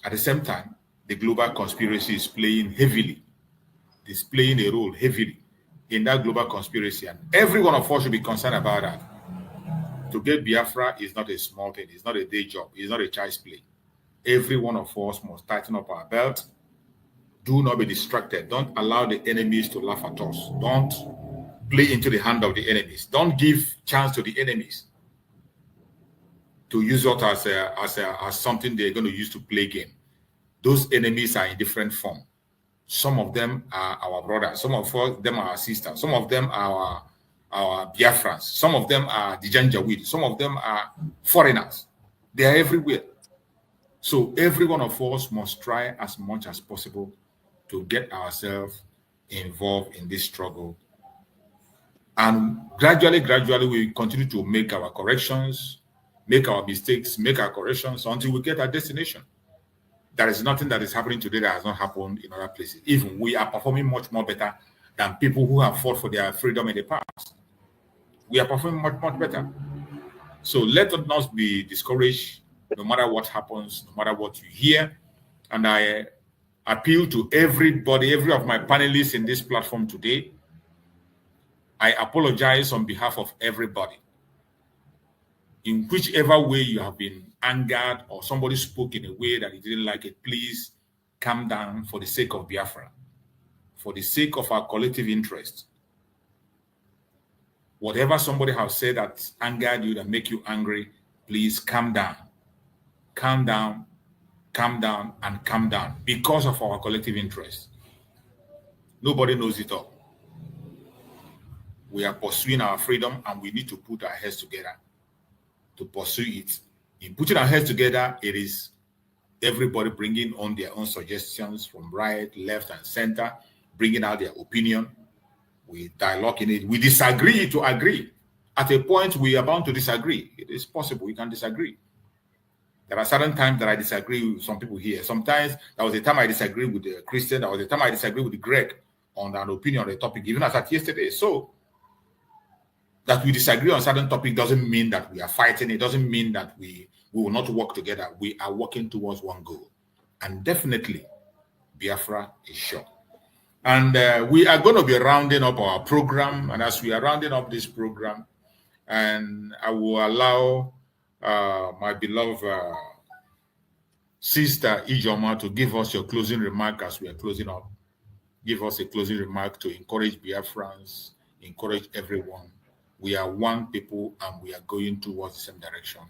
S3: at the same time, the global conspiracy is playing heavily. It's playing a role heavily in that global conspiracy. And every one of us should be concerned about that. To get Biafra is not a small thing. It's not a day job. It's not a child's play. Every one of us must tighten up our belt. Do not be distracted. Don't allow the enemies to laugh at us. Don't play into the hand of the enemies. Don't give chance to the enemies to use us as something they're going to use to play game. Those enemies are in different form. Some of them are our brothers. Some of them are our sisters. Some of them are our Biafrans. Some of them are the Janjaweed. Some of them are foreigners. They are everywhere. So every one of us must try as much as possible to get ourselves involved in this struggle. And gradually, we continue to make our corrections, make our mistakes, make our corrections until we get our destination. There is nothing that is happening today that has not happened in other places. Even we are performing much more better than people who have fought for their freedom in the past. We are performing much better. So let us not be discouraged, no matter what happens, no matter what you hear. And I appeal to everybody, every of my panelists in this platform today. I apologize on behalf of everybody. In whichever way you have been angered or somebody spoke in a way that you didn't like it, please calm down for the sake of Biafra, for the sake of our collective interest. Whatever somebody has said that angered you, that make you angry, please calm down. Calm down, calm down, and calm down because of our collective interest. Nobody knows it all. We are pursuing our freedom and we need to put our heads together to pursue it. In putting our heads together, it is everybody bringing on their own suggestions from right, left, and center, bringing out their opinion. We dialogue in it. We disagree to agree. At a point, we are bound to disagree. It is possible we can disagree. There are certain times that I disagree with some people here. Sometimes there was a time I disagree with the Christian. There was a time I disagree with the Greg on an opinion on the topic, even as at yesterday. So that we disagree on certain topic doesn't mean that we are fighting. It doesn't mean that we will not work together. We are working towards one goal. And definitely, Biafra is sure. And we are going to be rounding up our program. And as we are rounding up this program, and I will allow my beloved sister Ijoma to give us your closing remark as we are closing up. Give us a closing remark to encourage Biafrans, encourage everyone. We are one people and we are going towards the same direction.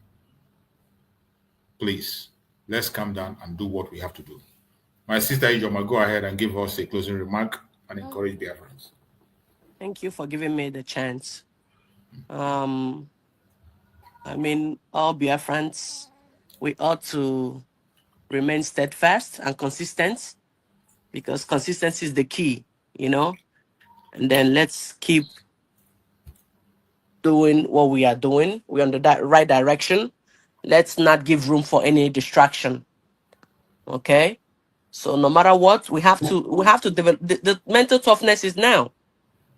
S3: Please, let's calm down and do what we have to do. My sister Ijoma, go ahead and give us a closing remark and encourage Biafrans.
S9: Thank you for giving me the chance. I mean, all Biafrans, we ought to remain steadfast and consistent because consistency is the key, you know? And then let's keep doing what we are doing. We're on the right direction. Let's not give room for any distraction. Okay? So no matter what, we have to develop the mental toughness is now.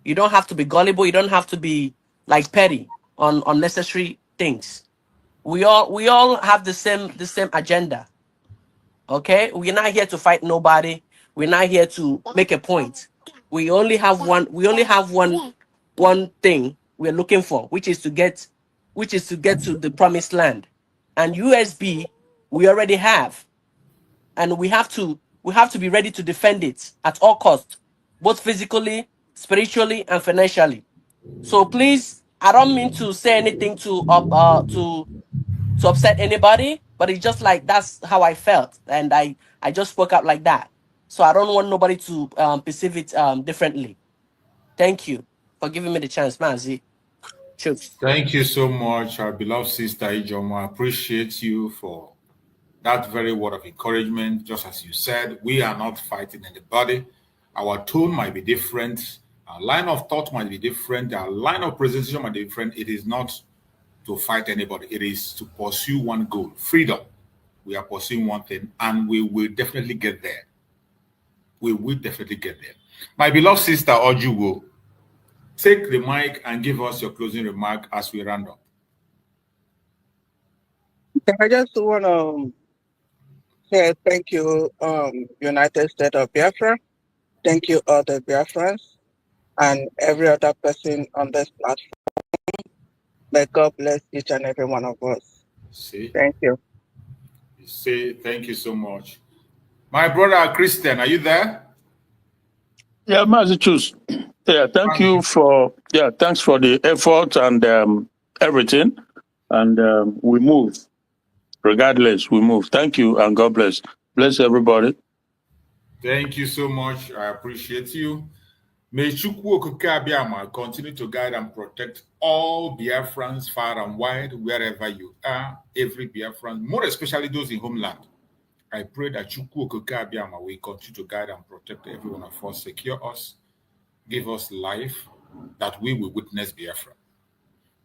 S9: You don't have to be gullible, you don't have to be like petty on unnecessary things. We all have the same agenda. Okay? We're not here to fight nobody. We're not here to make a point. We only have one thing we're looking for, which is to get to the promised land. And USB we already have. And we have to be ready to defend it at all costs, both physically, spiritually, and financially. So please, I don't mean to say anything to upset anybody, but it's just like that's how I felt, and I just spoke up like that. So I don't want nobody to perceive it differently. Thank you for giving me the chance, Mazi. Cheers.
S3: Thank you so much, our beloved sister Ijoma. I appreciate you for that very word of encouragement. Just as you said, we are not fighting anybody. Our tone might be different. Our line of thought might be different. Our line of presentation might be different. It is not to fight anybody. It is to pursue one goal, freedom. We are pursuing one thing, and we will definitely get there. We will definitely get there. My beloved sister Ojuwo, take the mic and give us your closing remark as we round up.
S8: I just want to say thank you, United States of Biafra. Thank you, all the Biafrans and every other person on this platform. May God bless each and every one of us. Thank you.
S3: Thank you so much. My brother Christian, are you there?
S2: Yeah, Mazi Chus. Yeah, thanks for the effort and everything. And we move. Regardless, we move. Thank you and God bless. Bless everybody.
S3: Thank you so much. I appreciate you. May Chukwu Okike Abiama continue to guide and protect all Biafrans far and wide, wherever you are, every Biafran, more especially those in homeland. I pray that Chukwu Okike Abiama will continue to guide and protect every one of us, secure us, give us life, that we will witness Biafra.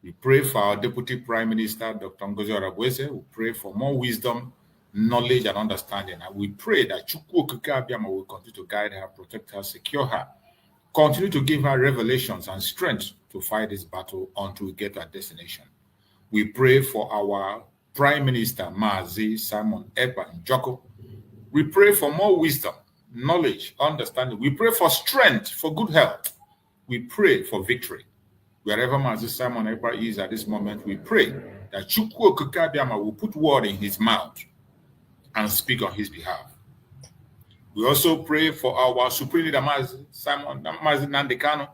S3: We pray for our Deputy Prime Minister, Dr. Ngozi Arabweze. We pray for more wisdom, knowledge, and understanding. And we pray that Chukwu Okike Abiama will continue to guide her, protect her, secure her, continue to give her revelations and strength to fight this battle until we get to our destination. We pray for our Prime Minister, Mazi Simon Ekpa Njoko. We pray for more wisdom, knowledge, understanding. We pray for strength, for good health. We pray for victory. Wherever Mazi Simon Ekpa is at this moment, we pray that Chukwu Okike Abiama will put word in his mouth and speak on his behalf. We also pray for our Supreme Leader, Mazi Nnamdi Kanu,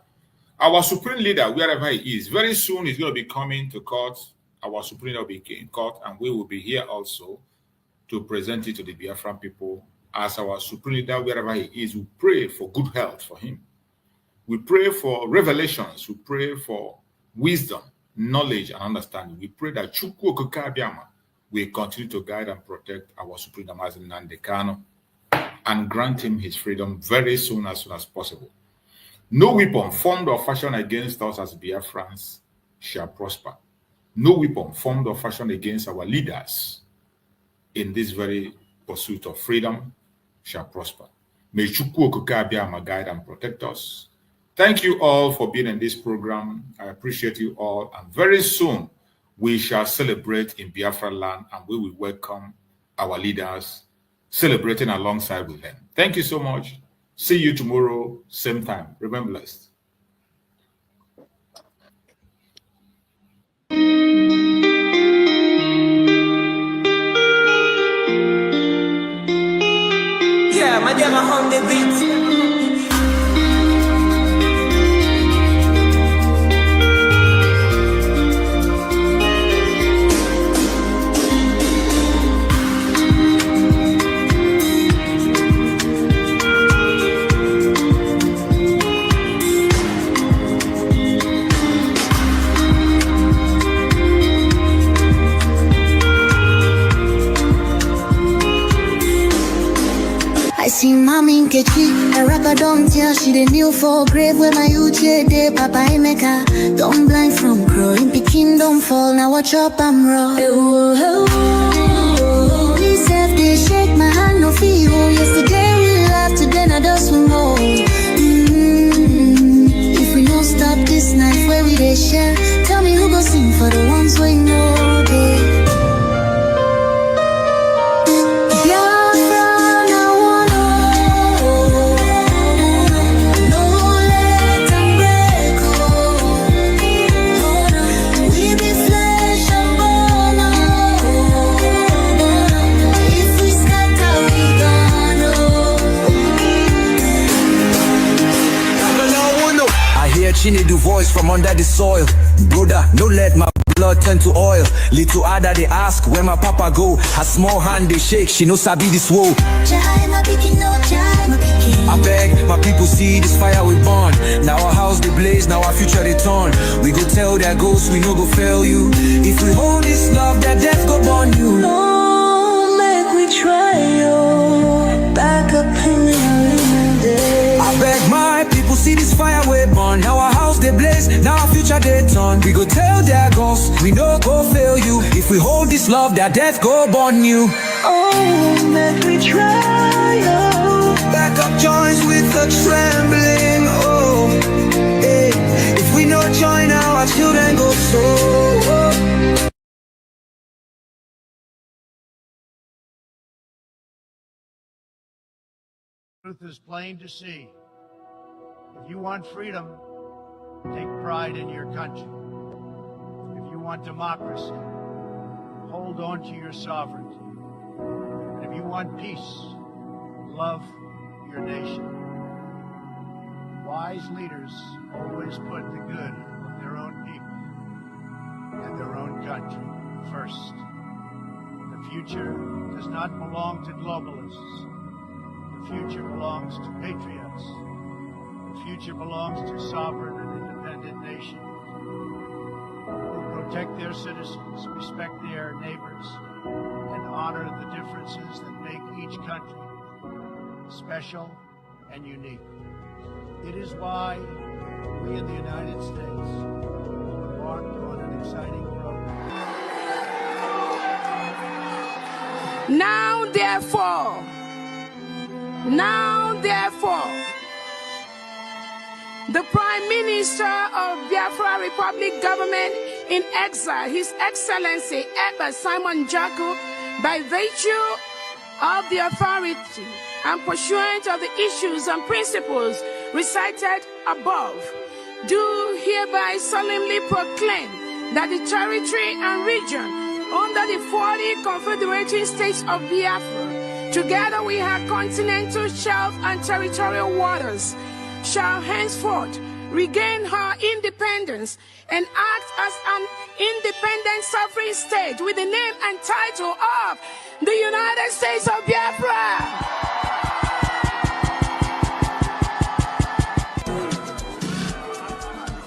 S3: our Supreme Leader, wherever he is. Very soon he's going to be coming to court. Our Supreme Leader will be in court, and we will be here also to present it to the Biafran people as our Supreme Leader, wherever he is. We pray for good health for him. We pray for revelations. We pray for wisdom, knowledge, and understanding. We pray that Chukwu Okike Abiama will continue to guide and protect our Supreme Leader, Mazi Nnamdi Kanu, and grant him his freedom very soon as possible. No weapon formed or fashioned against us as Biafrans shall prosper. No weapon formed or fashioned against our leaders in this very pursuit of freedom shall prosper. May Chukwu Okike Abiama guide and protect us. Thank you all for being in this program. I appreciate you all. And very soon we shall celebrate in Biafra land, and we will welcome our leaders, celebrating alongside with them. Thank you so much. See you tomorrow, same time. Remember blessed.
S1: Yeah, my dear, my home, the beat.
S12: I see mommy in Kechi, a rapper don't tell she the kneel for grave where my youth day, Papa Emeka. Don't blind from growing, Peking don't fall, now watch up, I'm raw. Please have they shake my hand, no feel. Yesterday we laughed, today now just we know. If we don't stop this night where we they share, tell me who go sing for the ones we know they.
S13: She need the voice from under the soil. Brother, no let my blood turn to oil. Little Ada they ask where my papa go. Her small hand they shake, she no sabi this woe. I beg my people see this fire we burn. Now our house they blaze, now our future they turn. We go tell their ghosts we no go fail you. If we hold this love, that death go burn you.
S12: No, make we try yo. Back up in the day.
S13: I beg my people see this fire we burn. Now our house they blaze, now our future they turn. We go tell their ghosts we no go fail you. If we hold this love, that death go burn you.
S12: Oh, make we try yo.
S13: Back up joints with a trembling. Oh, hey. If we no join now, our children go so.
S14: Truth is plain to see. If you want freedom, take pride in your country. If you want democracy, hold on to your sovereignty. And if you want peace, love your nation. Wise leaders always put the good of their own people and their own country first. The future does not belong to globalists. The The future belongs to patriots. The future belongs to sovereign and independent nations who protect their citizens, respect their neighbors, and honor the differences that make each country special and unique. It is why we in the United States embarked on an exciting program.
S15: Now therefore, the Prime Minister of Biafra Republic Government in exile, His Excellency Eba Simon Jacob, by virtue of the authority and pursuant of the issues and principles recited above, do hereby solemnly proclaim that the territory and region under the 40 confederating states of Biafra, together with her continental shelf and territorial waters, shall henceforth regain her independence and act as an independent sovereign state with the name and title of the United States of Biafra.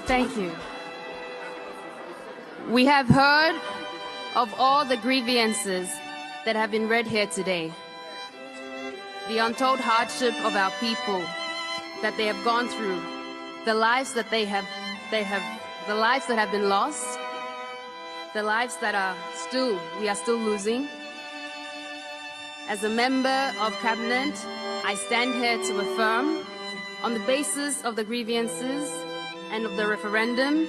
S16: Thank you. We have heard of all the grievances that have been read here today, the untold hardship of our people that they have gone through, the lives that the lives that have been lost, the lives that we are still losing. As a member of cabinet, I stand here to affirm, on the basis of the grievances and of the referendum,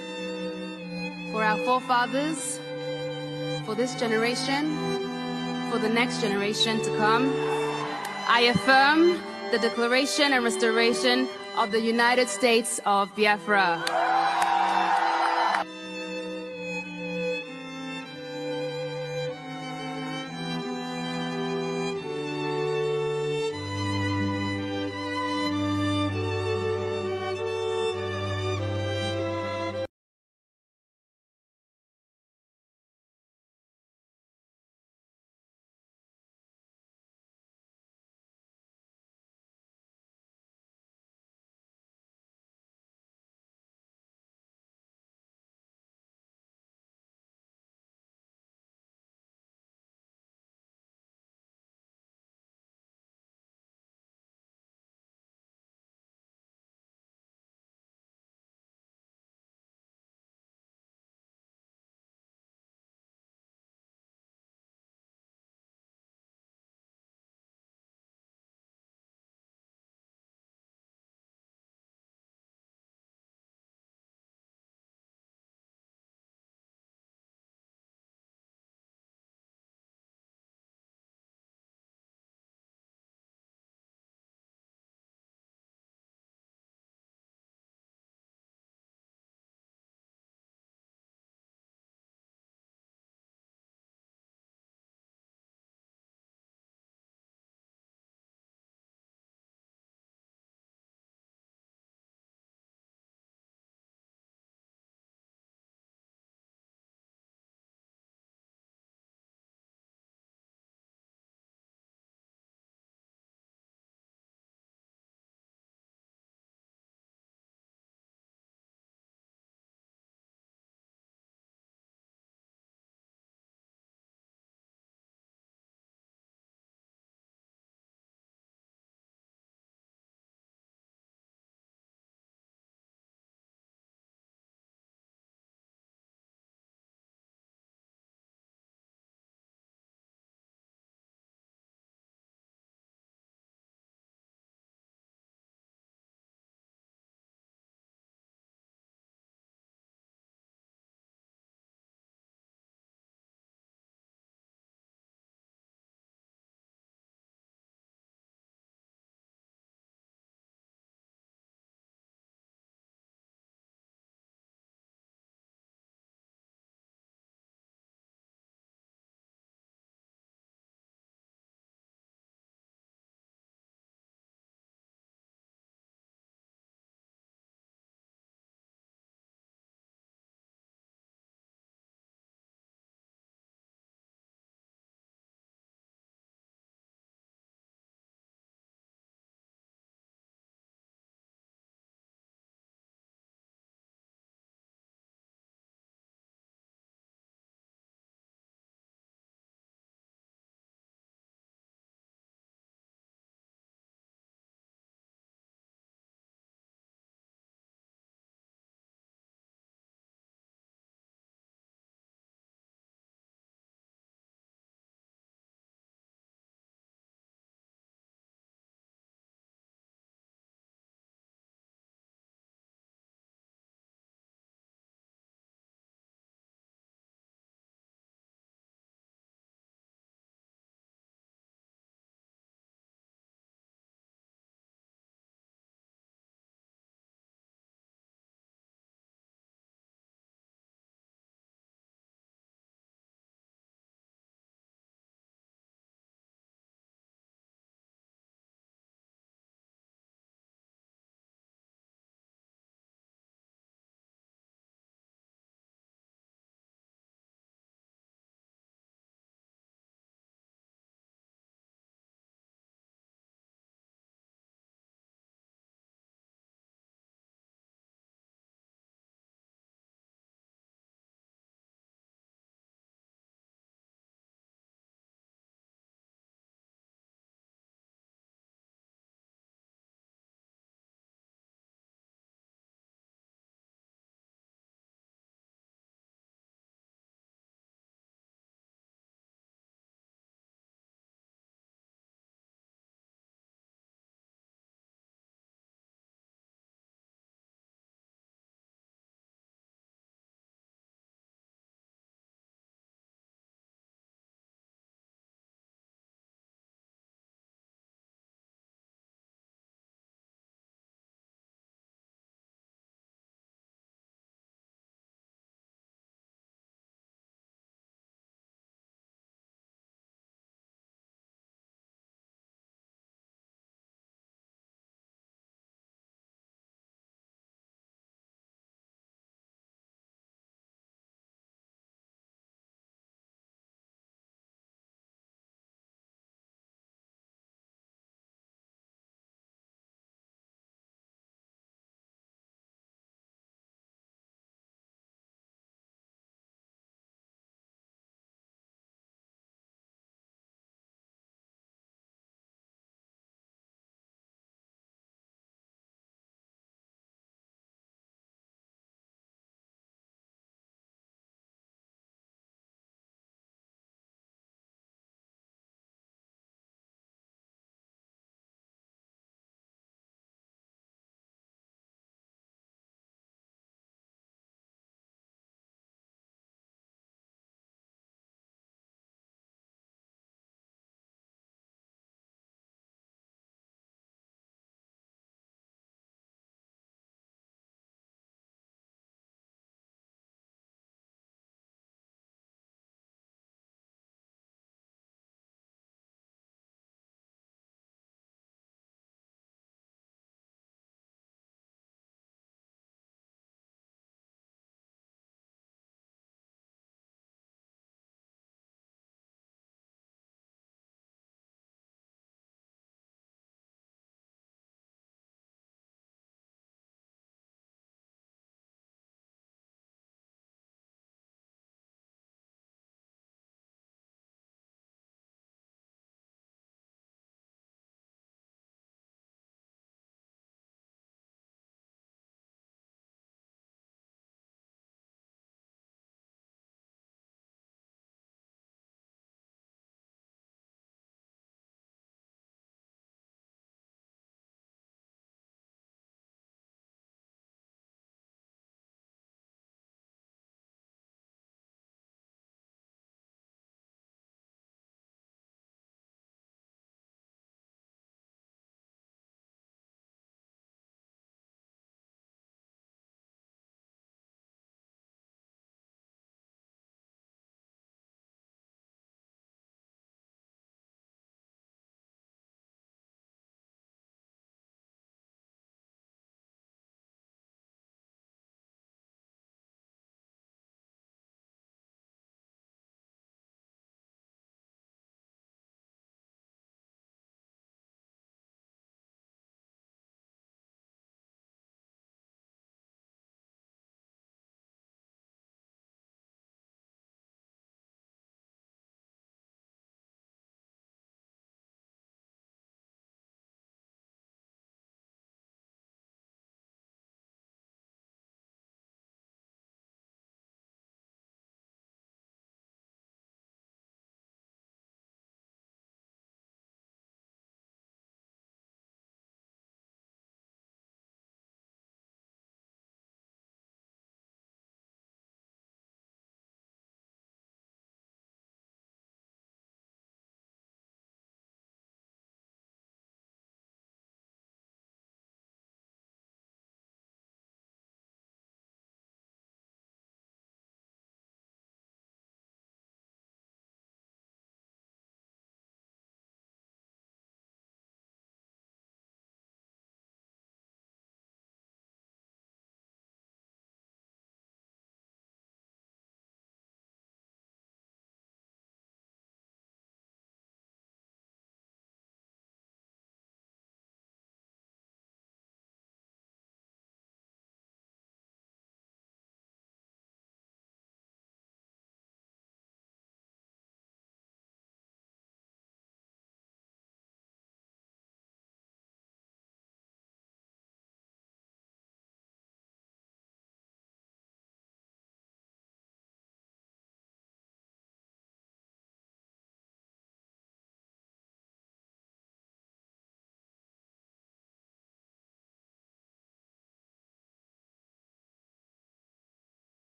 S16: for our forefathers, for this generation, for the next generation to come, I affirm the declaration and restoration of the United States of Biafra.